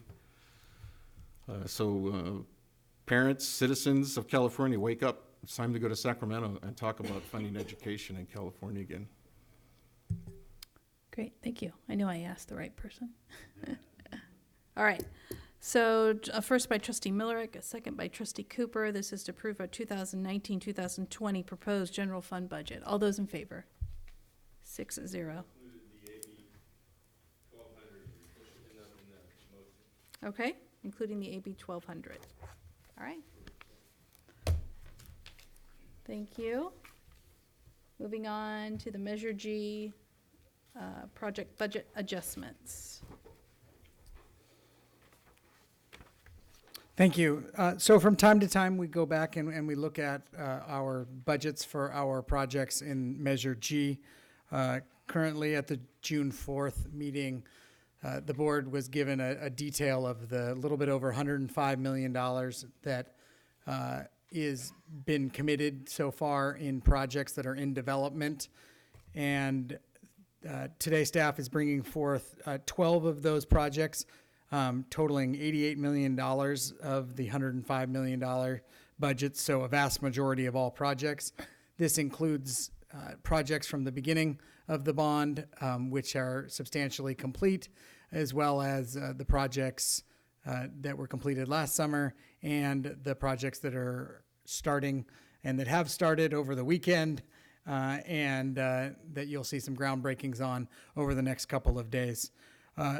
So parents, citizens of California, wake up. It's time to go to Sacramento and talk about funding education in California again. Great, thank you. I know I asked the right person. All right. So first by Trustee Millerick, a second by Trustee Cooper. This is to approve our 2019-2020 proposed general fund budget. All those in favor? 6-0. Okay, including the AB 1200. All right. Thank you. Moving on to the Measure G project budget adjustments. Thank you. So from time to time, we go back and we look at our budgets for our projects in Measure G. Currently at the June 4th meeting, the board was given a detail of the little bit over $105 million that is been committed so far in projects that are in development. And today staff is bringing forth 12 of those projects, totaling $88 million of the $105 million budget, so a vast majority of all projects. This includes projects from the beginning of the bond, which are substantially complete, as well as the projects that were completed last summer and the projects that are starting and that have started over the weekend, and that you'll see some groundbreakings on over the next couple of days.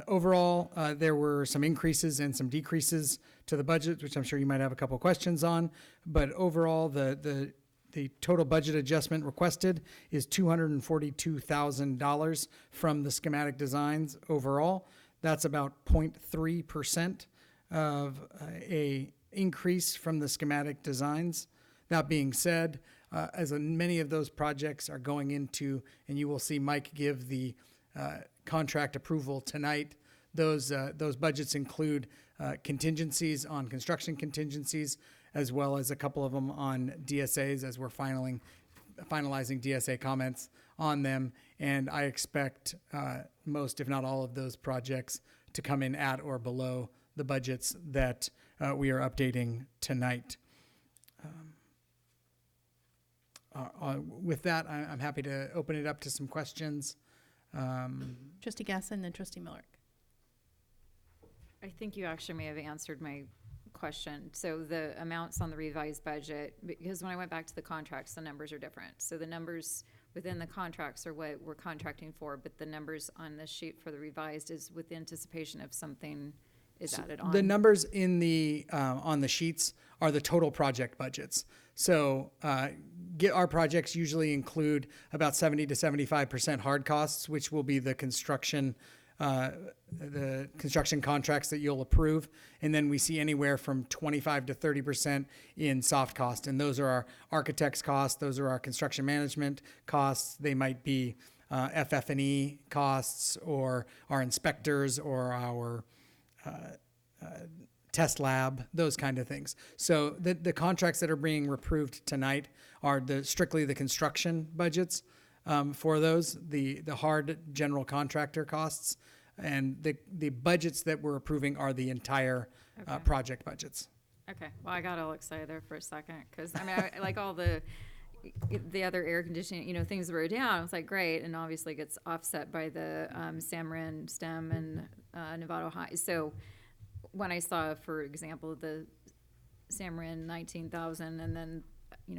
Overall, there were some increases and some decreases to the budget, which I'm sure you might have a couple questions on. But overall, the total budget adjustment requested is $242,000 from the schematic designs overall. That's about 0.3% of a increase from the schematic designs. That being said, as many of those projects are going into, and you will see Mike give the contract approval tonight, those budgets include contingencies on construction contingencies, as well as a couple of them on DSAs, as we're finalizing DSA comments on them, and I expect most, if not all, of those projects to come in at or below the budgets that we are updating tonight. With that, I'm happy to open it up to some questions. Trustee Gasson, then Trustee Miller. I think you actually may have answered my question. So the amounts on the revised budget, because when I went back to the contracts, the numbers are different. So the numbers within the contracts are what we're contracting for, but the numbers on this sheet for the revised is with anticipation of something is added on. The numbers in the on the sheets are the total project budgets. So our projects usually include about 70 to 75% hard costs, which will be the construction contracts that you'll approve. And then we see anywhere from 25 to 30% in soft cost. And those are our architect's costs. Those are our construction management costs. They might be FF&E costs, or our inspectors, or our test lab, those kind of things. So the contracts that are being approved tonight are strictly the construction budgets for those, the hard general contractor costs, and the budgets that we're approving are the entire project budgets. Okay, well, I got all excited there for a second, because I mean, I like all the other air conditioning, things that were down. I was like, great, and obviously gets offset by the San Marin, STEM, and Novato High. So when I saw, for example, the San Marin 19,000, and then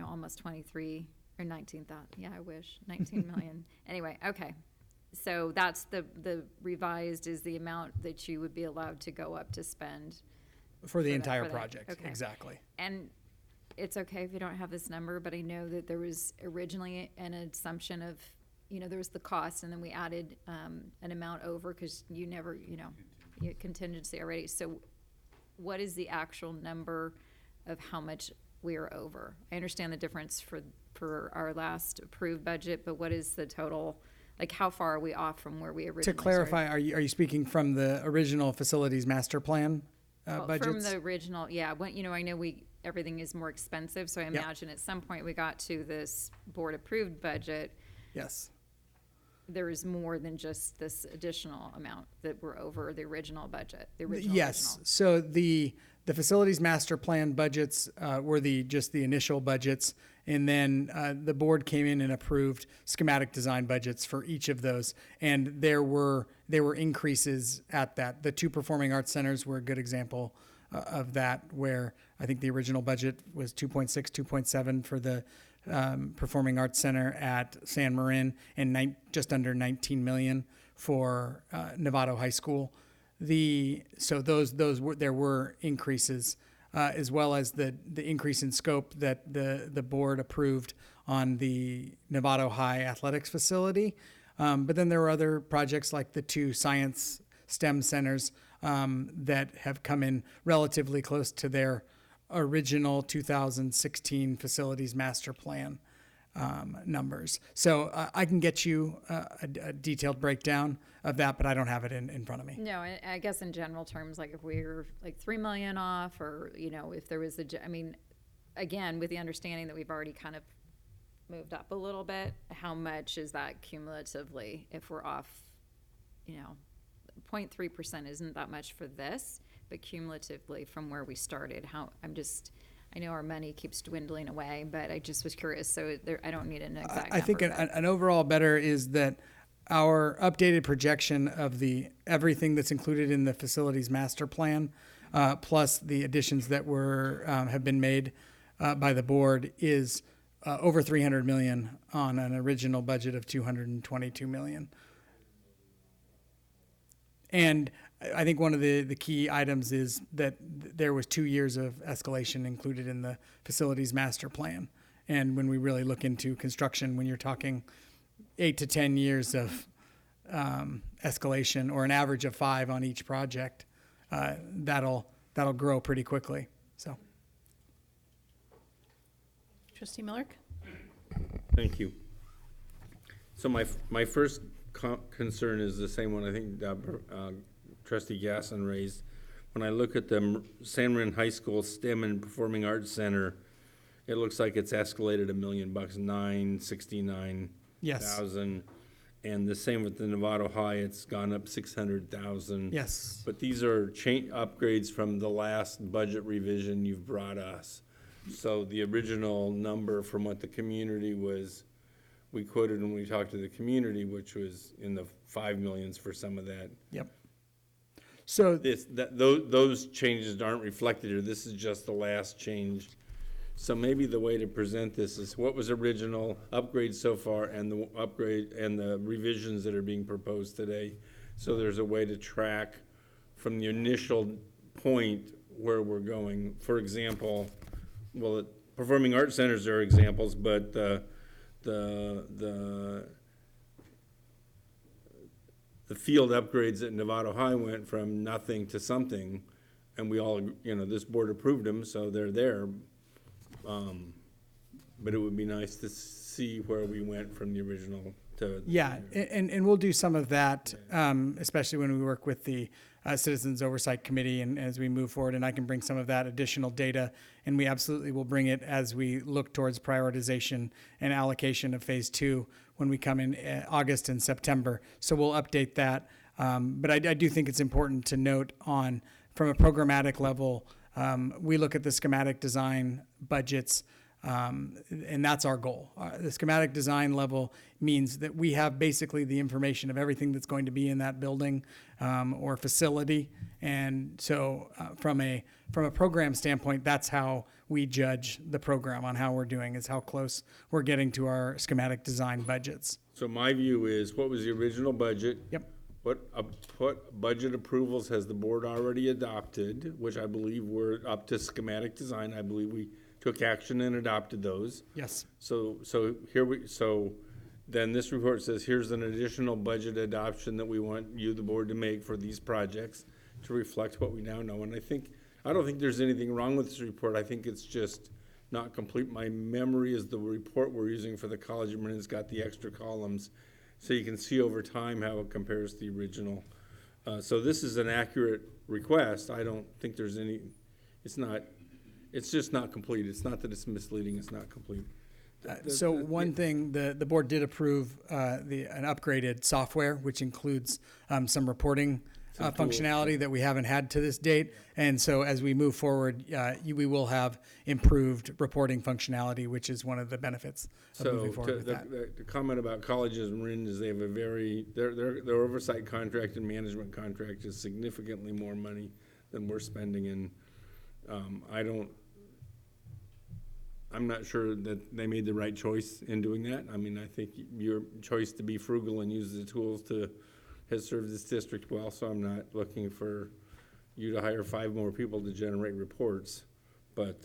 almost 23 or 19,000. Yeah, I wish 19 million. Anyway, okay. So that's the revised is the amount that you would be allowed to go up to spend for the entire project. Okay. Exactly. And it's okay if you don't have this number, but I know that there was originally an assumption of, there was the cost, and then we added an amount over because you never, you had contingency already. So what is the actual number of how much we are over? I understand the difference for our last approved budget, but what is the total? Like, how far are we off from where we originally To clarify, started? are you speaking from the original facilities master plan Well, budgets? from the original, yeah. When, I know everything is more expensive, so I imagine at some point we got to this board-approved budget. Yes. There is more than just this additional amount that we're over the original budget, Yes. So the facilities master plan budgets were just the initial budgets, and then the board came in and approved schematic design budgets for each of those, and there were increases at that. The two performing arts centers were a good example of that, where I think the original budget was 2.6, 2.7 for the Performing Arts Center at San Marin, and just under 19 million for Novato High School. So there were increases, as well as the increase in scope that the board approved on the Novato High athletics facility. But then there were other projects like the two science STEM centers that have come in relatively close to their original 2016 facilities master plan numbers. So I can get you a detailed breakdown of that, but I don't have it in front of me. No, I guess in general terms, like if we're like 3 million off, or, if there was again, with the understanding that we've already kind of moved up a little bit, how much is that cumulatively if we're off, 0.3% isn't that much for this, but cumulatively from where we started, I know our money keeps dwindling away, but I just was curious. So I don't need an exact number. I think an overall better is that our updated projection of everything that's included in the facilities master plan, plus the additions that have been made by the board, is over 300 million on an original budget of 222 million. And I think one of the key items is that there was 2 years of escalation included in the facilities master plan. And when we really look into construction, when you're talking 8 to 10 years of escalation, or an average of 5 on each project, that'll grow pretty quickly. So, Trustee Miller? Thank you. So my first concern is the same one I think Trustee Gasson raised. When I look at the San Marin High School STEM and Performing Arts Center, it looks like it's escalated $1 million, $969 Yes. And the same with the Novato High, it's gone up 600,000. Yes. But these are upgrades from the last budget revision you've brought us. So the original number from what the community was, we quoted when we talked to the community, which was in the 5 millions for some of that. Yep. So those changes aren't reflected here. This is just the last change. So maybe the way to present this is what was original, upgrades so far, and the upgrade and the revisions that are being proposed today. So there's a way to track from the initial point where we're going. For example, well, performing arts centers are examples, but the field upgrades at Novato High went from nothing to something, and we all, this board approved them, so they're there. But it would be nice to see where we went from the original to. Yeah, and we'll do some of that, especially when we work with the Citizens Oversight Committee and as we move forward, and I can bring some of that additional data, and we absolutely will bring it as we look towards prioritization and allocation of phase 2 when we come in August and September. So we'll update that. But I do think it's important to note from a programmatic level, we look at the schematic design budgets, and that's our goal. The schematic design level means that we have basically the information of everything that's going to be in that building or facility. And so from a program standpoint, that's how we judge the program on how we're doing, is how close we're getting to our schematic design budgets. So my view is, what was the original budget? Yep. What budget approvals has the board already adopted, which I believe were up to schematic design. I believe we took action and adopted those. Yes. So then this report says, here's an additional budget adoption that we want you, the board, to make for these projects to reflect what we now know. And I don't think there's anything wrong with this report. I think it's just not complete. My memory is the report we're using for the College of Marin's got the extra columns, so you can see over time how it compares to the original. So this is an accurate request. I don't think there's it's just not complete. It's not that it's misleading, it's not complete. So one thing, the board did approve an upgraded software, which includes some reporting functionality that we haven't had to this date. And so as we move forward, we will have improved reporting functionality, which is one of the benefits of moving forward with that. The comment about colleges and Marin is they have their oversight contract and management contract is significantly more money than we're spending, and I'm not sure that they made the right choice in doing that. I mean, I think your choice to be frugal and use the tools has served this district well, so I'm not looking for you to hire 5 more people to generate reports. But,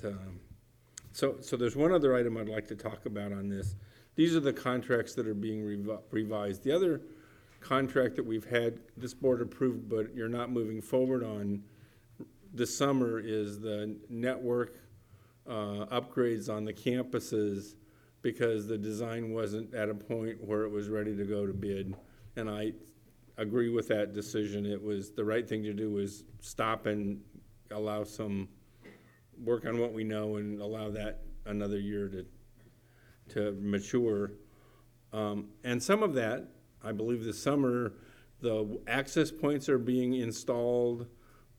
so there's one other item I'd like to talk about on this. These are the contracts that are being revised. The other contract that we've had this board approved, but you're not moving forward on this summer, is the network upgrades on the campuses, because the design wasn't at a point where it was ready to go to bid. And I agree with that decision. It was the right thing to do, was stop and allow some work on what we know and allow that another year to mature. And some of that, I believe this summer, the access points are being installed,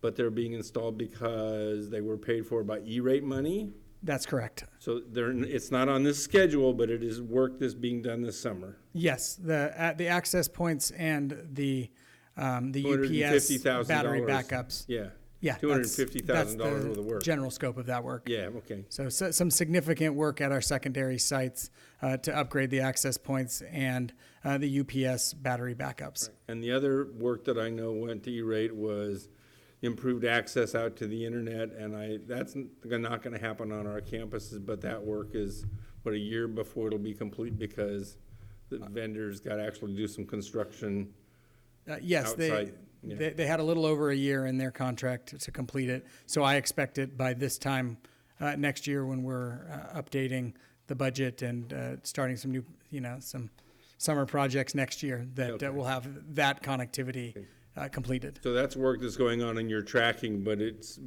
but they're being installed because they were paid for by E-rate money. That's correct. So it's not on this schedule, but it is work that's being done this summer. Yes, the access points and the UPS battery backups. Yeah. Yeah, $250,000 worth of work. General scope of that work. Yeah, okay. So some significant work at our secondary sites to upgrade the access points and the UPS battery backups. Right. And the other work that I know went to E-rate was improved access out to the internet, and that's not going to happen on our campuses, but that work is a year before it'll be complete, because the vendors got to actually do some construction. Yes, outside. They had a little over a year in their contract to complete it, so I expect it by this time next year, when we're updating the budget and starting some new, some summer projects next year, that we'll have that connectivity completed. So that's work that's going on in your tracking, but it's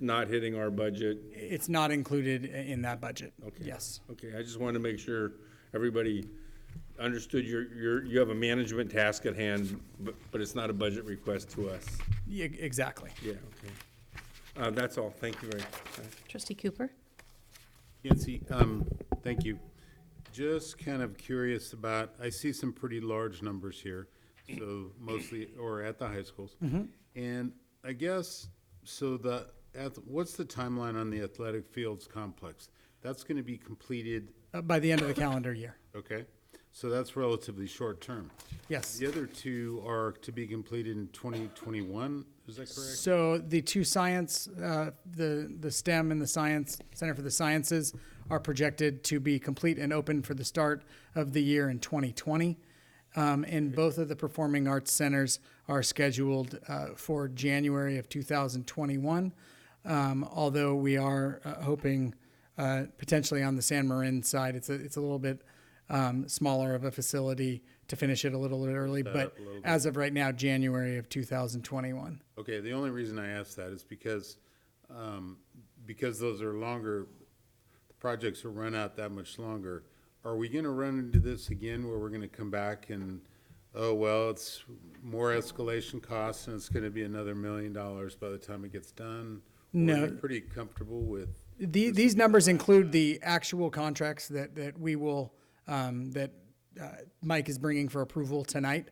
not hitting our budget. It's not included in that budget. Okay. Yes. Okay. I just wanted to make sure everybody understood you have a management task at hand, but it's not a budget request to us. Yeah, exactly. Yeah, okay. That's all. Thank you very much. Trustee Cooper? Yancy, thank you. Just kind of curious about, I see some pretty large numbers here, so mostly, or at the high schools. And I guess, so what's the timeline on the athletic fields complex? That's going to be completed, By the end of the calendar year. okay? So that's relatively short term. Yes. The other two are to be completed in 2021, is that correct? So the two science, the STEM and the Science Center for the Sciences are projected to be complete and open for the start of the year in 2020. And both of the performing arts centers are scheduled for January of 2021. Although we are hoping potentially on the San Marin side, it's a little bit smaller of a facility to finish it a little bit early, but as of right now, January of 2021. Okay, the only reason I ask that is because those are longer, the projects will run out that much longer. Are we gonna run into this again where we're gonna come back and, oh, well, it's more escalation costs and it's gonna be another $1 million by the time it gets done? No. Or are you pretty comfortable with? These numbers include the actual contracts that we will, Mike is bringing for approval tonight.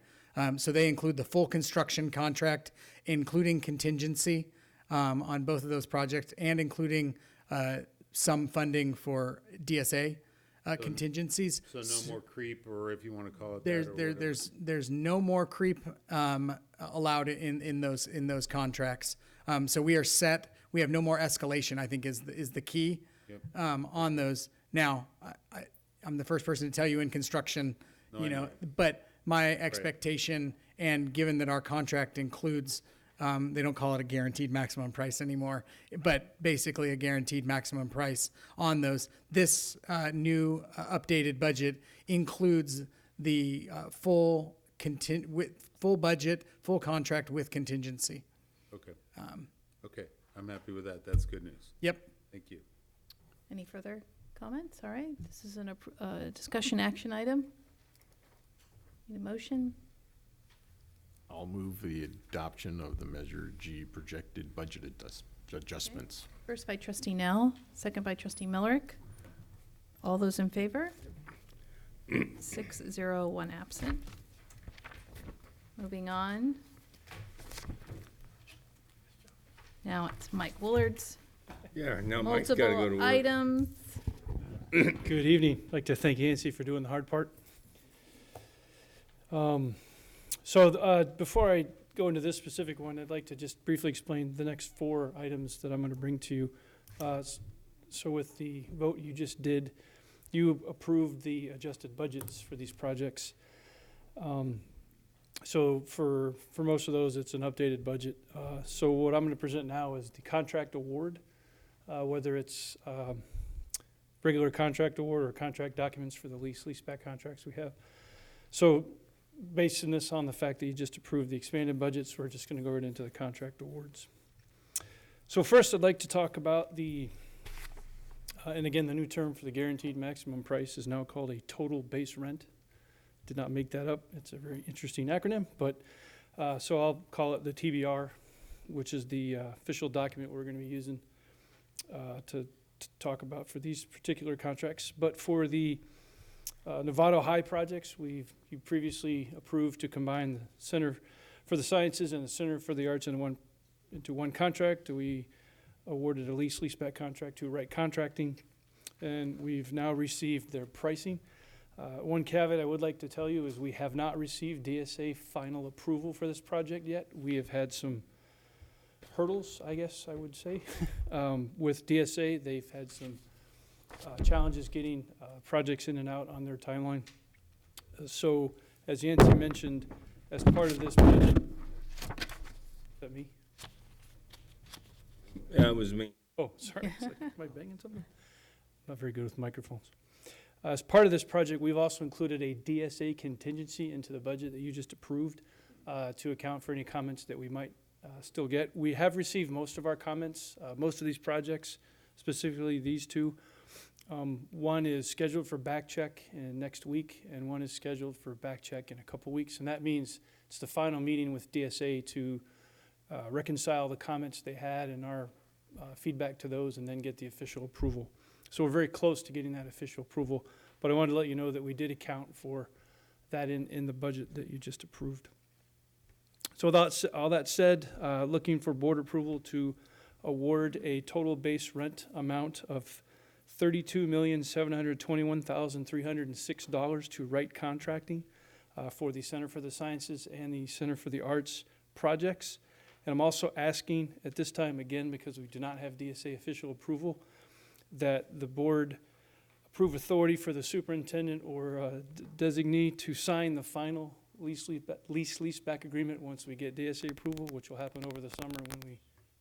So they include the full construction contract, including contingency on both of those projects, and including some funding for DSA contingencies. So no more creep, or if you want to call it that, or whatever. There's no more creep allowed in those contracts. So we are set. We have no more escalation, I think is the key on those. Now, I'm the first person to tell you in construction, but my expectation, and given that our contract includes, they don't call it a guaranteed maximum price anymore, but basically a guaranteed maximum price on those. This new updated budget includes the full budget, full contract with contingency. Okay. Okay, I'm happy with that. That's good news. Yep. Thank you. Any further comments? All right, this is a discussion action item. Need a motion? I'll move the adoption of the Measure G projected budget adjustments. First by Trustee Nell, second by Trustee Millerick. All those in favor? 6-0, 1 absent. Moving on. Now it's Mike Woolard's. Yeah, now Mike's gotta go to Multiple work. items. Good evening. I'd like to thank Yancy for doing the hard part. Before I go into this specific one, I'd like to just briefly explain the next 4 items that I'm going to bring to you. So with the vote you just did, you approved the adjusted budgets for these projects. So for most of those, it's an updated budget. So what I'm going to present now is the contract award, whether it's regular contract award or contract documents for the leaseback contracts we have. So basing this on the fact that you just approved the expanded budgets, we're just going to go right into the contract awards. So first, I'd like to talk about and again, the new term for the guaranteed maximum price is now called a total base rent. Did not make that up. It's a very interesting acronym, but so I'll call it the TBR, which is the official document we're going to be using to talk about for these particular contracts. But for the Novato High projects, you previously approved to combine the Center for the Sciences and the Center for the Arts into one contract. We awarded a leaseback contract to Wright Contracting, and we've now received their pricing. One caveat I would like to tell you is we have not received DSA final approval for this project yet. We have had some hurdles, I guess I would say. With DSA, they've had some challenges getting projects in and out on their timeline. So, as Yancy mentioned, as part of this budget, is that me? That was me. Oh, sorry. It's like, am I banging something? Not very good with microphones. As part of this project, we've also included a DSA contingency into the budget that you just approved to account for any comments that we might still get. We have received most of our comments. Most of these projects, specifically these two, One is scheduled for back check next week, and one is scheduled for back check in a couple weeks. And that means it's the final meeting with DSA to reconcile the comments they had and our feedback to those, and then get the official approval. So we're very close to getting that official approval, but I wanted to let you know that we did account for that in the budget that you just approved. So with all that said, looking for board approval to award a total base rent amount of $32,721,306 to Wright Contracting for the Center for the Sciences and the Center for the Arts projects. And I'm also asking at this time, again, because we do not have DSA official approval, that the board approve authority for the superintendent or designee to sign the final lease-leaseback agreement once we get DSA approval, which will happen over the summer when we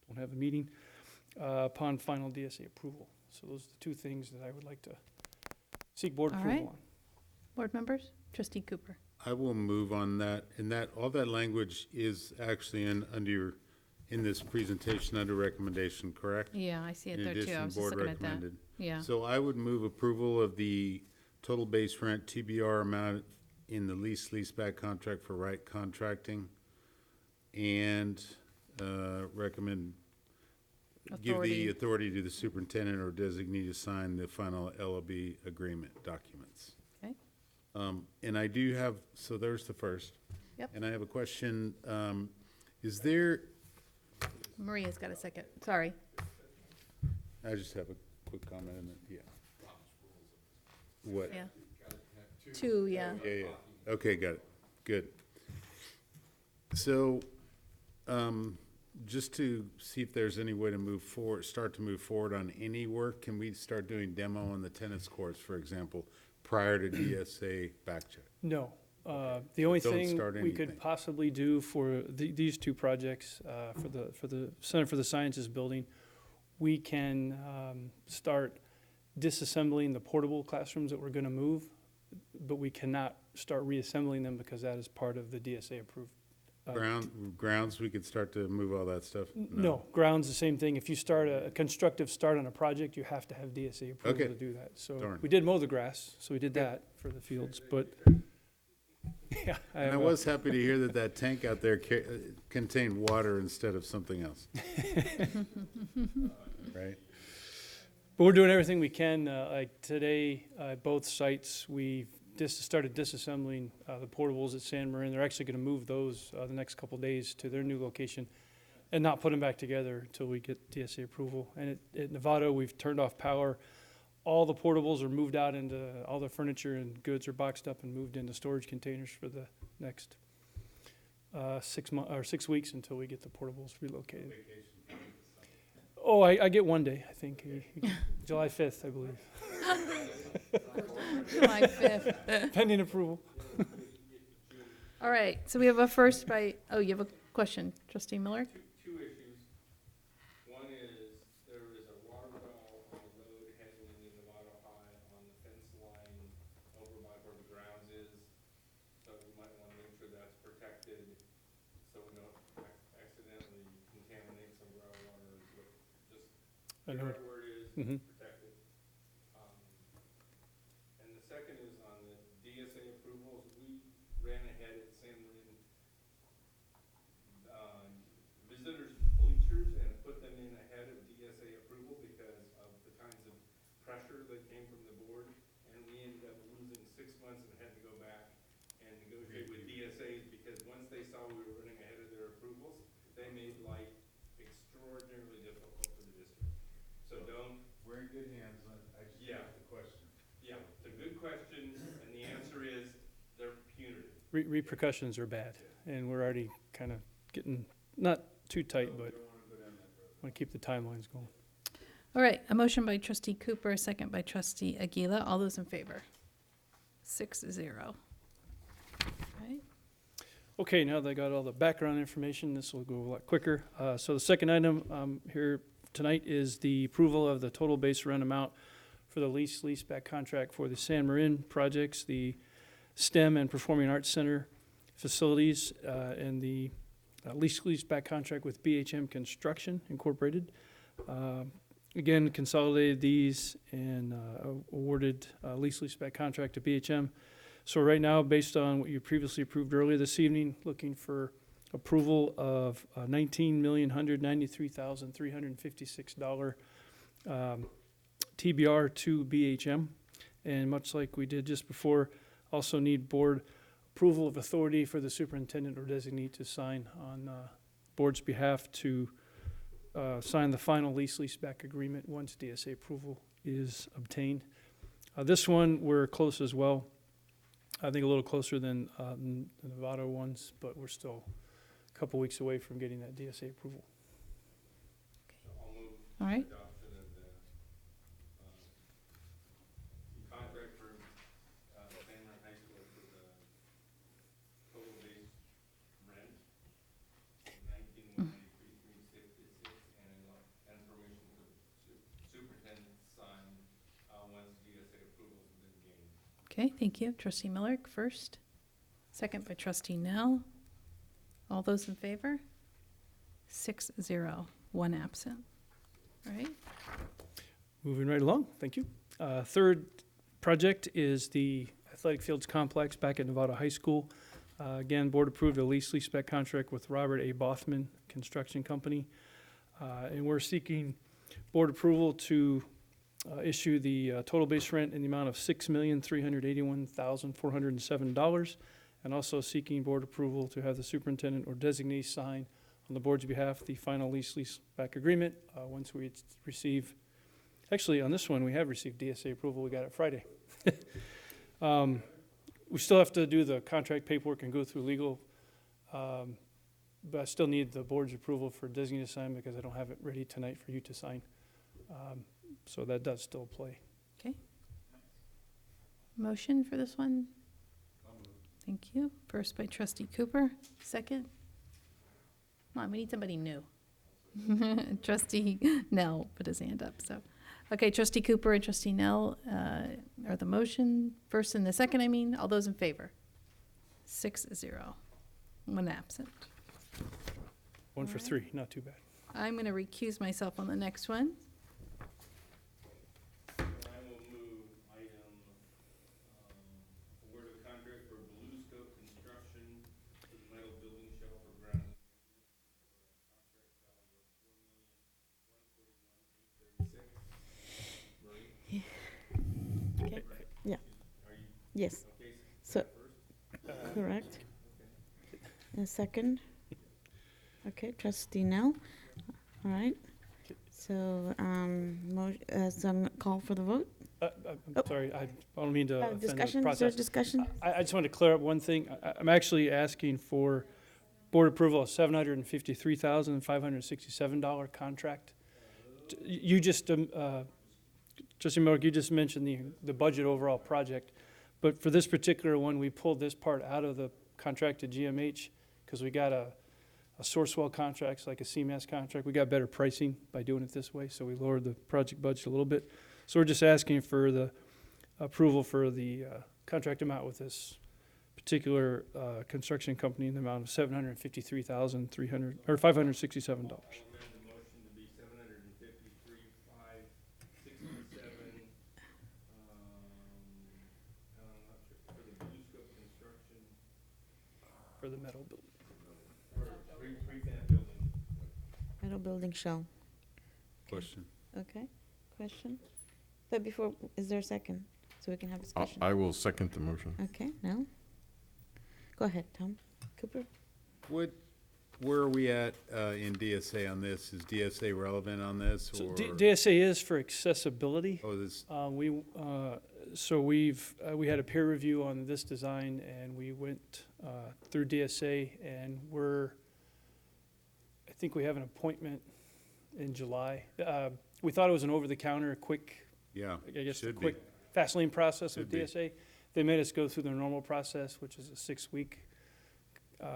don't have a meeting, upon final DSA approval. So those are the two things that I would like to seek board All approval right. on. Board members? Trustee Cooper. I will move on that, and that, all that language is actually in this presentation under recommendation, correct? Yeah, I see it In there too. I addition, was just board looking at that. recommended. Yeah. So I would move approval of the total base rent TBR amount in the leaseback contract for Wright Contracting, and recommend, give the authority to the superintendent or designee to sign the final LOB agreement documents. Okay. And I do have, so there's the first. Yep. And I have a question. Is there, Maria's got a second. Sorry. I just have a quick comment on that, yeah. What? Yeah. Two, yeah. Yeah. Okay, got it. Good. So, just to see if there's any way to start to move forward on any work, can we start doing demo on the tennis courts, for example, prior to DSA back check? No. The only Don't thing start we could anything. possibly do for these two projects, for the Center for the Sciences building, we can start disassembling the portable classrooms that we're going to move, but we cannot start reassembling them because that is part of the DSA approved. Grounds, we could start to move all that stuff? No, grounds the same thing. If you start a constructive start on a project, you have to have DSA approval Okay. to do that. So Darn. we did mow the grass, so we did that for the fields, but yeah. And I was happy to hear that tank out there contained water instead of something else. Right? But we're doing everything we can. Like today, both sites, we started disassembling the portables at San Marin. They're actually going to move those the next couple days to their new location and not put them back together until we get DSA approval. And at Novato, we've turned off power. All the portables are moved out into, all the furniture and goods are boxed up and moved into storage containers for the next 6 weeks until we get the portables relocated. Oh, I get 1 day, I think. July 5th, I believe. July 5th. Pending approval. All right, so we have a first by, oh, you have a question, Trustee Miller? Two issues. One is, there is a water well on the road heading into Novato High on the fence line over by where the grounds is. So we might want to make sure that's protected, so we don't accidentally contaminate some groundwater. Just I know. figure out where it is, Mhm. protect it. And the second is on the DSA approvals. We ran ahead at San Marin visitors bleachers and put them in ahead of DSA approval because of the kinds of pressure that came from the board, and we ended up losing 6 months and had to go back and negotiate with DSAs because once they saw we were running ahead of their approvals, they made life extraordinarily difficult for the district. So don't. We're in good hands. I just Yeah. have the question. Yeah, it's a good question, and the answer is they're punitive. Repercussions are bad, and we're already kind of getting, not too tight, but want to keep the timelines going. All right, a motion by Trustee Cooper, a second by Trustee Aguila. All those in favor? 6-0. Right. Okay, now that I got all the background information, this will go a lot quicker. So the second item here tonight is the approval of the total base rent amount for the leaseback contract for the San Marin projects, the STEM and Performing Arts Center facilities, and the leaseback contract with BHM Construction Incorporated. Again, consolidated these and awarded lease leaseback contract to BHM. So right now, based on what you previously approved earlier this evening, looking for approval of $19,193,356 TBR to BHM. And much like we did just before, also need board approval of authority for the superintendent or designee to sign on board's behalf to sign the final leaseback agreement once DSA approval is obtained. This one, we're close as well. I think a little closer than the Nevada ones, but we're still a couple weeks away from getting that DSA approval. All right. Adoption of the contract for Sanborn High School for the total base rent, $19,193,366, and permission to superintendent sign once DSA approval has been gained. Okay, thank you. Trustee Miller first, second by Trustee Nell. All those in favor? 6-0, 1 absent. All right. Moving right along, thank you. Third project is the athletic fields complex back at Nevada High School. Again, board approved a leaseback contract with Robert A. Bothman Construction Company. And we're seeking board approval to issue the total base rent in the amount of $6,381,407, and also seeking board approval to have the superintendent or designee sign on the board's behalf the final leaseback agreement once we receive. Actually, on this one, we have received DSA approval. We got it Friday. We still have to do the contract paperwork and go through legal, but I still need the board's approval for designee to sign because I don't have it ready tonight for you to sign. So that does still play. Okay. Motion for this one? Thank you. First by Trustee Cooper, second. Come on, we need somebody new. Trustee Nell put his hand up, so. Okay, Trustee Cooper and Trustee Nell are the motion. First and the second, I mean. All those in favor? 6-0. 1 absent. One for 3, not too bad. I'm going to recuse myself on the next one. I will move item, award of contract for Blue Scope Construction for the metal building shell for ground. Okay. Yeah. Yes. So, correct. A second. Okay, Trustee Nell. All right. So, some call for the vote. I'm sorry, I don't mean to offend the Discussion, process. discussion? I just want to clear up one thing. I'm actually asking for board approval of $753,567 contract. You just, Trustee Miller, you just mentioned the budget overall project, but for this particular one, we pulled this part out of the contract to GMH because we got a Sourcewell contract, like a CMAS contract. We got better pricing by doing it this way, so we lowered the project budget a little bit. So we're just asking for the approval for the contract amount with this particular construction company in the amount of $753,567. For the metal building. Metal building shell. Question. Okay, question? But before, is there a second? So we can have discussion. I will second the motion. Okay, no? Go ahead, Tom. Cooper? Where are we at in DSA on this? Is DSA relevant on this, So or? DSA is for accessibility. Oh, this, We had a peer review on this design, and we went through DSA, and I think we have an appointment in July. We thought it was an over-the-counter, quick, yeah, I guess, should be. quick, fast lane process with Should be. DSA. They made us go through their normal process, which is a 6-week.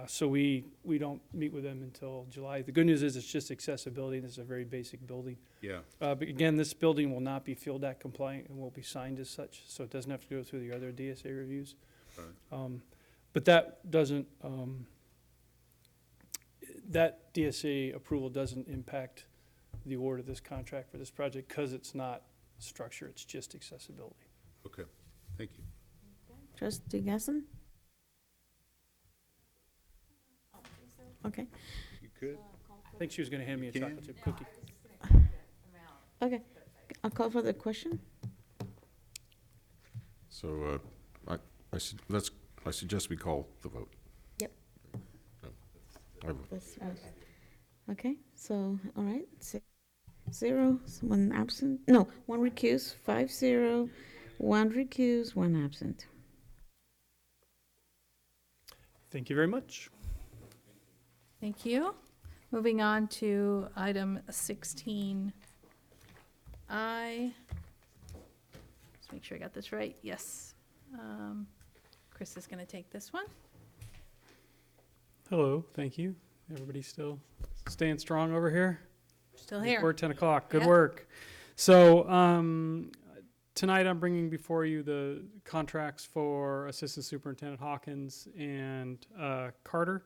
So we don't meet with them until July. The good news is it's just accessibility. This is a very basic building. Yeah. But again, this building will not be Field Act compliant and will be signed as such, so it doesn't have to go through the other DSA reviews. Right. But that doesn't, that DSA approval doesn't impact the award of this contract for this project because it's not structure, it's just accessibility. Okay, thank you. Trustee Gasson? Okay. You could. I think she was gonna hand me a chocolate chip cookie. Okay. I'll call for the question. So, I suggest we call the vote. Yep. I vote. Okay, so, all right, 0, 1 absent, no, 1 recused, 5-0, 1 recused, 1 absent. Thank you very much. Thank you. Moving on to item 16I. Let's make sure I got this right. Yes. Chris is going to take this one. Hello, thank you. Everybody still staying strong over here? Still here. We're 10 o'clock. Good Yep. work. So tonight I'm bringing before you the contracts for Assistant Superintendent Hawkins and Carter.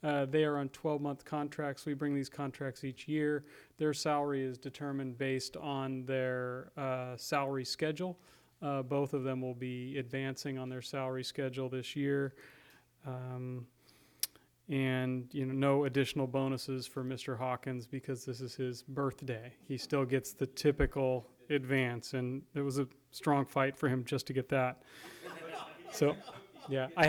They are on 12-month contracts. We bring these contracts each year. Their salary is determined based on their salary schedule. Both of them will be advancing on their salary schedule this year. And no additional bonuses for Mr. Hawkins because this is his birthday. He still gets the typical advance, and it was a strong fight for him just to get that. So, yeah, I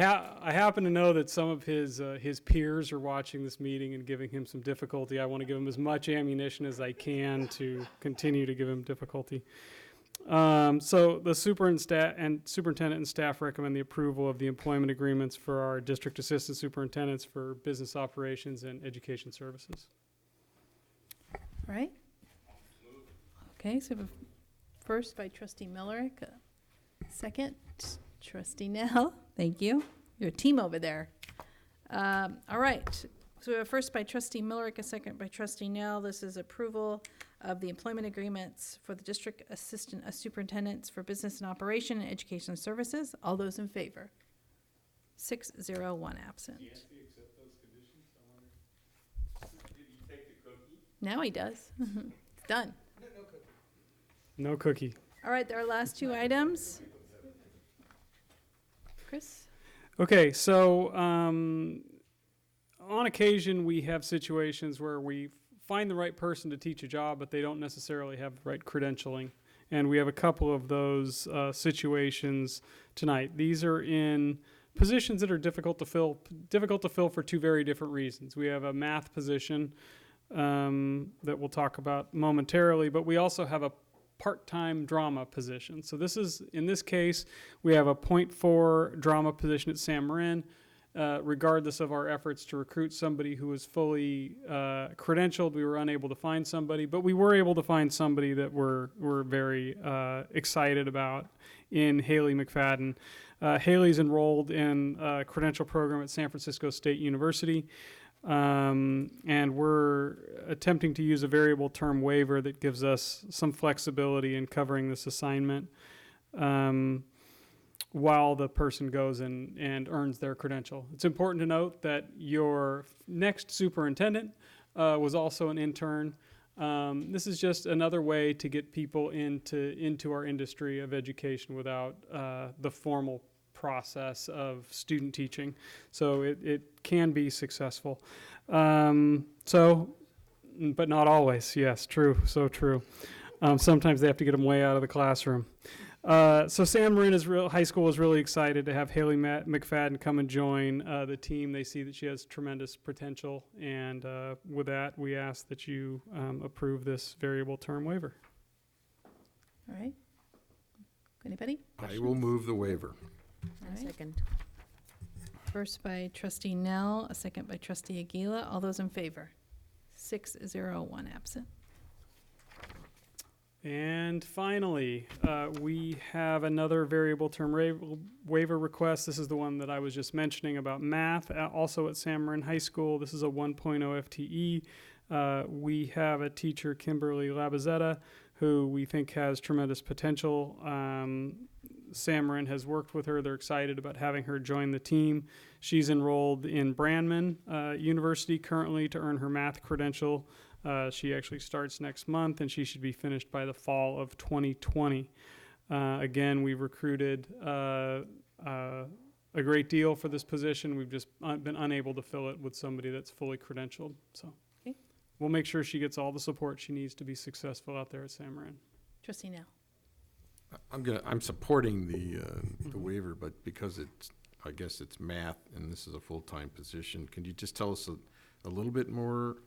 happen to know that some of his peers are watching this meeting and giving him some difficulty. I want to give him as much ammunition as I can to continue to give him difficulty. So the superintendent and staff recommend the approval of the employment agreements for our district assistant superintendents for business operations and education services. All right. Okay, so we have a first by trustee Millerick, a second, trustee Nell. Thank you. You're a team over there. All right. So we have a first by trustee Millerick, a second by trustee Nell. This is approval of the employment agreements for the district assistant superintendents for business and operation and education services. All those in favor? 6-0, 1 absent. Did accept those conditions? I wonder. Did he take the cookie? Now he does. It's done. No cookie. All right, there are last two items. Chris? Okay, so on occasion we have situations where we find the right person to teach a job, but they don't necessarily have the right credentialing. And we have a couple of those situations tonight. These are in positions that are difficult to fill for two very different reasons. We have a math position that we'll talk about momentarily, but we also have a part-time drama position. So in this case, we have a 0.4 drama position at San Marin. Regardless of our efforts to recruit somebody who was fully credentialed, we were unable to find somebody, but we were able to find somebody that we're very excited about in Haley McFadden. Haley's enrolled in a credential program at San Francisco State University, and we're attempting to use a variable term waiver that gives us some flexibility in covering this assignment. While the person goes and earns their credential. It's important to note that your next superintendent was also an intern. This is just another way to get people into our industry of education without the formal process of student teaching. So it can be successful. But not always. Yes, true, so true. Sometimes they have to get them way out of the classroom. So San Marin High School is really excited to have Haley McFadden come and join the team. They see that she has tremendous potential, and with that, we ask that you approve this variable term waiver. All right. Anybody? I will move the waiver. All right. Second. First by trustee Nell, a second by trustee Aguila. All those in favor? 6-0, 1 absent. And finally, we have another variable term waiver request. This is the one that I was just mentioning about math, also at San Marin High School. This is a 1.0 FTE. We have a teacher, Kimberly Labazetta, who we think has tremendous potential. San Marin has worked with her. They're excited about having her join the team. She's enrolled in Brandman University currently to earn her math credential. She actually starts next month, and she should be finished by the fall of 2020. Again, we've recruited a great deal for this position. We've just been unable to fill it with somebody that's fully credentialed. So Okay. we'll make sure she gets all the support she needs to be successful out there at San Marin. Trustee Nell. I'm supporting the waiver, but because I guess it's math and this is a full-time position, can you just tell us a little bit more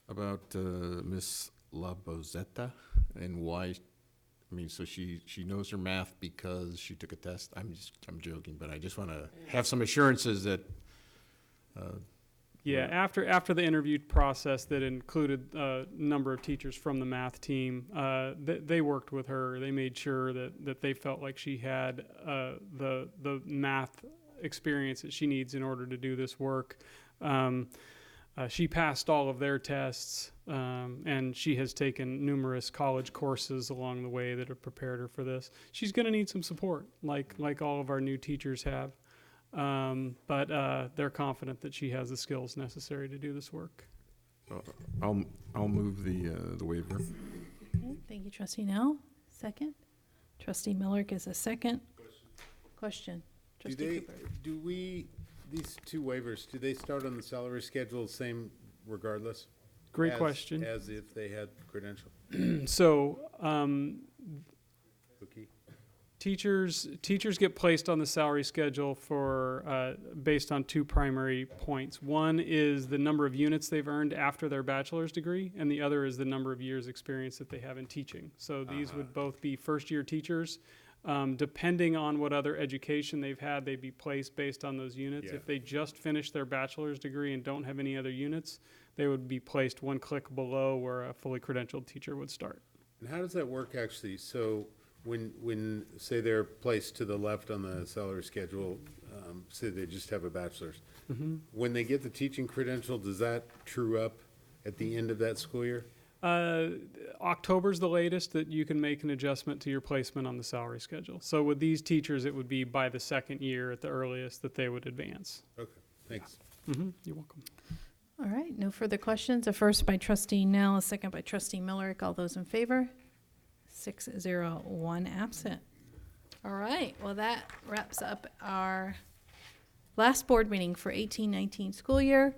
about Miss Labozetta and why? I mean, so she knows her math because she took a test. I'm joking, but I just want to have some assurances that. Yeah, after the interview process that included a number of teachers from the math team, they worked with her. They made sure that they felt like she had the math experience that she needs in order to do this work. She passed all of their tests, and she has taken numerous college courses along the way that have prepared her for this. She's going to need some support, like all of our new teachers have. But they're confident that she has the skills necessary to do this work. I'll move the waiver. Okay, thank you, Trustee Nell. Second. Trustee Miller gives a second. Question. Trustee Cooper. These two waivers, do they start on the salary schedule same regardless? Great question. As if they had credential? So, Okay. teachers get placed on the salary schedule for based on two primary points. One is the number of units they've earned after their bachelor's degree, and the other is the number of years experience that they have in teaching. So these would both be first-year teachers. Depending on what other education they've had, they'd be placed based on those units. Yeah. If they just finished their bachelor's degree and don't have any other units, they would be placed one click below where a fully credentialed teacher would start. And how does that work actually? So when say they're placed to the left on the salary schedule, say they just have a bachelor's, when they get the teaching credential, does that true up at the end of that school year? October's the latest that you can make an adjustment to your placement on the salary schedule. So with these teachers, it would be by the second year at the earliest that they would advance. Okay, thanks. You're welcome. All right, no further questions. A first by Trustee Nell, a second by Trustee Miller. All those in favor? 6-0, 1 absent. All right, well, that wraps up our last board meeting for 18-19 school year.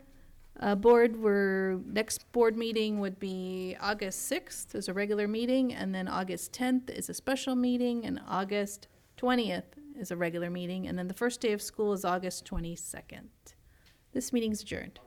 Next board meeting would be August 6th is a regular meeting, and then August 10th is a special meeting, and August 20th is a regular meeting, and then the first day of school is August 22nd. This meeting's adjourned.